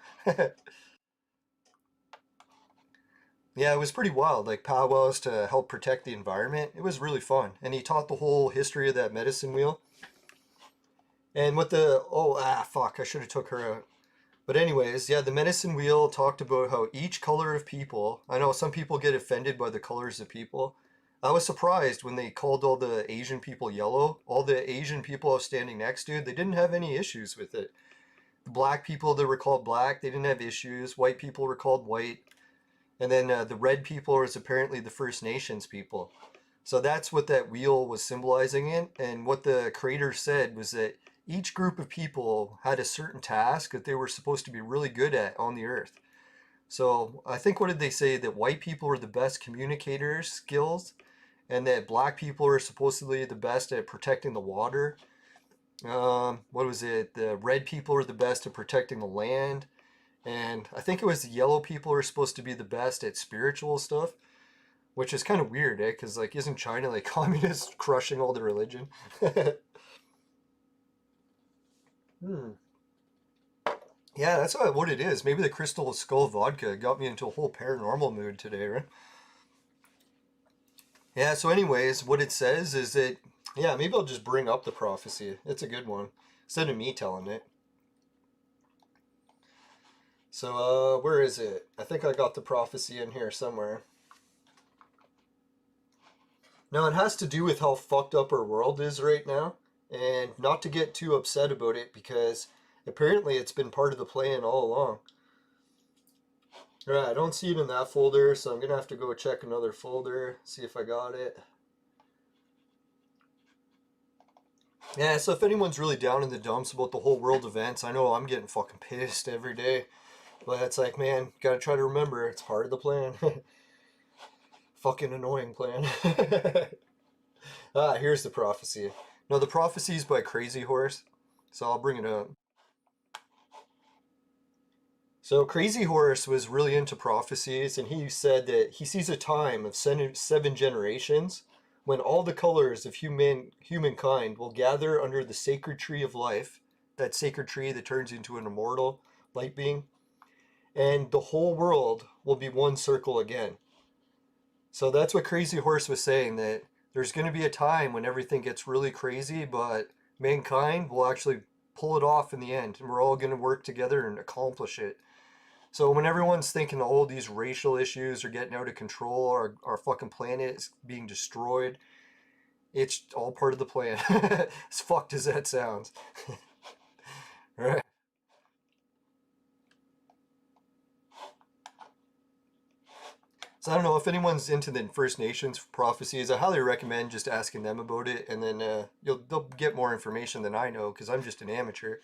[SPEAKER 1] Yeah, it was pretty wild, like powwows to help protect the environment. It was really fun. And he taught the whole history of that medicine wheel. And what the, oh, fuck, I should have took her out. But anyways, yeah, the medicine wheel talked about how each color of people, I know some people get offended by the colors of people. I was surprised when they called all the Asian people yellow. All the Asian people I was standing next to, they didn't have any issues with it. The black people that were called black, they didn't have issues. White people were called white. And then the red people was apparently the First Nations people. So that's what that wheel was symbolizing it. And what the creator said was that each group of people had a certain task that they were supposed to be really good at on the earth. So I think, what did they say? That white people were the best communicators skills, and that black people are supposedly the best at protecting the water. What was it? The red people are the best at protecting the land. And I think it was the yellow people are supposed to be the best at spiritual stuff, which is kind of weird, eh? Because, like, isn't China, like, communist crushing all the religion? Hmm. Yeah, that's what it is. Maybe the Crystal Skull vodka got me into a whole paranormal mood today, right? Yeah, so anyways, what it says is that, yeah, maybe I'll just bring up the prophecy. It's a good one, instead of me telling it. So, where is it? I think I got the prophecy in here somewhere. Now, it has to do with how fucked up our world is right now, and not to get too upset about it because apparently it's been part of the plan all along. Alright, I don't see it in that folder, so I'm gonna have to go check another folder, see if I got it. Yeah, so if anyone's really down in the dumps about the whole world events, I know I'm getting fucking pissed every day. But it's like, man, gotta try to remember, it's part of the plan. Fucking annoying plan. Here's the prophecy. No, the prophecy is by Crazy Horse, so I'll bring it up. So Crazy Horse was really into prophecies, and he said that he sees a time of seven generations when all the colors of humankind will gather under the sacred tree of life, that sacred tree that turns into an immortal light being, and the whole world will be one circle again. So that's what Crazy Horse was saying, that there's going to be a time when everything gets really crazy, but mankind will actually pull it off in the end, and we're all going to work together and accomplish it. So when everyone's thinking, oh, these racial issues are getting out of control, our fucking planet is being destroyed, it's all part of the plan. As fucked as that sounds. Right. So I don't know if anyone's into the First Nations prophecies. I highly recommend just asking them about it, and then they'll get more information than I know because I'm just an amateur.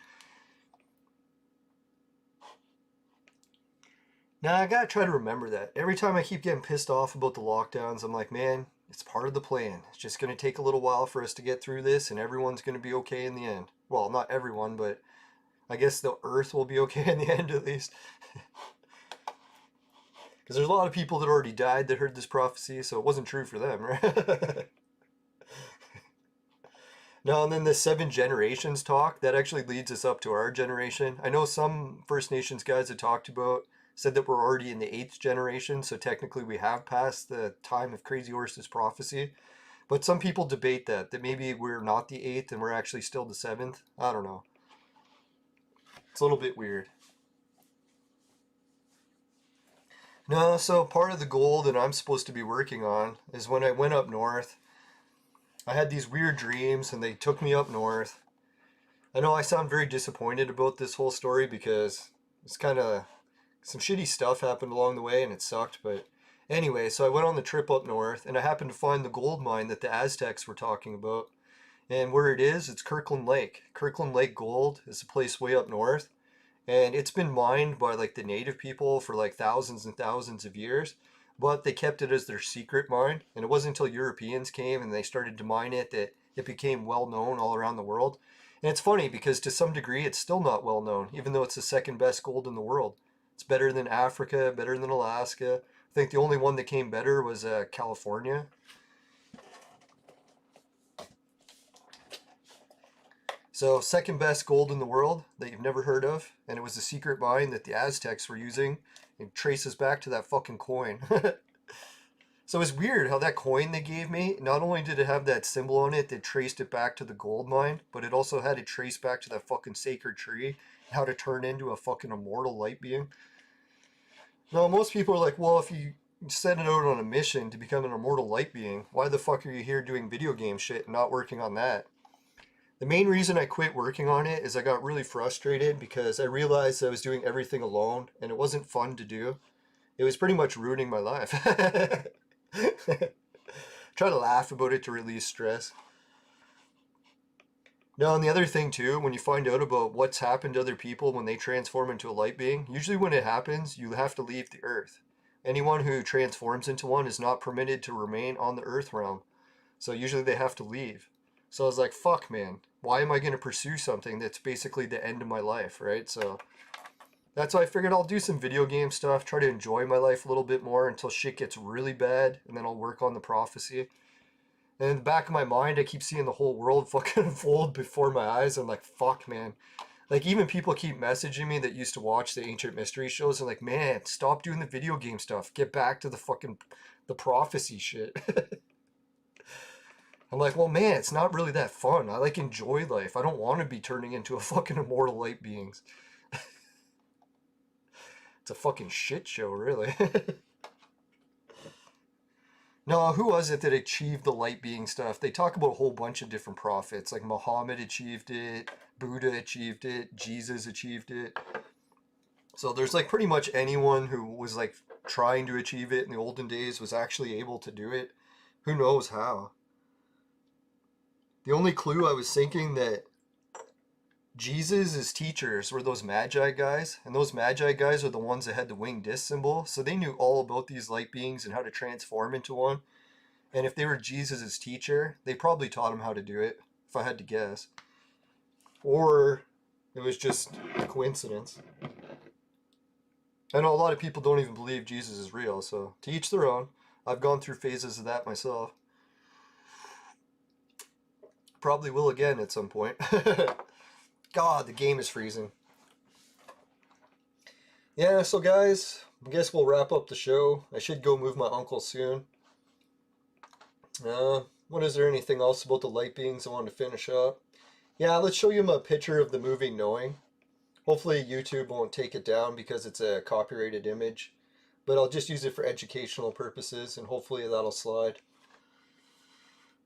[SPEAKER 1] Now I gotta try to remember that. Every time I keep getting pissed off about the lockdowns, I'm like, man, it's part of the plan. It's just gonna take a little while for us to get through this, and everyone's gonna be okay in the end. Well, not everyone, but I guess the Earth will be okay in the end at least. Because there's a lot of people that already died that heard this prophecy, so it wasn't true for them, right? No, and then the seven generations talk, that actually leads us up to our generation. I know some First Nations guys had talked about, said that we're already in the eighth generation, so technically we have passed the time of Crazy Horse's prophecy. But some people debate that maybe we're not the eighth and we're actually still the seventh. I don't know. It's a little bit weird. No, so part of the goal that I'm supposed to be working on is when I went up north, I had these weird dreams and they took me up north. I know I sound very disappointed about this whole story because it's kind of some shitty stuff happened along the way and it sucked, but anyway, so I went on the trip up north and I happened to find the gold mine that the Aztecs were talking about. And where it is, it's Kirkland Lake. Kirkland Lake Gold is a place way up north, and it's been mined by like the native people for like thousands and thousands of years, but they kept it as their secret mine, and it wasn't until Europeans came and they started to mine it that it became well known all around the world. And it's funny because to some degree it's still not well known, even though it's the second best gold in the world. It's better than Africa, better than Alaska. I think the only one that came better was California. So second best gold in the world that you've never heard of, and it was a secret mine that the Aztecs were using. It traces back to that fucking coin. So it's weird how that coin they gave me, not only did it have that symbol on it that traced it back to the gold mine, but it also had it traced back to that fucking sacred tree, how to turn into a fucking immortal light being. Now, most people are like, well, if you set it out on a mission to become an immortal light being, why the fuck are you here doing video game shit and not working on that? The main reason I quit working on it is I got really frustrated because I realized I was doing everything alone and it wasn't fun to do. It was pretty much ruining my life. Try to laugh about it to release stress. Now, and the other thing too, when you find out about what's happened to other people when they transform into a light being, usually when it happens, you have to leave the earth. Anyone who transforms into one is not permitted to remain on the earth realm. So usually they have to leave. So I was like, fuck, man. Why am I going to pursue something that's basically the end of my life, right? So that's why I figured I'll do some video game stuff, try to enjoy my life a little bit more until shit gets really bad, and then I'll work on the prophecy. And in the back of my mind, I keep seeing the whole world fucking unfold before my eyes. I'm like, fuck, man. Like, even people keep messaging me that used to watch the Ancient Mystery shows. And like, man, stop doing the video game stuff. Get back to the prophecy shit. I'm like, well, man, it's not really that fun. I like enjoy life. I don't want to be turning into a fucking immortal light beings. It's a fucking shit show, really. No, who was it that achieved the light being stuff? They talk about a whole bunch of different prophets. Like Muhammad achieved it, Buddha achieved it, Jesus achieved it. So there's like pretty much anyone who was like trying to achieve it in the olden days was actually able to do it. Who knows how? The only clue I was thinking that Jesus' teachers were those Magi guys, and those Magi guys are the ones that had the winged disc symbol, so they knew all about these light beings and how to transform into one. And if they were Jesus' teacher, they probably taught him how to do it, if I had to guess. Or it was just a coincidence. I know a lot of people don't even believe Jesus is real, so to each their own. I've gone through phases of that myself. Probably will again at some point. God, the game is freezing. Yeah, so guys, I guess we'll wrap up the show. I should go move my uncle soon. What is there anything else about the light beings I want to finish up? Yeah, let's show you a picture of the movie Knowing. Hopefully YouTube won't take it down because it's a copyrighted image. But I'll just use it for educational purposes and hopefully that'll slide.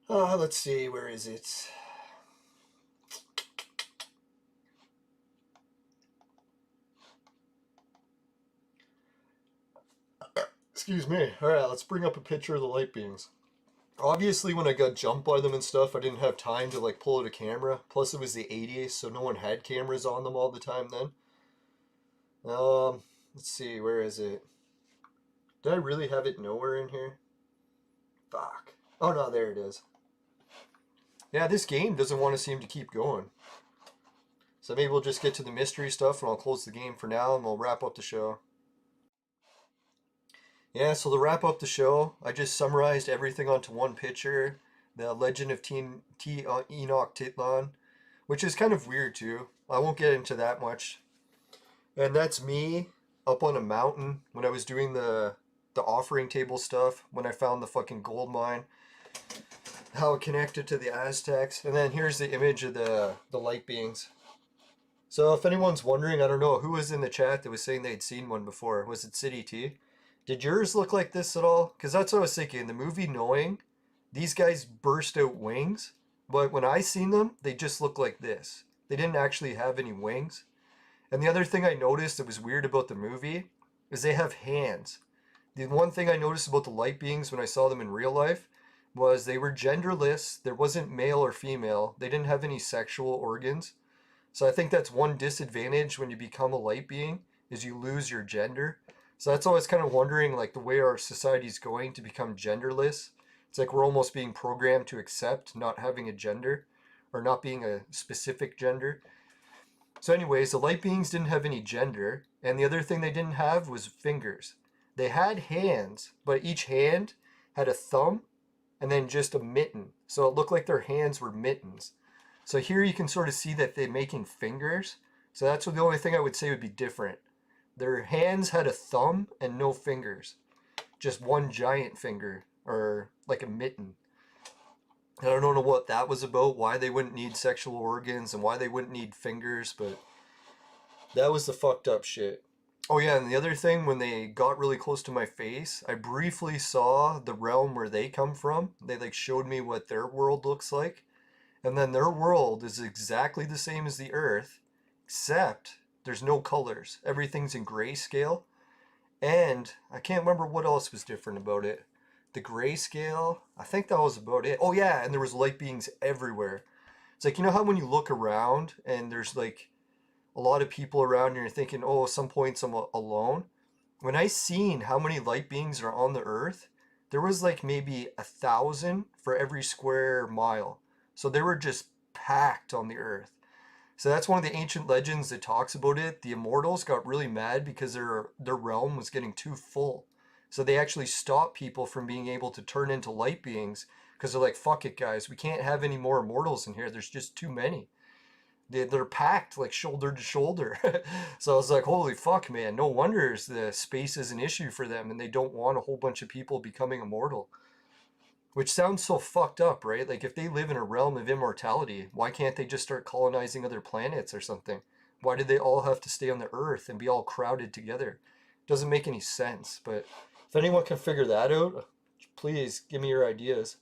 [SPEAKER 1] Let's see, where is it? Excuse me. Alright, let's bring up a picture of the light beings. Obviously, when I got jumped by them and stuff, I didn't have time to like pull out a camera. Plus, it was the 80s, so no one had cameras on them all the time then. Let's see, where is it? Did I really have it nowhere in here? Fuck. Oh no, there it is. Yeah, this game doesn't want to seem to keep going. So maybe we'll just get to the mystery stuff and I'll close the game for now and we'll wrap up the show. Yeah, so to wrap up the show, I just summarized everything onto one picture. The Legend of Enoch Titlan, which is kind of weird too. I won't get into that much. And that's me up on a mountain when I was doing the offering table stuff, when I found the fucking gold mine, how it connected to the Aztecs. And then here's the image of the light beings. So if anyone's wondering, I don't know, who was in the chat that was saying they'd seen one before? Was it City T? Did yours look like this at all? Because that's what I was thinking. In the movie Knowing, these guys burst out wings. But when I seen them, they just looked like this. They didn't actually have any wings. And the other thing I noticed that was weird about the movie is they have hands. The one thing I noticed about the light beings when I saw them in real life was they were genderless. There wasn't male or female. They didn't have any sexual organs. So I think that's one disadvantage when you become a light being, is you lose your gender. So that's always kind of wondering, like, the way our society's going to become genderless. It's like we're almost being programmed to accept not having a gender, or not being a specific gender. So anyways, the light beings didn't have any gender, and the other thing they didn't have was fingers. They had hands, but each hand had a thumb and then just a mitten. So it looked like their hands were mittens. So here you can sort of see that they're making fingers. So that's the only thing I would say would be different. Their hands had a thumb and no fingers. Just one giant finger, or like a mitten. And I don't know what that was about, why they wouldn't need sexual organs and why they wouldn't need fingers, but that was the fucked up shit. Oh yeah, and the other thing, when they got really close to my face, I briefly saw the realm where they come from. They like showed me what their world looks like. And then their world is exactly the same as the Earth, except there's no colors. Everything's in grayscale. And I can't remember what else was different about it. The grayscale, I think that was about it. Oh yeah, and there was light beings everywhere. It's like, you know how when you look around and there's like a lot of people around and you're thinking, oh, some points I'm alone. When I seen how many light beings are on the Earth, there was like maybe 1,000 for every square mile. So they were just packed on the Earth. So that's one of the ancient legends that talks about it. The immortals got really mad because their realm was getting too full. So they actually stopped people from being able to turn into light beings because they're like, fuck it, guys. We can't have any more immortals in here. There's just too many. They're packed like shoulder to shoulder. So I was like, holy fuck, man. No wonder the space is an issue for them and they don't want a whole bunch of people becoming immortal. Which sounds so fucked up, right? Like, if they live in a realm of immortality, why can't they just start colonizing other planets or something? Why do they all have to stay on the Earth and be all crowded together? Doesn't make any sense. But if anyone can figure that out, please give me your ideas.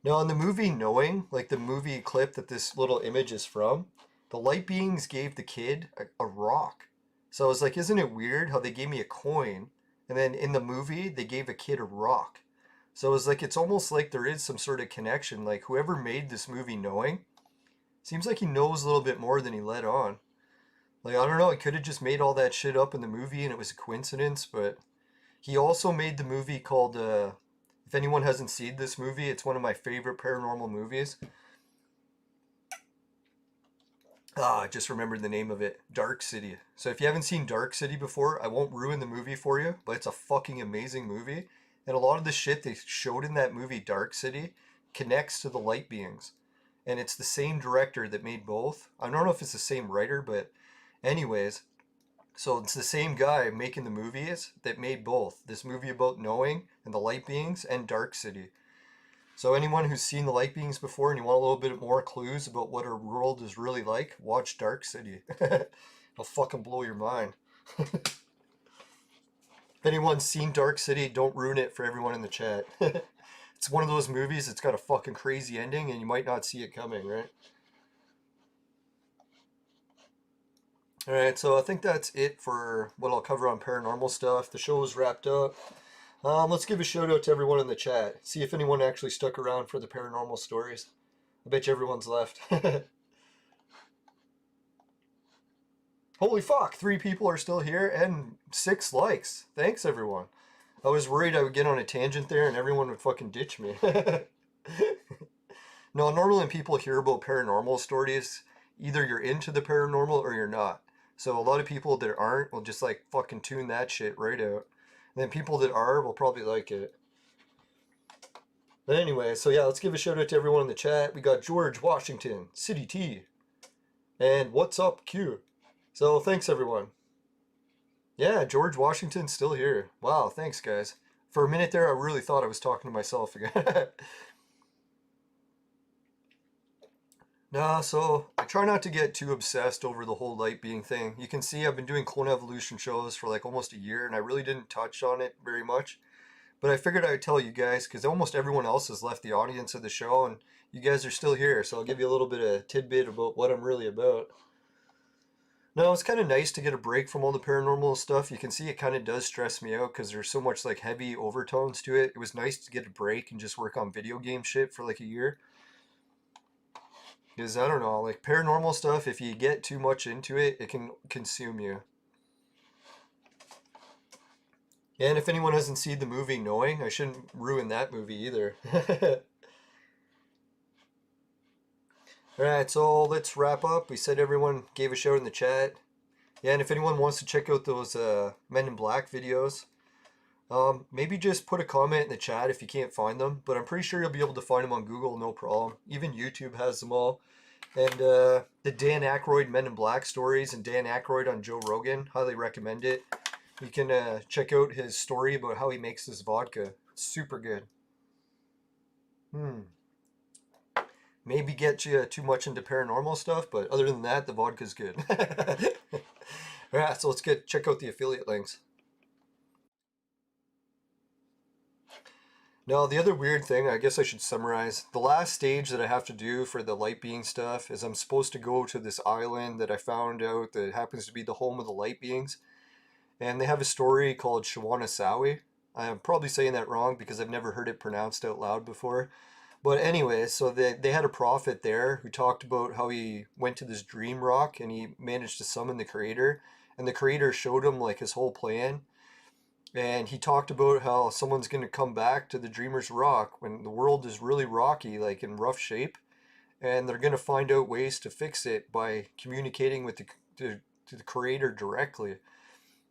[SPEAKER 1] Now, in the movie Knowing, like the movie clip that this little image is from, the light beings gave the kid a rock. So I was like, isn't it weird how they gave me a coin, and then in the movie they gave a kid a rock? So it was like, it's almost like there is some sort of connection. Like whoever made this movie Knowing, seems like he knows a little bit more than he let on. Like, I don't know, he could have just made all that shit up in the movie and it was a coincidence, but he also made the movie called, if anyone hasn't seen this movie, it's one of my favorite paranormal movies. I just remembered the name of it. Dark City. So if you haven't seen Dark City before, I won't ruin the movie for you, but it's a fucking amazing movie. And a lot of the shit they showed in that movie, Dark City, connects to the light beings. And it's the same director that made both. I don't know if it's the same writer, but anyways, so it's the same guy making the movies that made both. This movie about knowing and the light beings and Dark City. So anyone who's seen the light beings before and you want a little bit more clues about what our world is really like, watch Dark City. It'll fucking blow your mind. If anyone's seen Dark City, don't ruin it for everyone in the chat. It's one of those movies that's got a fucking crazy ending and you might not see it coming, right? Alright, so I think that's it for what I'll cover on paranormal stuff. The show is wrapped up. Let's give a shout out to everyone in the chat. See if anyone actually stuck around for the paranormal stories. I bet you everyone's left. Holy fuck, 3 people are still here and 6 likes. Thanks, everyone. I was worried I would get on a tangent there and everyone would fucking ditch me. No, normally when people hear about paranormal stories, either you're into the paranormal or you're not. So a lot of people that aren't will just like fucking tune that shit right out. And then people that are will probably like it. But anyway, so yeah, let's give a shout out to everyone in the chat. We got George Washington, City T, and What's Up Q. So thanks everyone. Yeah, George Washington's still here. Wow, thanks guys. For a minute there, I really thought I was talking to myself again. Nah, so I try not to get too obsessed over the whole light being thing. You can see I've been doing clone evolution shows for like almost a year and I really didn't touch on it very much. But I figured I would tell you guys because almost everyone else has left the audience of the show and you guys are still here. So I'll give you a little bit of tidbit about what I'm really about. No, it's kind of nice to get a break from all the paranormal stuff. You can see it kind of does stress me out because there's so much like heavy overtones to it. It was nice to get a break and just work on video game shit for like a year. Because, I don't know, like paranormal stuff, if you get too much into it, it can consume you. And if anyone hasn't seen the movie Knowing, I shouldn't ruin that movie either. Alright, so let's wrap up. We said everyone gave a shout in the chat. Yeah, and if anyone wants to check out those Men in Black videos, maybe just put a comment in the chat if you can't find them. But I'm pretty sure you'll be able to find them on Google, no problem. Even YouTube has them all. And the Dan Aykroyd Men in Black stories and Dan Aykroyd on Joe Rogan, highly recommend it. You can check out his story about how he makes his vodka. It's super good. Maybe get you too much into paranormal stuff, but other than that, the vodka's good. Alright, so let's check out the affiliate links. Now, the other weird thing, I guess I should summarize, the last stage that I have to do for the light being stuff is I'm supposed to go to this island that I found out that happens to be the home of the light beings. And they have a story called Shawanasawi. I'm probably saying that wrong because I've never heard it pronounced out loud before. But anyway, so they had a prophet there who talked about how he went to this dream rock and he managed to summon the creator. And the creator showed him like his whole plan. And he talked about how someone's going to come back to the Dreamer's Rock when the world is really rocky, like in rough shape. And they're going to find out ways to fix it by communicating with the creator directly.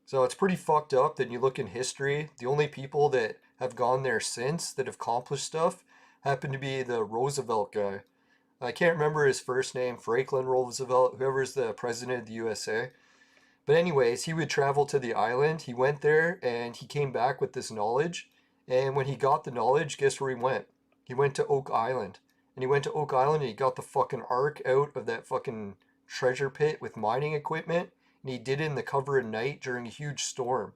[SPEAKER 1] So it's pretty fucked up that you look in history, the only people that have gone there since that have accomplished stuff happen to be the Roosevelt guy. I can't remember his first name, Franklin Roosevelt, whoever's the president of the USA. But anyways, he would travel to the island. He went there and he came back with this knowledge. And when he got the knowledge, guess where he went? He went to Oak Island. and he went to Oak Island and he got the fucking Ark out of that fucking treasure pit with mining equipment, and he did it in the cover of night during a huge storm.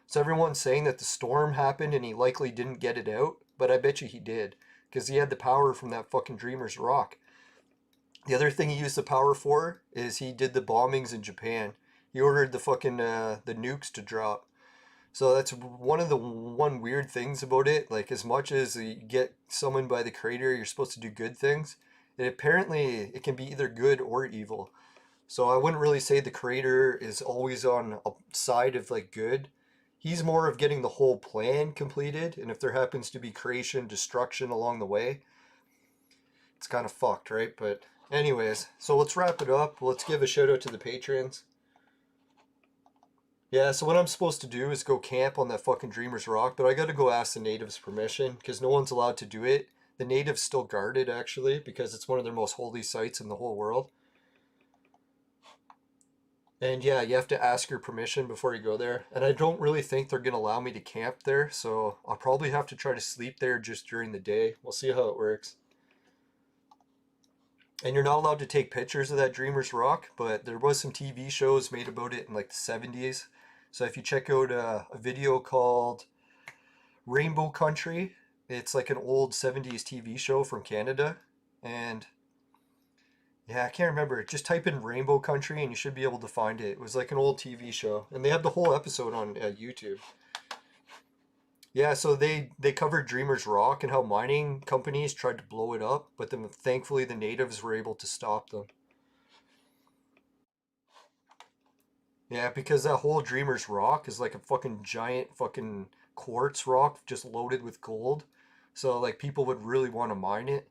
[SPEAKER 1] So everyone's saying that the storm happened and he likely didn't get it out, but I bet you he did, because he had the power from that fucking Dreamer's Rock. The other thing he used the power for is he did the bombings in Japan. He ordered the fucking the nukes to drop. So that's one of the one weird things about it. Like, as much as you get summoned by the creator, you're supposed to do good things. It can be either good or evil. So I wouldn't really say the creator is always on a side of like good. He's more of getting the whole plan completed, and if there happens to be creation, destruction along the way, it's kind of fucked, right? But anyways, so let's wrap it up. Let's give a shout out to the patrons. Yeah, so what I'm supposed to do is go camp on that fucking Dreamer's Rock, but I gotta go ask the natives permission, because no one's allowed to do it. The natives still guard it, actually, because it's one of their most holy sites in the whole world. And yeah, you have to ask your permission before you go there. And I don't really think they're gonna allow me to camp there, so I'll probably have to try to sleep there just during the day. We'll see how it works. And you're not allowed to take pictures of that Dreamer's Rock, but there was some TV shows made about it in like the 70s. So if you check out a video called Rainbow Country, it's like an old 70s TV show from Canada. And yeah, I can't remember. Just type in Rainbow Country and you should be able to find it. It was like an old TV show. And they have the whole episode on YouTube. Yeah, so they covered Dreamer's Rock and how mining companies tried to blow it up, but then thankfully the natives were able to stop them. Yeah, because that whole Dreamer's Rock is like a fucking giant fucking quartz rock just loaded with gold. So like people would really want to mine it.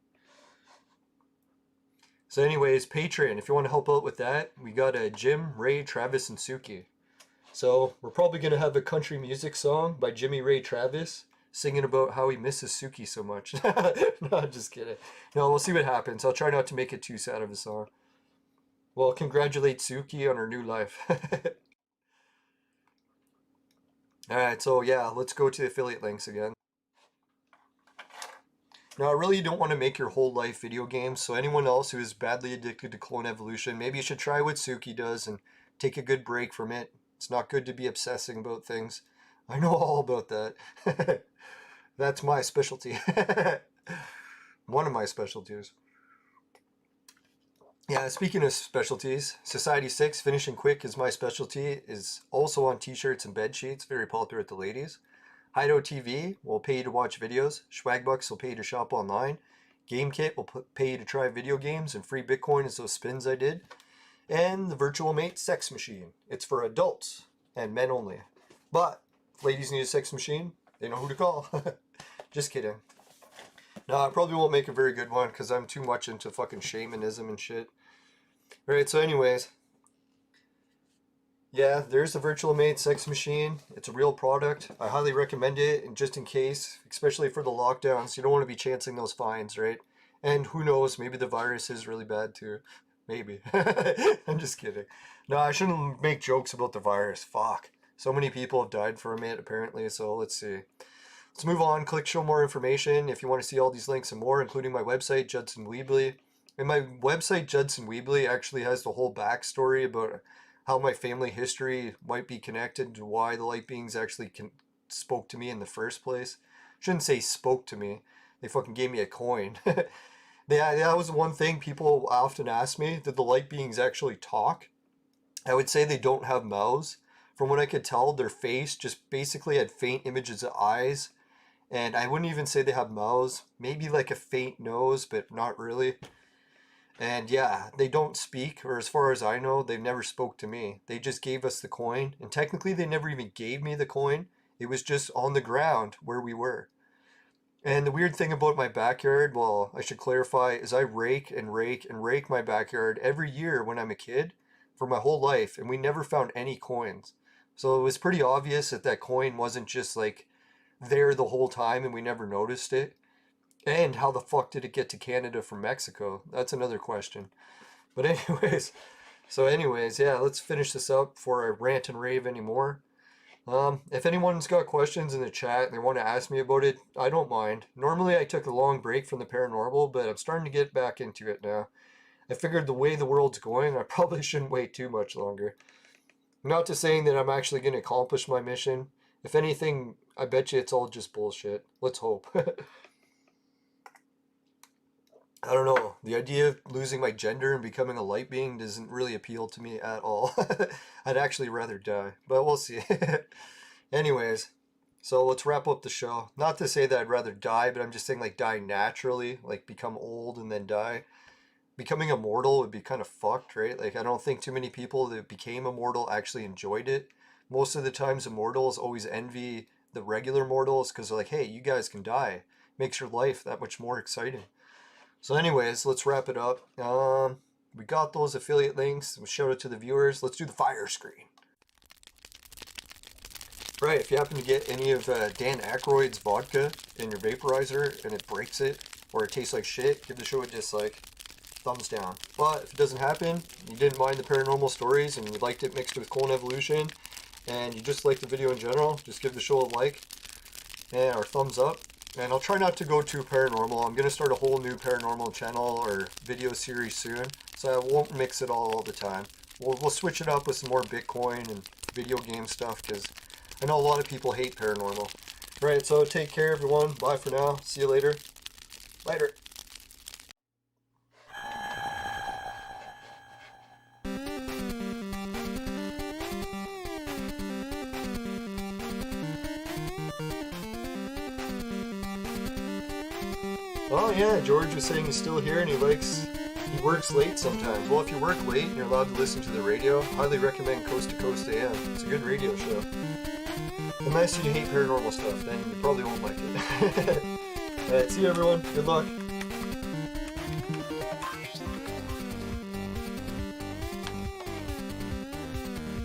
[SPEAKER 1] So anyways, Patreon, if you want to help out with that, we got Jim, Ray, Travis, and Suki. So we're probably going to have a country music song by Jimmy Ray Travis singing about how he misses Suki so much. No, just kidding. No, we'll see what happens. I'll try not to make it too sad of a song. Well, congratulate Suki on her new life. Alright, so yeah, let's go to the affiliate links again. Now, I really don't want to make your whole life video games, so anyone else who is badly addicted to Clone Evolution, maybe you should try what Suki does and take a good break from it. It's not good to be obsessing about things. I know all about that. That's my specialty. One of my specialties. Yeah, speaking of specialties, Society 6, Finishing Quick is my specialty, is also on t-shirts and bed sheets, very popular with the ladies. Hideout TV will pay you to watch videos. Swagbucks will pay you to shop online. GameKit will pay you to try video games, and free Bitcoin is those spins I did. And the Virtual Mate Sex Machine. It's for adults and men only. But if ladies need a sex machine, they know who to call. Just kidding. No, I probably won't make a very good one because I'm too much into fucking shamanism and shit. Alright, so anyways. Yeah, there's the Virtual Mate Sex Machine. It's a real product. I highly recommend it, and just in case, especially for the lockdowns, you don't want to be chancing those fines, right? And who knows, maybe the virus is really bad too. Maybe. I'm just kidding. No, I shouldn't make jokes about the virus. Fuck. So many people have died from it, apparently, so let's see. Let's move on. Click show more information if you want to see all these links and more, including my website, Judson Weebly. And my website, Judson Weebly, actually has the whole backstory about how my family history might be connected to why the light beings actually spoke to me in the first place. Shouldn't say spoke to me. They fucking gave me a coin. That was one thing people often ask me. Did the light beings actually talk? I would say they don't have mouths. From what I could tell, their face just basically had faint images of eyes. And I wouldn't even say they have mouths. Maybe like a faint nose, but not really. And yeah, they don't speak, or as far as I know, they've never spoke to me. They just gave us the coin, and technically they never even gave me the coin. It was just on the ground where we were. And the weird thing about my backyard, well, I should clarify, is I rake and rake and rake my backyard every year when I'm a kid for my whole life, and we never found any coins. So it was pretty obvious that that coin wasn't just like there the whole time and we never noticed it. And how the fuck did it get to Canada from Mexico? That's another question. But anyways, yeah, let's finish this up before I rant and rave anymore. If anyone's got questions in the chat and they want to ask me about it, I don't mind. Normally I took a long break from the paranormal, but I'm starting to get back into it now. I figured the way the world's going, I probably shouldn't wait too much longer. Not to saying that I'm actually going to accomplish my mission. If anything, I bet you it's all just bullshit. Let's hope. I don't know. The idea of losing my gender and becoming a light being doesn't really appeal to me at all. I'd actually rather die, but we'll see. Anyways, so let's wrap up the show. Not to say that I'd rather die, but I'm just saying like die naturally, like become old and then die. Becoming immortal would be kind of fucked, right? Like I don't think too many people that became immortal actually enjoyed it. Most of the times immortals always envy the regular mortals because they're like, hey, you guys can die. Makes your life that much more exciting. So anyways, let's wrap it up. We got those affiliate links. Shout out to the viewers. Let's do the fire screen. Right, if you happen to get any of Dan Aykroyd's vodka in your vaporizer and it breaks it, or it tastes like shit, give the show a dislike. Thumbs down. But if it doesn't happen, you didn't mind the paranormal stories and you liked it mixed with Clone Evolution, and you just liked the video in general, just give the show a like and or thumbs up. And I'll try not to go too paranormal. I'm going to start a whole new paranormal channel or video series soon, so I won't mix it all the time. We'll switch it up with some more Bitcoin and video game stuff, because I know a lot of people hate paranormal. Right, so take care everyone. Bye for now. See you later. Later. Oh yeah, George was saying he's still here and he works late sometimes. Well, if you work late and you're allowed to listen to the radio, highly recommend Coast to Coast AM. It's a good radio show. Unless you hate paranormal stuff, then you probably won't like it. Alright, see you everyone. Good luck.